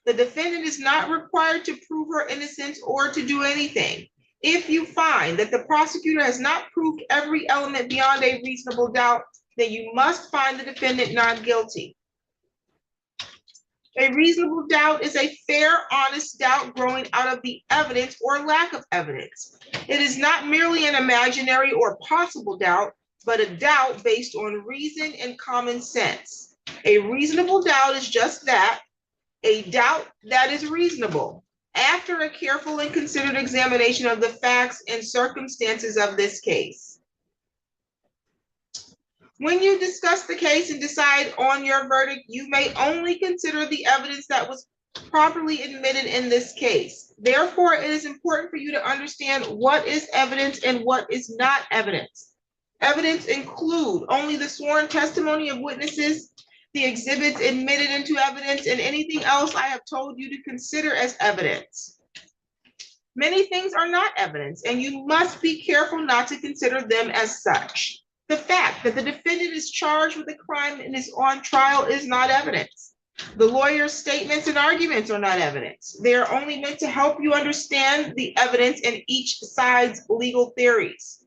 The defendant is not required to prove her innocence or to do anything. If you find that the prosecutor has not proved every element beyond a reasonable doubt, then you must find the defendant not guilty. A reasonable doubt is a fair, honest doubt growing out of the evidence or lack of evidence. It is not merely an imaginary or possible doubt, but a doubt based on reason and common sense. A reasonable doubt is just that, a doubt that is reasonable. After a careful and considered examination of the facts and circumstances of this case. When you discuss the case and decide on your verdict, you may only consider the evidence that was properly admitted in this case. Therefore, it is important for you to understand what is evidence and what is not evidence. Evidence include only the sworn testimony of witnesses, the exhibits admitted into evidence, and anything else I have told you to consider as evidence. Many things are not evidence, and you must be careful not to consider them as such. The fact that the defendant is charged with a crime and is on trial is not evidence. The lawyer's statements and arguments are not evidence. They are only meant to help you understand the evidence in each side's legal theories.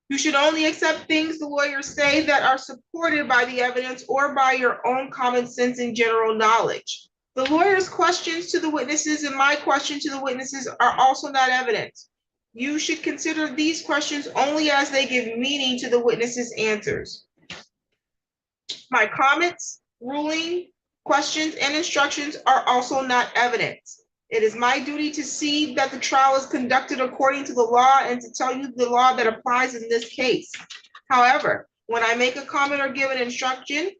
You should only accept things the lawyers say that are supported by the evidence or by your own common sense and general knowledge. The lawyer's questions to the witnesses and my question to the witnesses are also not evidence. You should consider these questions only as they give meaning to the witnesses' answers. My comments, ruling, questions, and instructions are also not evidence. It is my duty to see that the trial is conducted according to the law and to tell you the law that applies in this case. However, when I make a comment or give an instruction,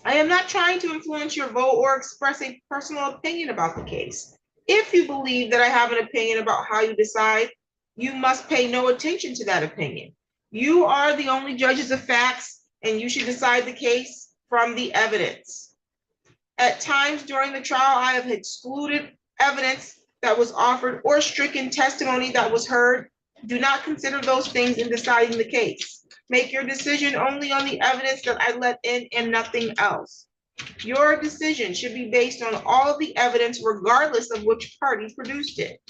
I am not trying to influence your vote or express a personal opinion about the case. If you believe that I have an opinion about how you decide, you must pay no attention to that opinion. You are the only judges of facts, and you should decide the case from the evidence. At times during the trial, I have excluded evidence that was offered or stricken testimony that was heard. Do not consider those things in deciding the case. Make your decision only on the evidence that I let in and nothing else. Your decision should be based on all of the evidence regardless of which party produced it.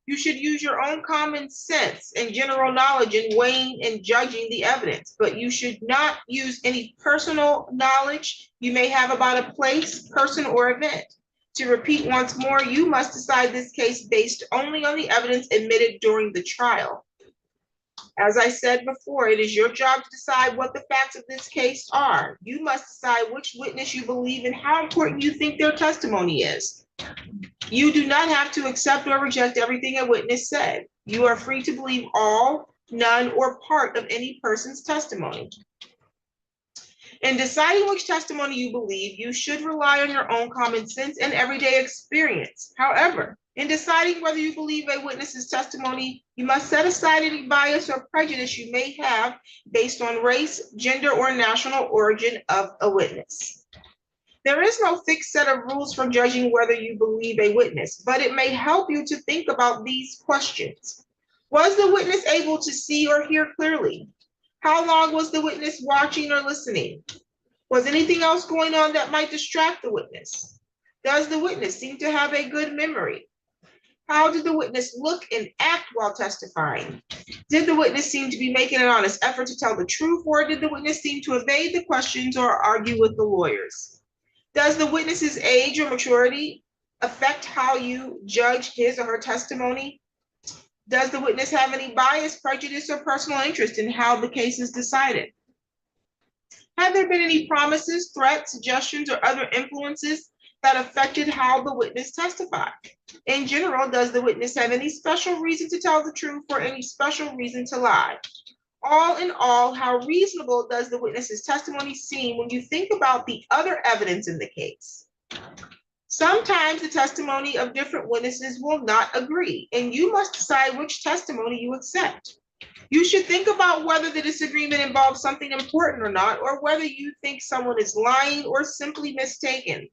You should use your own common sense and general knowledge in weighing and judging the evidence, but you should not use any personal knowledge you may have about a place, person, or event. To repeat once more, you must decide this case based only on the evidence admitted during the trial. As I said before, it is your job to decide what the facts of this case are. You must decide which witness you believe and how important you think their testimony is. You do not have to accept or reject everything a witness said. You are free to believe all, none, or part of any person's testimony. In deciding which testimony you believe, you should rely on your own common sense and everyday experience. However, in deciding whether you believe a witness's testimony, you must set aside any bias or prejudice you may have based on race, gender, or national origin of a witness. There is no fixed set of rules for judging whether you believe a witness, but it may help you to think about these questions. Was the witness able to see or hear clearly? How long was the witness watching or listening? Was anything else going on that might distract the witness? Does the witness seem to have a good memory? How did the witness look and act while testifying? Did the witness seem to be making an honest effort to tell the truth, or did the witness seem to evade the questions or argue with the lawyers? Does the witness's age or maturity affect how you judge his or her testimony? Does the witness have any bias, prejudice, or personal interest in how the case is decided? Have there been any promises, threats, suggestions, or other influences that affected how the witness testified? In general, does the witness have any special reason to tell the truth or any special reason to lie? All in all, how reasonable does the witness's testimony seem when you think about the other evidence in the case? Sometimes the testimony of different witnesses will not agree, and you must decide which testimony you accept. You should think about whether the disagreement involves something important or not, or whether you think someone is lying or simply mistaken.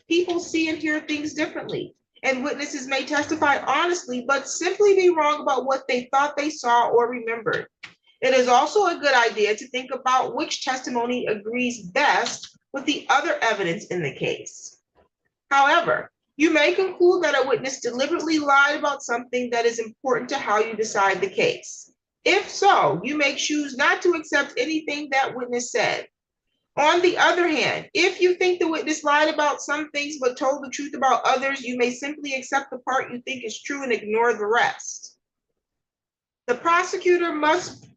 People see and hear things differently, and witnesses may testify honestly, but simply be wrong about what they thought they saw or remembered. It is also a good idea to think about which testimony agrees best with the other evidence in the case. However, you may conclude that a witness deliberately lied about something that is important to how you decide the case. If so, you may choose not to accept anything that witness said. On the other hand, if you think the witness lied about some things but told the truth about others, you may simply accept the part you think is true and ignore the rest. The prosecutor must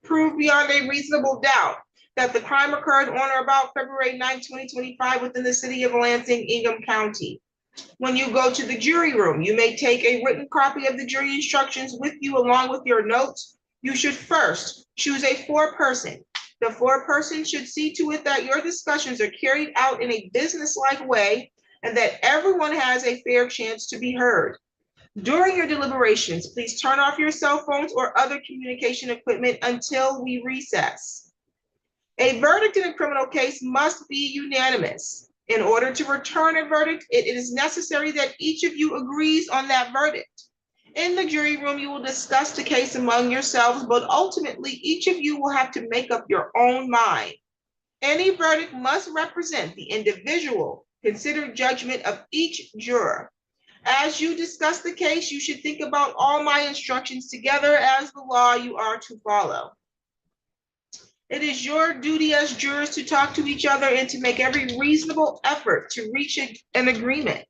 prove beyond a reasonable doubt that the crime occurred on or about February 9, 2025 within the city of Lansing, Ingham County. When you go to the jury room, you may take a written copy of the jury instructions with you along with your notes. You should first choose a foreperson. The foreperson should see to it that your discussions are carried out in a businesslike way and that everyone has a fair chance to be heard. During your deliberations, please turn off your cell phones or other communication equipment until we recess. A verdict in a criminal case must be unanimous. In order to return a verdict, it is necessary that each of you agrees on that verdict. In the jury room, you will discuss the case among yourselves, but ultimately each of you will have to make up your own mind. Any verdict must represent the individual considered judgment of each juror. As you discuss the case, you should think about all my instructions together as the law you are to follow. It is your duty as jurors to talk to each other and to make every reasonable effort to reach an agreement.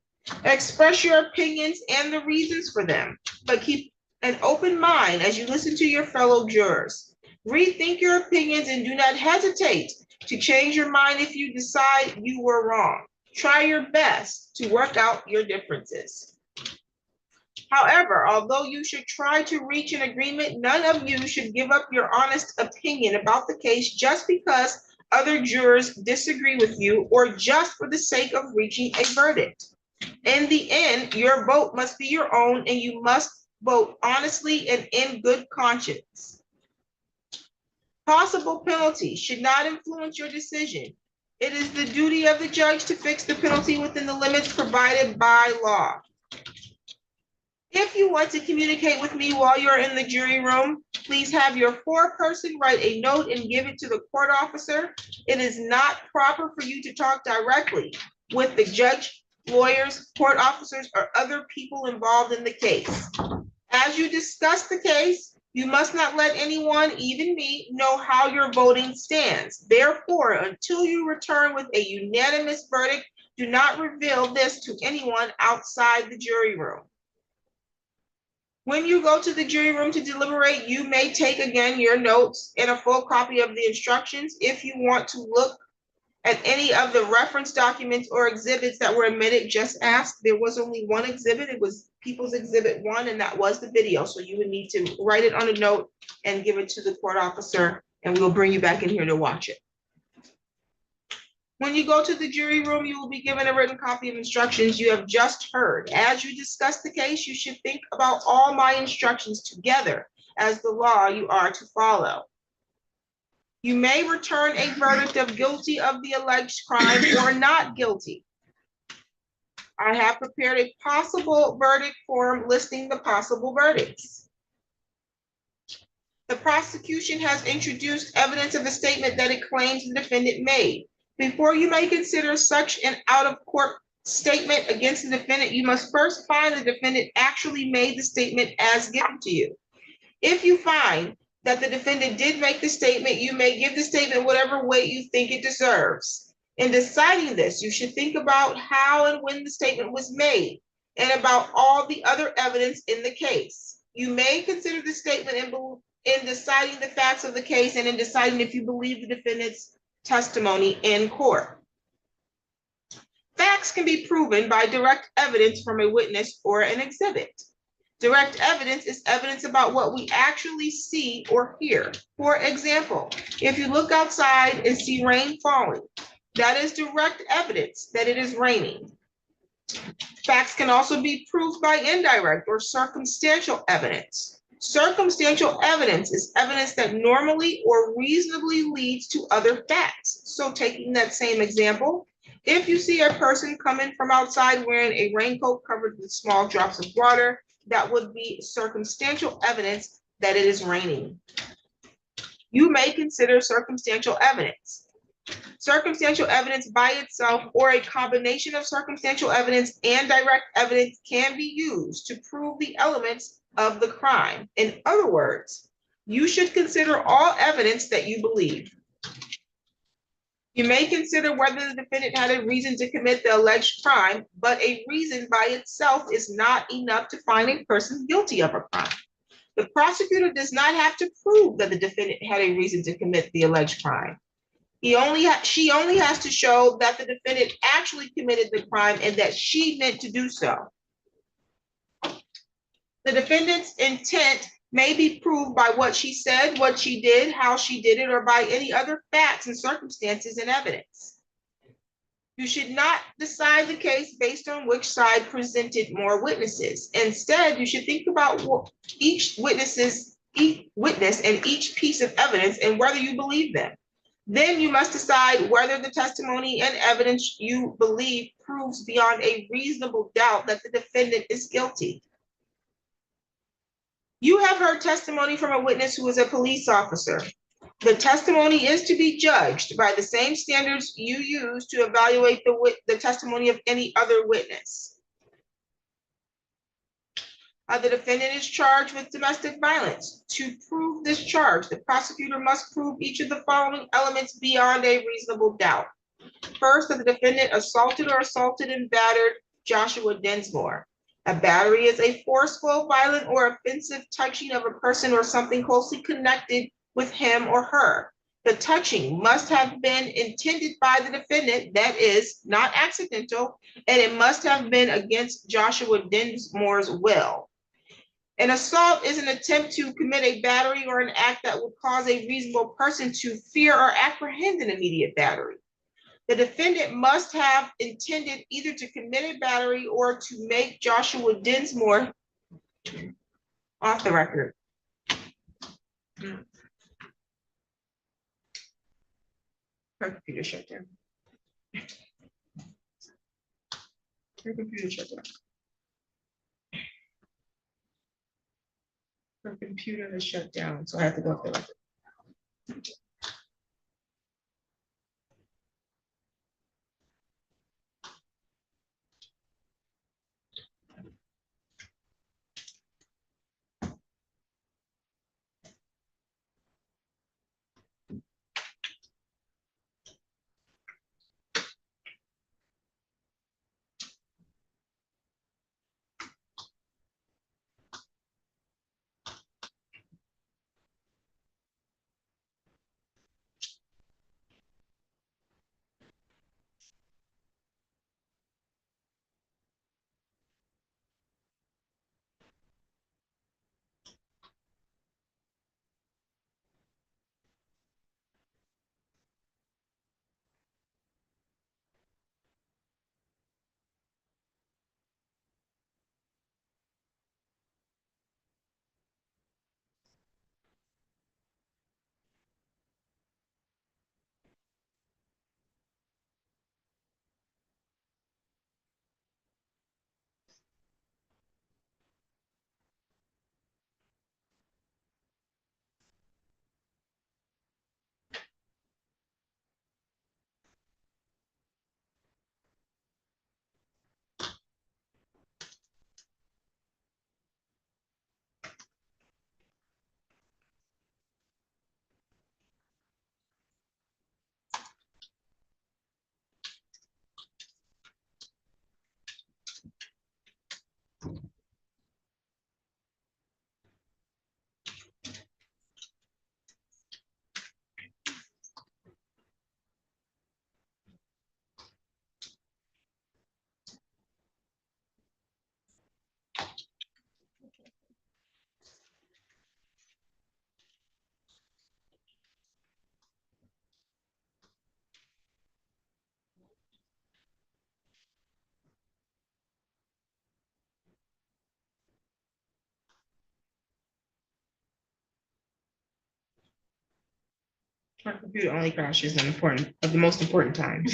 Express your opinions and the reasons for them, but keep an open mind as you listen to your fellow jurors. Rethink your opinions and do not hesitate to change your mind if you decide you were wrong. Try your best to work out your differences. However, although you should try to reach an agreement, none of you should give up your honest opinion about the case just because other jurors disagree with you or just for the sake of reaching a verdict. In the end, your vote must be your own and you must vote honestly and in good conscience. Possible penalties should not influence your decision. It is the duty of the judge to fix the penalty within the limits provided by law. If you want to communicate with me while you're in the jury room, please have your foreperson write a note and give it to the court officer. It is not proper for you to talk directly with the judge, lawyers, court officers, or other people involved in the case. As you discuss the case, you must not let anyone, even me, know how your voting stands. Therefore, until you return with a unanimous verdict, do not reveal this to anyone outside the jury room. When you go to the jury room to deliberate, you may take again your notes and a full copy of the instructions. If you want to look at any of the reference documents or exhibits that were admitted, just ask. There was only one exhibit. It was People's Exhibit 1, and that was the video. So you would need to write it on a note and give it to the court officer, and we'll bring you back in here to watch it. When you go to the jury room, you will be given a written copy of instructions you have just heard. As you discuss the case, you should think about all my instructions together as the law you are to follow. You may return a verdict of guilty of the alleged crime or not guilty. I have prepared a possible verdict form listing the possible verdicts. The prosecution has introduced evidence of a statement that it claims the defendant made. Before you may consider such an out-of-court statement against the defendant, you must first find the defendant actually made the statement as given to you. If you find that the defendant did make the statement, you may give the statement whatever weight you think it deserves. In deciding this, you should think about how and when the statement was made and about all the other evidence in the case. You may consider the statement in deciding the facts of the case and in deciding if you believe the defendant's testimony in court. Facts can be proven by direct evidence from a witness or an exhibit. Direct evidence is evidence about what we actually see or hear. For example, if you look outside and see rain falling, that is direct evidence that it is raining. Facts can also be proved by indirect or circumstantial evidence. Circumstantial evidence is evidence that normally or reasonably leads to other facts. So taking that same example, if you see a person coming from outside wearing a raincoat covered with small drops of water, that would be circumstantial evidence that it is raining. You may consider circumstantial evidence. Circumstantial evidence by itself or a combination of circumstantial evidence and direct evidence can be used to prove the elements of the crime. In other words, you should consider all evidence that you believe. You may consider whether the defendant had a reason to commit the alleged crime, but a reason by itself is not enough to find a person guilty of a crime. The prosecutor does not have to prove that the defendant had a reason to commit the alleged crime. She only has to show that the defendant actually committed the crime and that she meant to do so. The defendant's intent may be proved by what she said, what she did, how she did it, or by any other facts and circumstances and evidence. You should not decide the case based on which side presented more witnesses. Instead, you should think about what each witness and each piece of evidence and whether you believe them. Then you must decide whether the testimony and evidence you believe proves beyond a reasonable doubt that the defendant is guilty. You have heard testimony from a witness who is a police officer. The testimony is to be judged by the same standards you use to evaluate the testimony of any other witness. The defendant is charged with domestic violence. To prove this charge, the prosecutor must prove each of the following elements beyond a reasonable doubt. First, that the defendant assaulted and battered Joshua Densmore. A battery is a forceful, violent, or offensive touching of a person or something closely connected with him or her. The touching must have been intended by the defendant, that is, not accidental, and it must have been against Joshua Densmore's will. An assault is an attempt to commit a battery or an act that would cause a reasonable person to fear or apprehend an immediate battery. The defendant must have intended either to commit a battery or to make Joshua Densmore off the record. Her computer shut down. Her computer shut down. Her computer is shut down, so I have to go off the record. My computer only crashes on the most important times.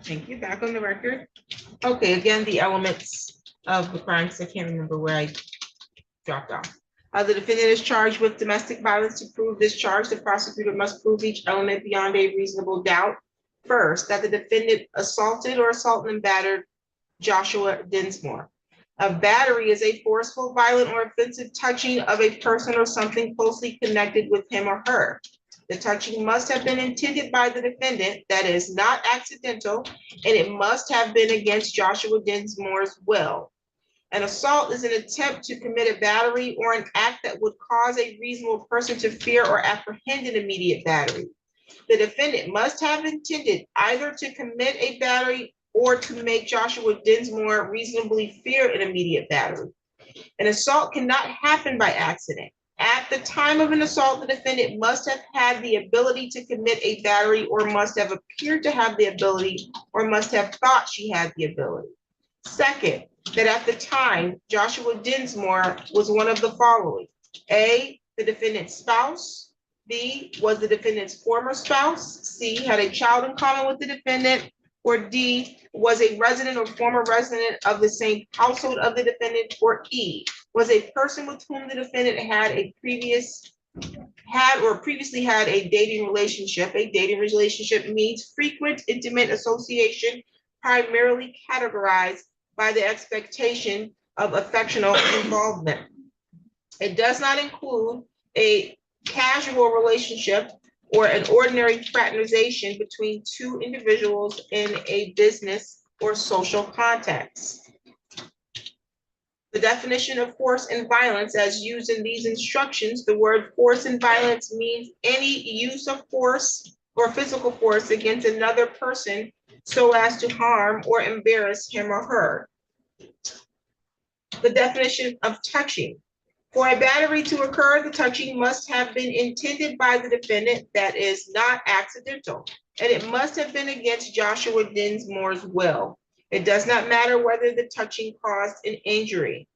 Thank you. Back on the record. Okay, again, the elements of the crime, because I can't remember where I dropped off. The defendant is charged with domestic violence. To prove this charge, the prosecutor must prove each element beyond a reasonable doubt. First, that the defendant assaulted or assaulted and battered Joshua Dinsmore. A battery is a forceful, violent, or offensive touching of a person or something closely connected with him or her. The touching must have been intended by the defendant, that is, not accidental, and it must have been against Joshua Dinsmore's will. An assault is an attempt to commit a battery or an act that would cause a reasonable person to fear or apprehend an immediate battery. The defendant must have intended either to commit a battery or to make Joshua Dinsmore reasonably fear an immediate battery. An assault cannot happen by accident. At the time of an assault, the defendant must have had the ability to commit a battery or must have appeared to have the ability or must have thought she had the ability. Second, that at the time, Joshua Dinsmore was one of the following: A, the defendant's spouse; B, was the defendant's former spouse; C, had a child in common with the defendant; or D, was a resident or former resident of the same household of the defendant; or E, was a person with whom the defendant previously had a dating relationship. A dating relationship means frequent intimate association, primarily categorized by the expectation of affectional involvement. It does not include a casual relationship or an ordinary fraternization between two individuals in a business or social context. The definition of force and violence as used in these instructions, the word force and violence means any use of force or physical force against another person so as to harm or embarrass him or her. The definition of touching. For a battery to occur, the touching must have been intended by the defendant, that is, not accidental, and it must have been against Joshua Dinsmore's will. It does not matter whether the touching caused an injury.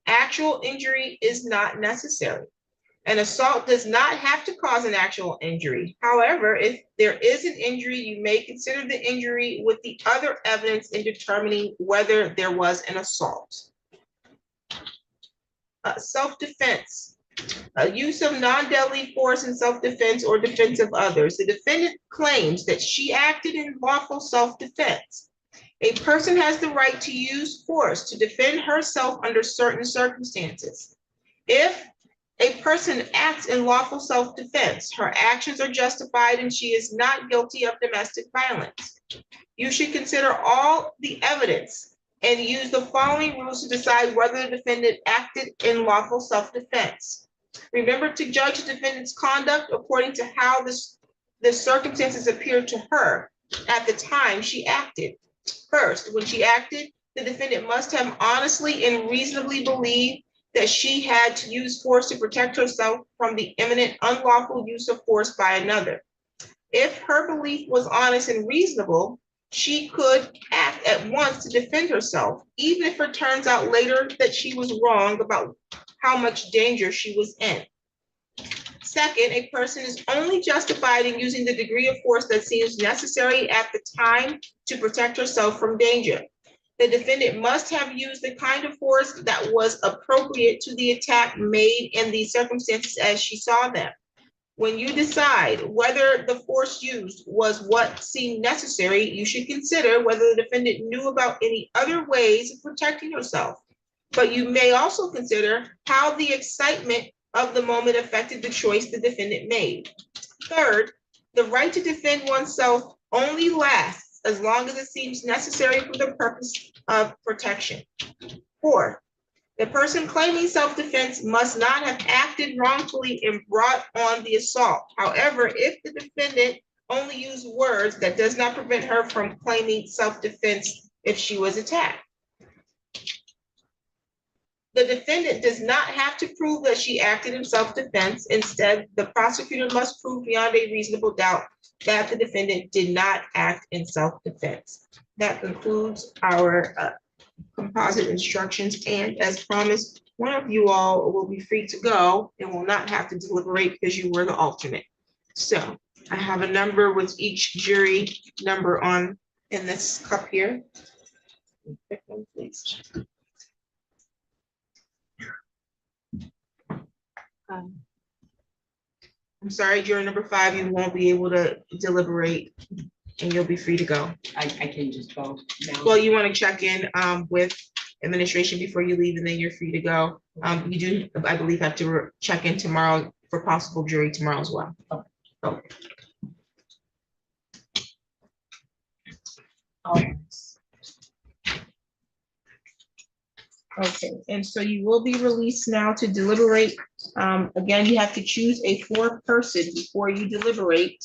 Actual injury is not necessary. An assault does not have to cause an actual injury. However, if there is an injury, you may consider the injury with the other evidence in determining whether there was an assault. Self-defense. Use of non-deadly force in self-defense or defense of others. The defendant claims that she acted in lawful self-defense. A person has the right to use force to defend herself under certain circumstances. If a person acts in lawful self-defense, her actions are justified and she is not guilty of domestic violence. You should consider all the evidence and use the following rules to decide whether the defendant acted in lawful self-defense. Remember to judge the defendant's conduct according to how the circumstances appeared to her at the time she acted. First, when she acted, the defendant must have honestly and reasonably believed that she had to use force to protect herself from the imminent unlawful use of force by another. If her belief was honest and reasonable, she could act at once to defend herself, even if it turns out later that she was wrong about how much danger she was in. Second, a person is only justified in using the degree of force that seems necessary at the time to protect herself from danger. The defendant must have used the kind of force that was appropriate to the attack made in the circumstances as she saw them. When you decide whether the force used was what seemed necessary, you should consider whether the defendant knew about any other ways of protecting herself. But you may also consider how the excitement of the moment affected the choice the defendant made. Third, the right to defend oneself only lasts as long as it seems necessary for the purpose of protection. Fourth, the person claiming self-defense must not have acted wrongfully and brought on the assault. However, if the defendant only used words, that does not prevent her from claiming self-defense if she was attacked. The defendant does not have to prove that she acted in self-defense. Instead, the prosecutor must prove beyond a reasonable doubt that the defendant did not act in self-defense. That concludes our composite instructions, and as promised, one of you all will be free to go and will not have to deliberate because you were the alternate. So I have a number with each jury number on in this cup here. Pick one, please. I'm sorry, jury number 5, you won't be able to deliberate and you'll be free to go. I can just go now. Well, you want to check in with administration before you leave and then you're free to go. You do, I believe, have to check in tomorrow for possible jury tomorrow as well. Okay. Okay, and so you will be released now to deliberate. Again, you have to choose a 4th person before you deliberate.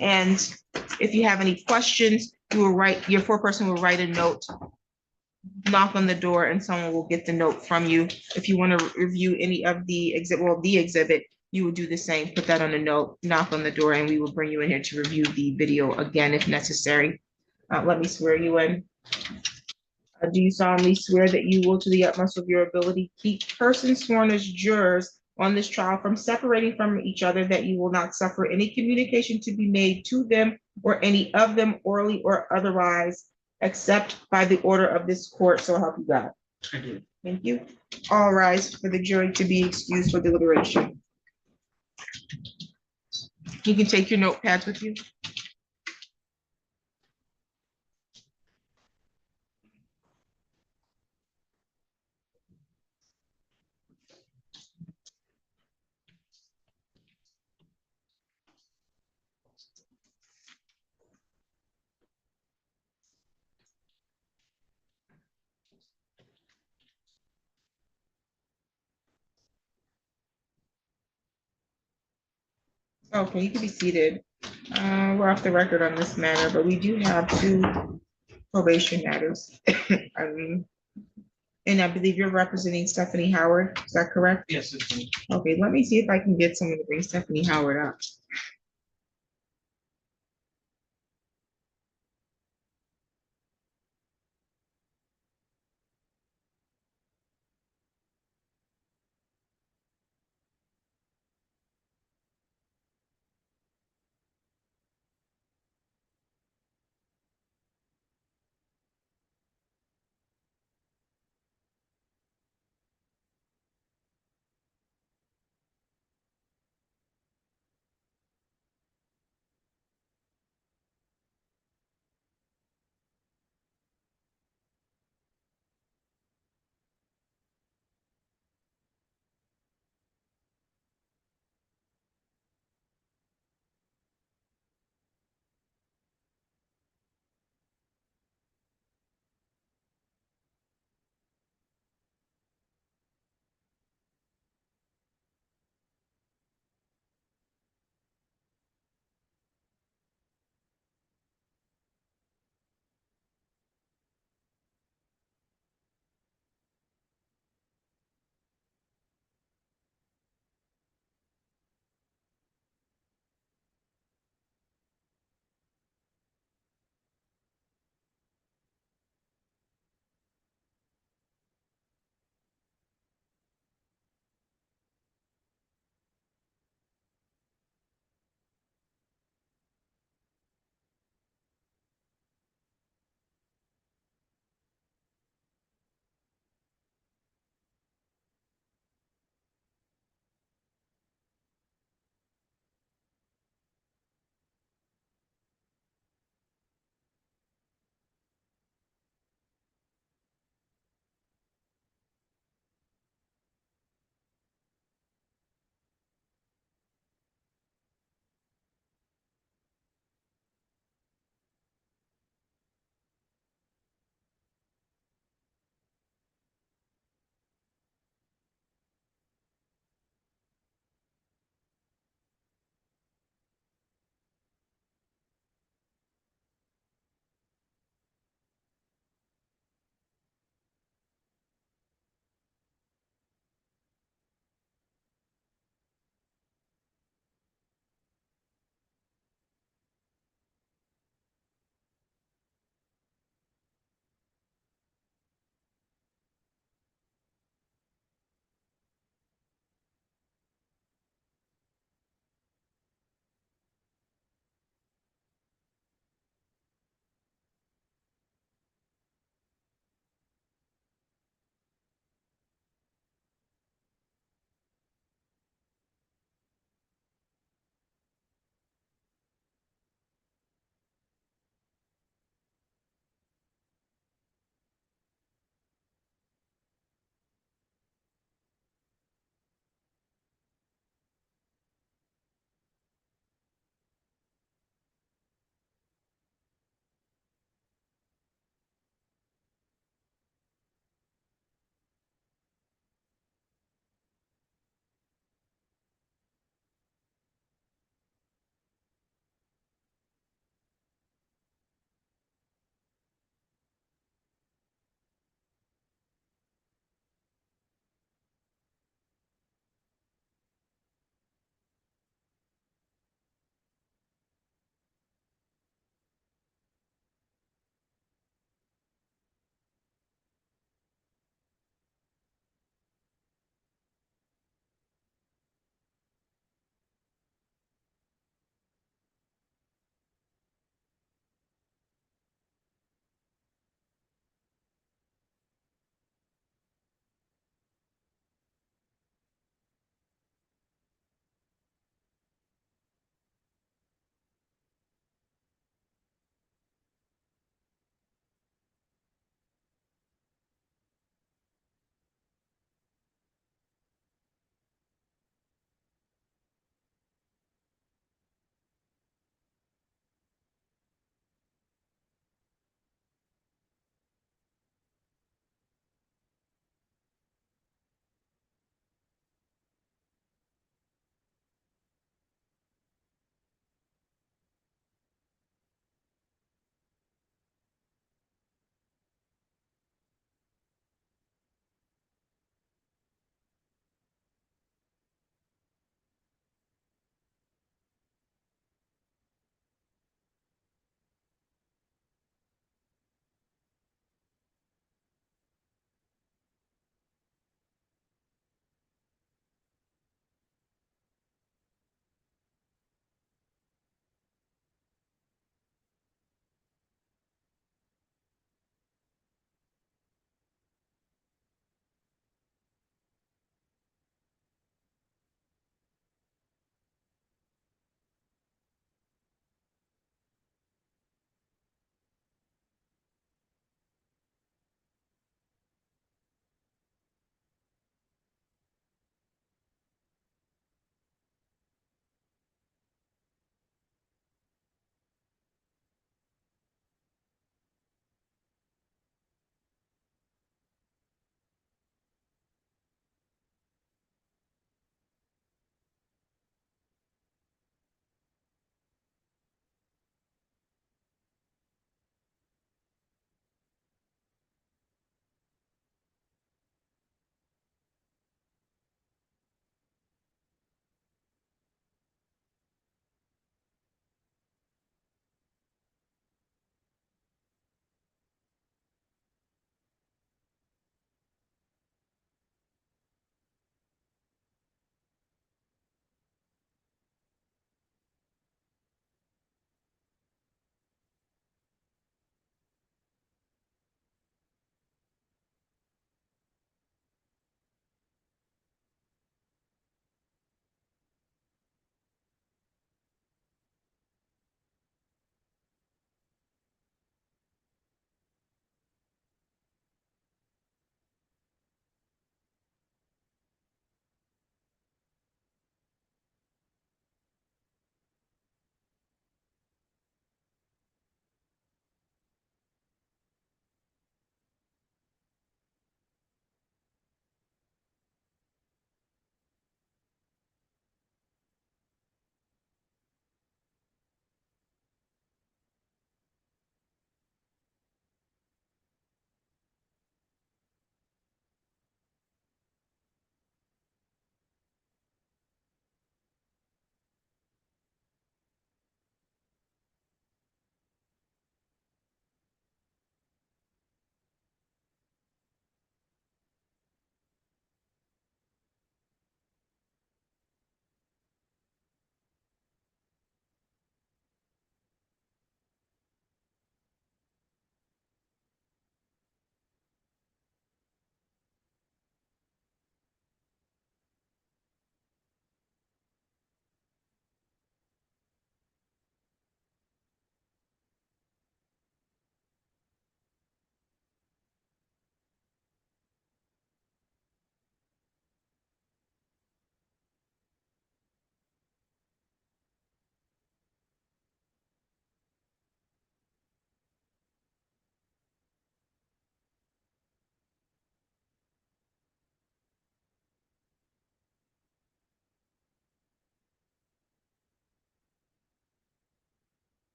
And if you have any questions, you will write, your 4th person will write a note, knock on the door, and someone will get the note from you. If you want to review any of the exhibit, you will do the same, put that on a note, knock on the door, and we will bring you in here to review the video again if necessary. Let me swear you in. Do you solemnly swear that you will, to the utmost of your ability, keep persons sworn as jurors on this trial from separating from each other, that you will not suffer any communication to be made to them or any of them orally or otherwise, except by the order of this court, so help you God? I do. Thank you. All rise for the jury to be excused for deliberation. You can take your notepads with you. Okay, you can be seated. We're off the record on this matter, but we do have 2 probation matters. And I believe you're representing Stephanie Howard, is that correct? Yes, it's me. Okay, let me see if I can get someone to bring Stephanie Howard up.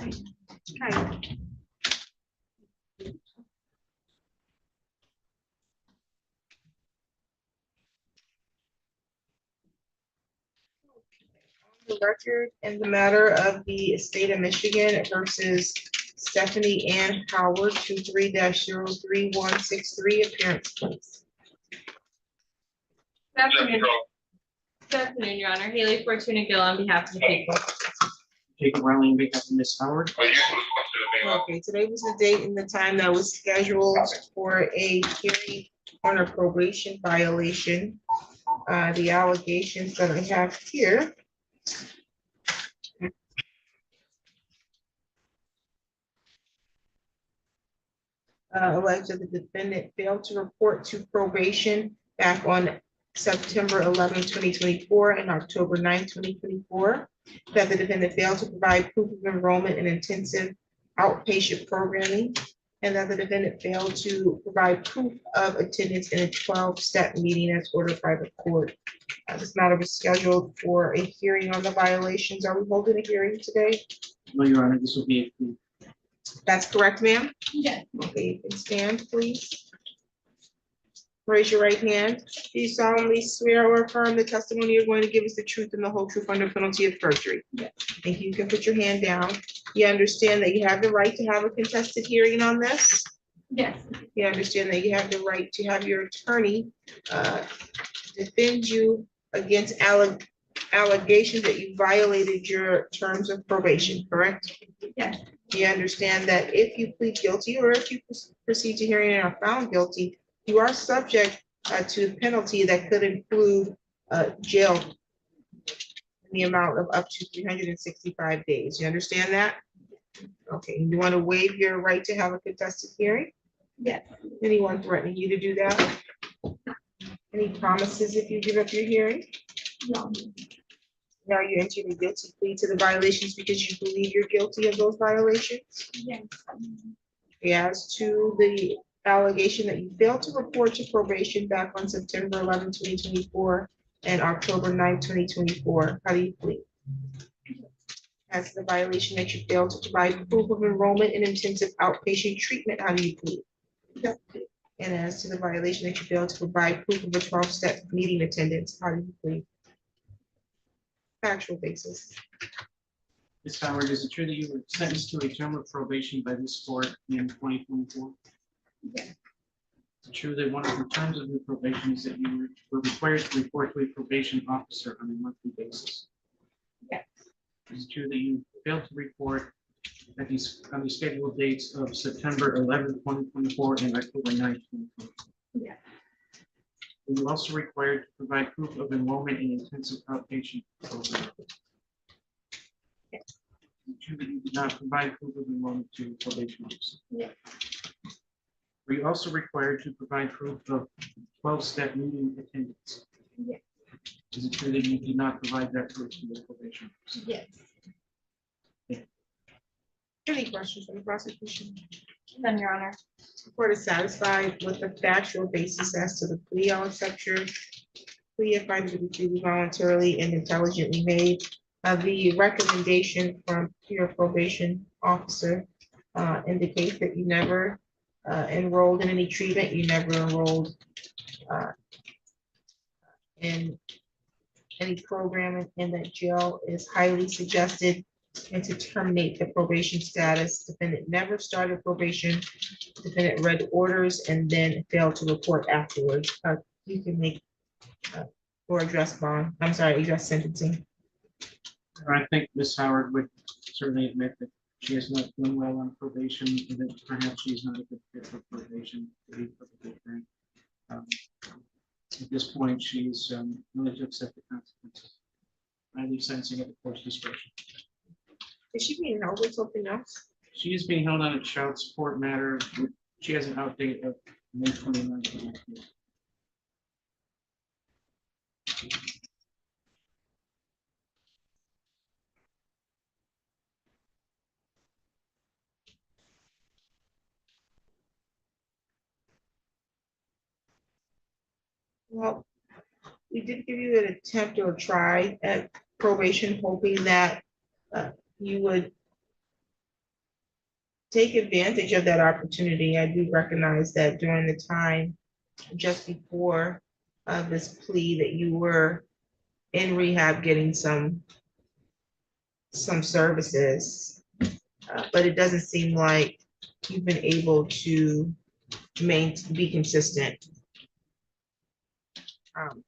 Hi. The record in the matter of the state of Michigan versus Stephanie Ann Howard, 23-03163, appearance please. Good afternoon. Good afternoon, Your Honor. Haley Fortuna Gill on behalf of the people. Jacob Riley, on behalf of Ms. Howard. Okay, today was the date and the time that was scheduled for a hearing on a probation violation. The allegations that I have here. Allege that the defendant failed to report to probation back on September 11, 2024, and October 9, 2024. That the defendant failed to provide proof of enrollment in intensive outpatient programming, and that the defendant failed to provide proof of attendance in a 12-step meeting as ordered by the court. This matter was scheduled for a hearing on the violations. Are we holding a hearing today? No, Your Honor, this will be a That's correct, ma'am? Yes. Okay, you can stand, please. Raise your right hand. Do you solemnly swear or affirm the testimony you're going to give us the truth and the whole truth under penalty of perjury? Yes. Thank you. You can put your hand down. You understand that you have the right to have a contested hearing on this? Yes. You understand that you have the right to have your attorney defend you against allegations that you violated your terms of probation, correct? Yes. You understand that if you plead guilty or if you proceed to hearing and are found guilty, you are subject to a penalty that could include jail in the amount of up to 365 days. You understand that? Okay, you want to waive your right to have a contested hearing? Yes. Anyone threatening you to do that? Any promises if you give up your hearing? No. Now you enter a guilty plea to the violations because you believe you're guilty of those violations? Yes. As to the allegation that you failed to report to probation back on September 11, 2024, and October 9, 2024, how do you plead? As to the violation that you failed to provide proof of enrollment in intensive outpatient treatment, how do you plead? And as to the violation that you failed to provide proof of a 12-step meeting attendance, how do you plead? Factual basis. Ms. Howard, is it true that you were sentenced to a term of probation by this court in 2024? Yes. Is it true that one of the terms of your probation is that you were required to report to a probation officer on a monthly basis? Yes. Is it true that you failed to report at these, on the scheduled dates of September 11, 2024 and October 9, 2024? Yes. Are you also required to provide proof of enrollment in intensive outpatient program? Yes. Is it true that you did not provide proof of enrollment to probation officer? Yes. Were you also required to provide proof of 12-step meeting attendance? Yes. Is it true that you did not provide that proof to the probation officer? Yes. Any questions from the prosecution? None, Your Honor. The court is satisfied with the factual basis as to the plea. I'll accept your plea if I to be voluntarily and intelligently made. The recommendation from your probation officer indicates that you never enrolled in any treatment. You never enrolled in any program, and that jail is highly suggested and to terminate the probation status. Defendant never started probation. Defendant read orders and then failed to report afterwards. You can make or address bond, I'm sorry, address sentencing. I think Ms. Howard would certainly admit that she has not done well on probation, and that perhaps she's not a good fit for probation. To be perfectly frank. At this point, she's willing to accept the consequences. I leave sentencing at the court's discretion. Is she being held with something else? She is being held on a child support matter. She has an outdate of May 29th. Well, we did give you an attempt or try at probation, hoping that you would take advantage of that opportunity. I do recognize that during the time just before this plea that you were in rehab getting some services. But it doesn't seem like you've been able to be consistent.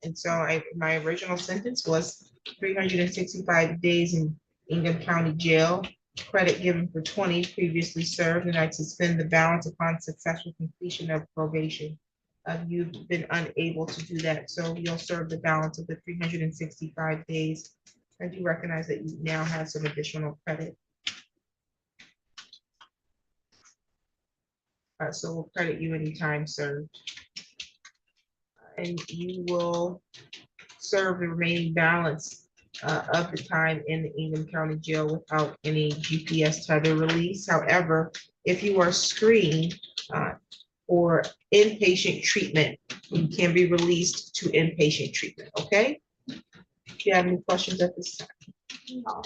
And so my original sentence was 365 days in Ingham County Jail, credit given for 20 previously served, and I suspend the balance upon successful completion of probation. You've been unable to do that, so you'll serve the balance of the 365 days. I do recognize that you now have some additional credit. So we'll credit you any time served. And you will serve the remaining balance of the time in the Ingham County Jail without any GPS tether release. However, if you are screened for inpatient treatment, you can be released to inpatient treatment, okay? Do you have any questions at this time? No.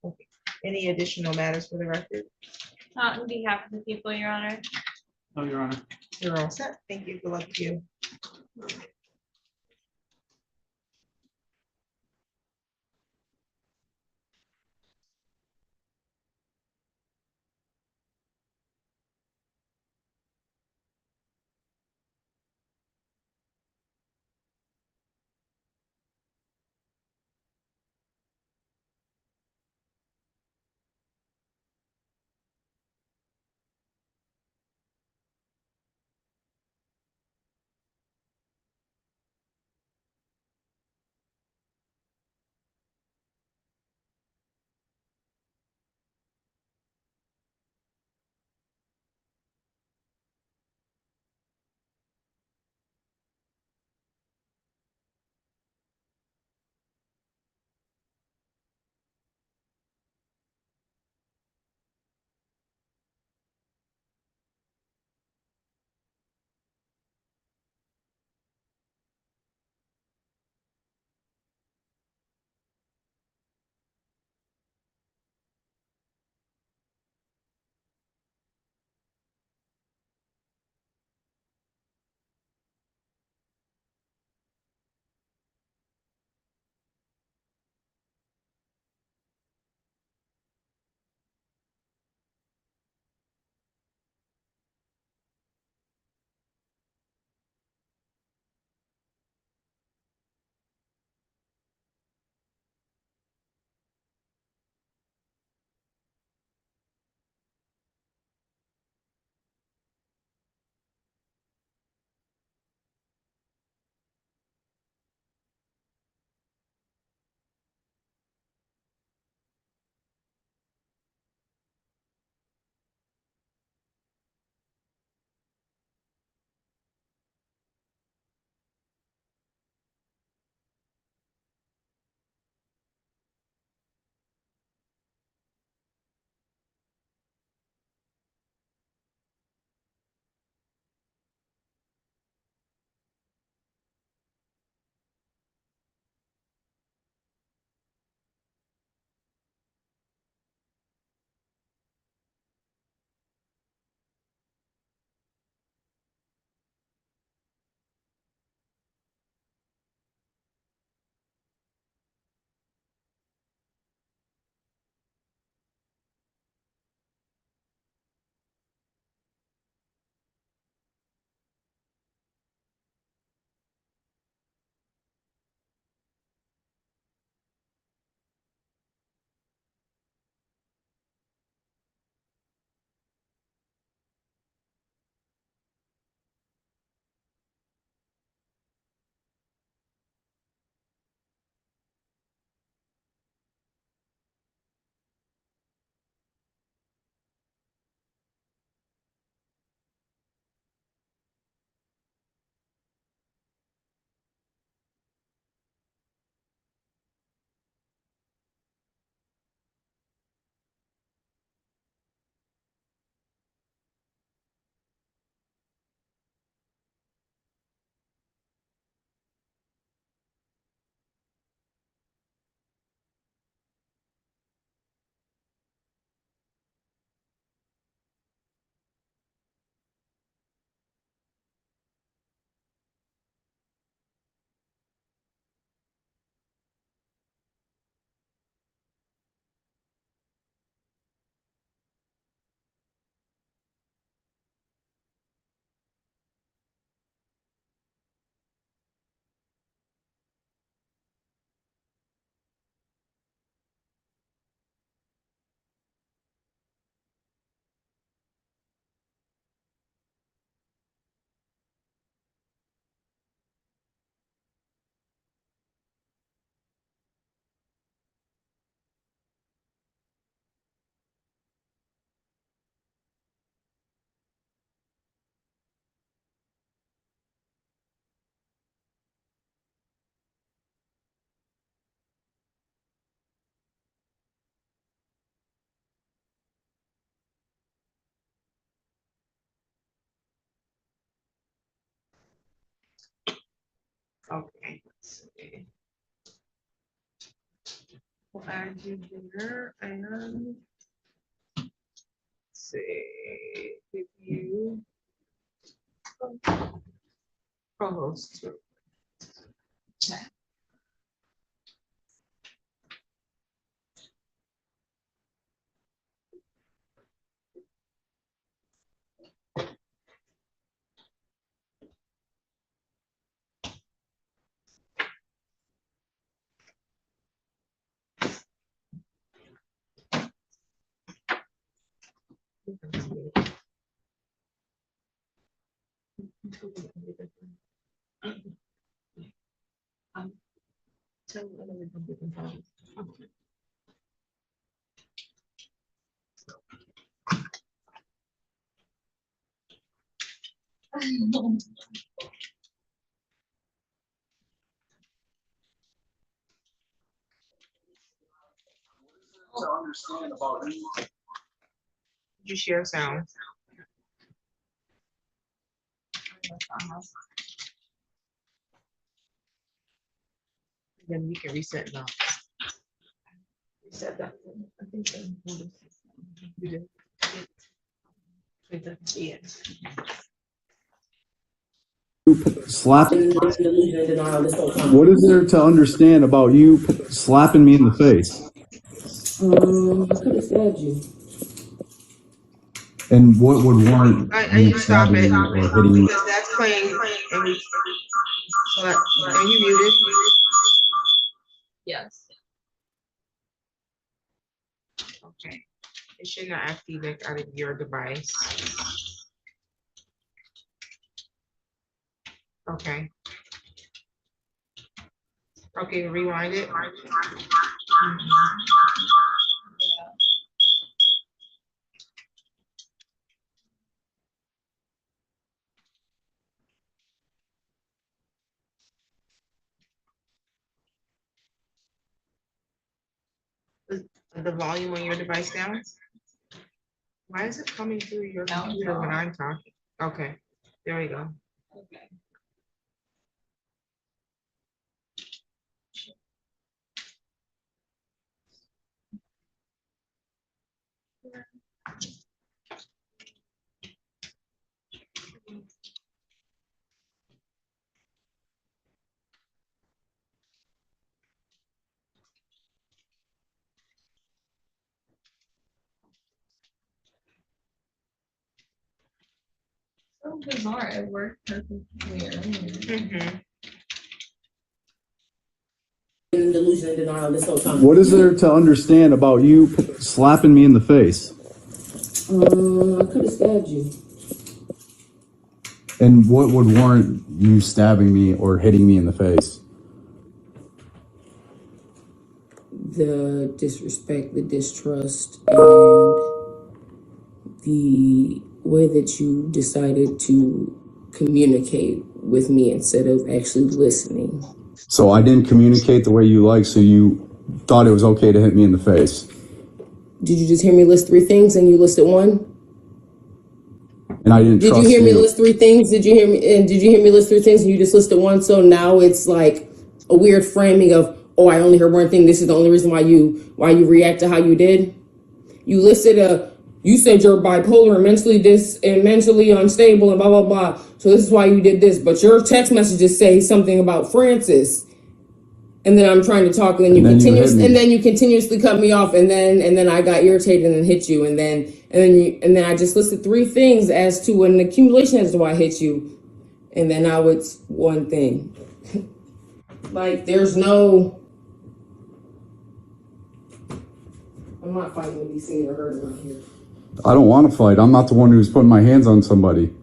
Okay. Any additional matters for the record? Not on behalf of the people, Your Honor. No, Your Honor. You're all set. Thank you. Good luck to you. Okay, let's see. We'll add you here and see if you co-host too. To understand about you. Did you share sound? Then we can reset now. Reset that. I think so. You did. Yes. Slapping. Delusion and denial this whole time. What is there to understand about you slapping me in the face? I could have stabbed you. And what would warrant I you you stop stabbing it me or hitting me? because that's playing and we, are you muted? Yes. Okay. It should not activate out of your device. Okay. Okay, rewind it. Is the volume on your device down? Why is it coming through your Now it's computer when on. I'm talking? Okay, there we go. Okay. So bizarre, it worked perfectly earlier. Mhm. Delusion and denial this whole time. What is there to understand about you slapping me in the face? I could have stabbed you. And what would warrant you stabbing me or hitting me in the face? The disrespect, the distrust, and the way that you decided to communicate with me instead of actually listening. So I didn't communicate the way you like, so you thought it was okay to hit me in the face. Did you just hear me list 3 things and you listed 1? And I didn't Did trust you hear me you. list 3 things? Did you hear me? And did you hear me list 3 things and you just listed 1? So now it's like a weird framing of, oh, I only heard 1 thing. This is the only reason why you react to how you did. You listed you said you're bipolar and mentally unstable and blah blah blah. So this is why you did this. But your text messages say something about Francis. And then I'm trying to talk, and then you continuously cut me off, and then I got irritated and then hit you, and then I just listed 3 things as to an accumulation as to why I hit you, and then now it's 1 thing. Like there's no, I'm not fighting to be seen or heard around here. I don't want to fight. I'm not the one who's putting my hands on somebody.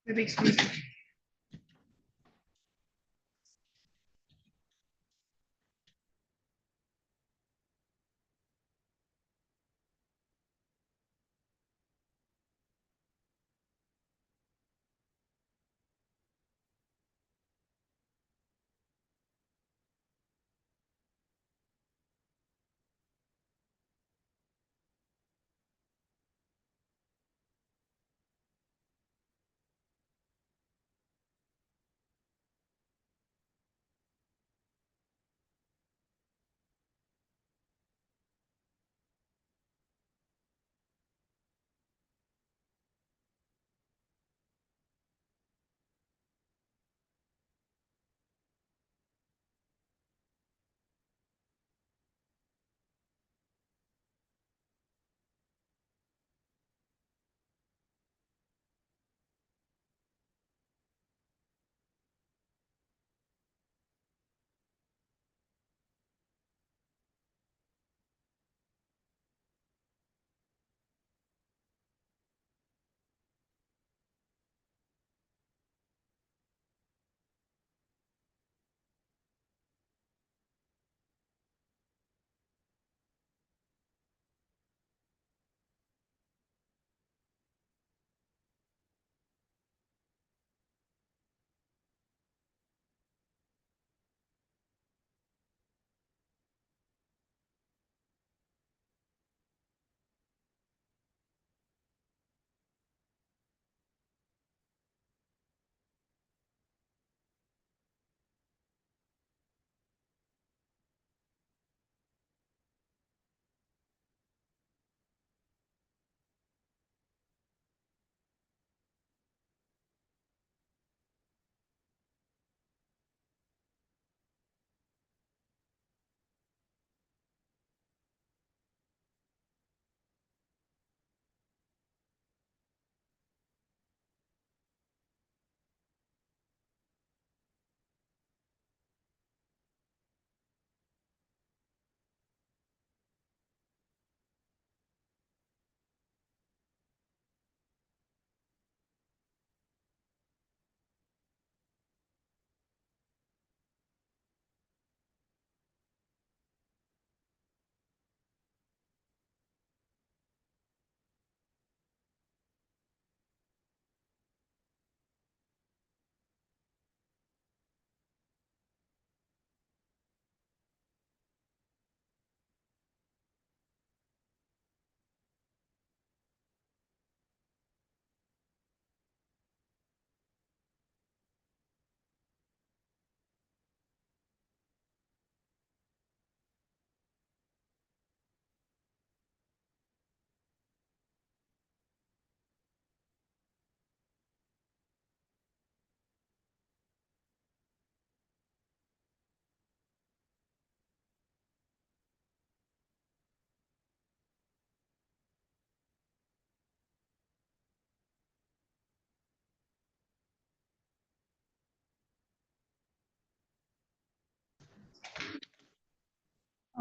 Maybe excuse me.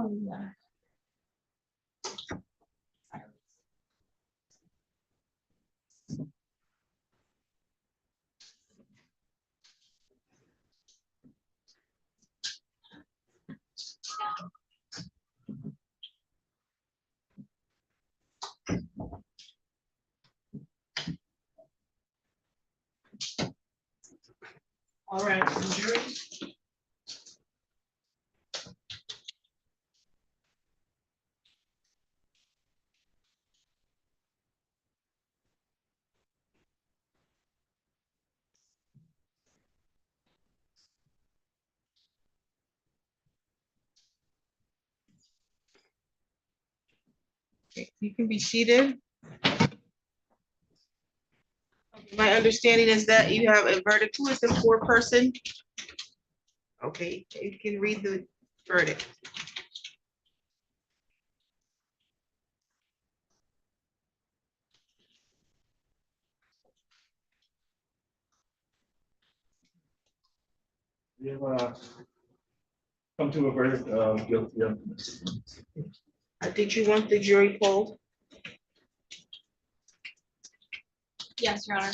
Oh, yeah. All right, jury. You can be seated. My understanding is that you have a verdict. Who is the foreperson? Okay, you can read the verdict. We have come to a verdict of guilty of. Did you want the jury polled? Yes, Your Honor.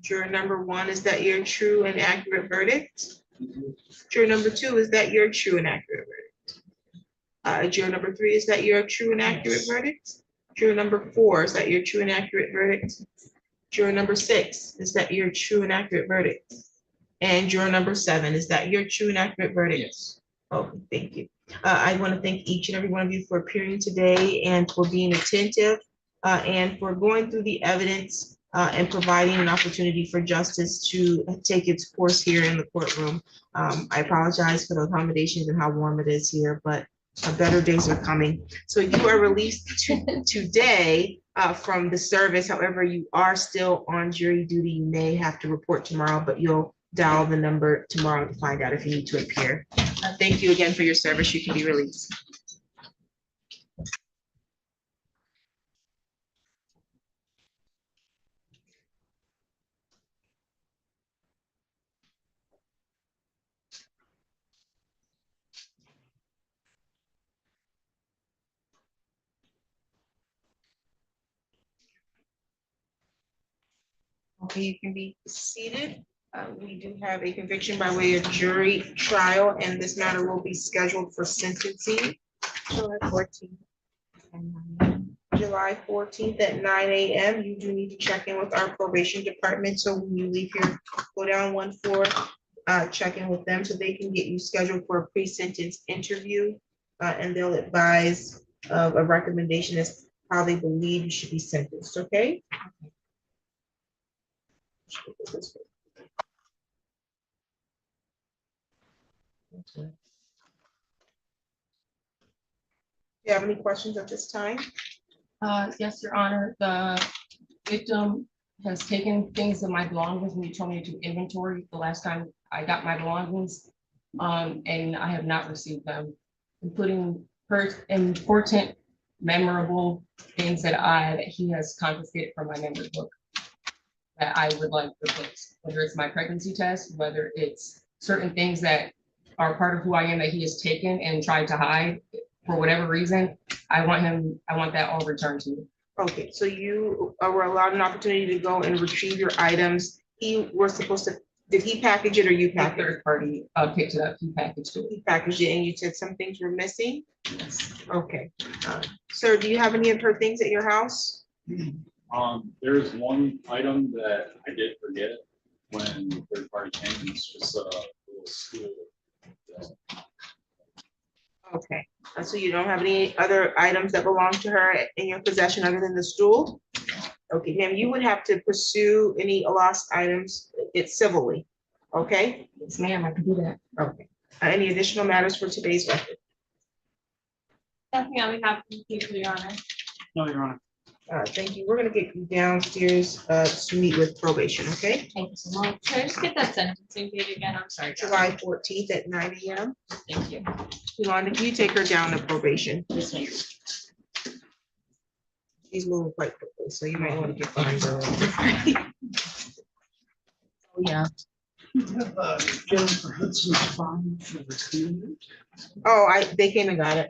Juror number one, is that your true and accurate verdict? Juror number two, is that your true and accurate verdict? Juror number three, is that your true and accurate verdict? Juror number four, is that your true and accurate verdict? Juror number six, is that your true and accurate verdict? And juror number seven, is that your true and accurate verdict? Yes. Oh, thank you. I want to thank each and every one of you for appearing today and for being attentive and for going through the evidence and providing an opportunity for justice to take its course here in the courtroom. I apologize for the accommodations and how warm it is here, but better days are coming. So you are released today from the service. However, you are still on jury duty. You may have to report tomorrow, but you'll dial the number tomorrow to find out if you need to appear. Thank you again for your service. You can be released. Okay, you can be seated. We do have a conviction by way of jury trial, and this matter will be scheduled for sentencing July 14th. July 14th at 9 a.m. You do need to check in with our probation department. So when you leave here, go down one floor, check in with them so they can get you scheduled for a pre-sentence interview. And they'll advise of a recommendation as how they believe you should be sentenced, okay? Do you have any questions at this time? Yes, Your Honor, the victim has taken things of my belongings and he told me to do inventory the last time I got my belongings. And I have not received them, including important, memorable things that he has confiscated from my memory book that I would like replaced, whether it's my pregnancy test, whether it's certain things that are part of who I am that he has taken and tried to hide for whatever reason. I want that all returned to me. Okay, so you were allowed an opportunity to go and retrieve your items. Did he package it or you The packaged it? third party picked it up, he packaged it. He packaged it and you said some things were missing? Yes. Okay. Sir, do you have any of her things at your house? There's one item that I did forget when the third party came. It's just a little stool. Okay, so you don't have any other items that belong to her in your possession other than the stool? Okay, ma'am, you would have to pursue any lost items civilly, okay? Yes, ma'am, I can do that. Okay. Any additional matters for today's record? Nothing on behalf of the people, Your Honor. No, Your Honor. Thank you. We're gonna get you downstairs to meet with probation, okay? Thank you so much. Can I just get that sentencing date again? I'm sorry. Your July Honor. 14th at 9 a.m. Thank you. Yolanda, can you take her down to probation? This one. She's moving quite quickly, so you might want to get behind her. Oh, yeah. Oh, they came and got it.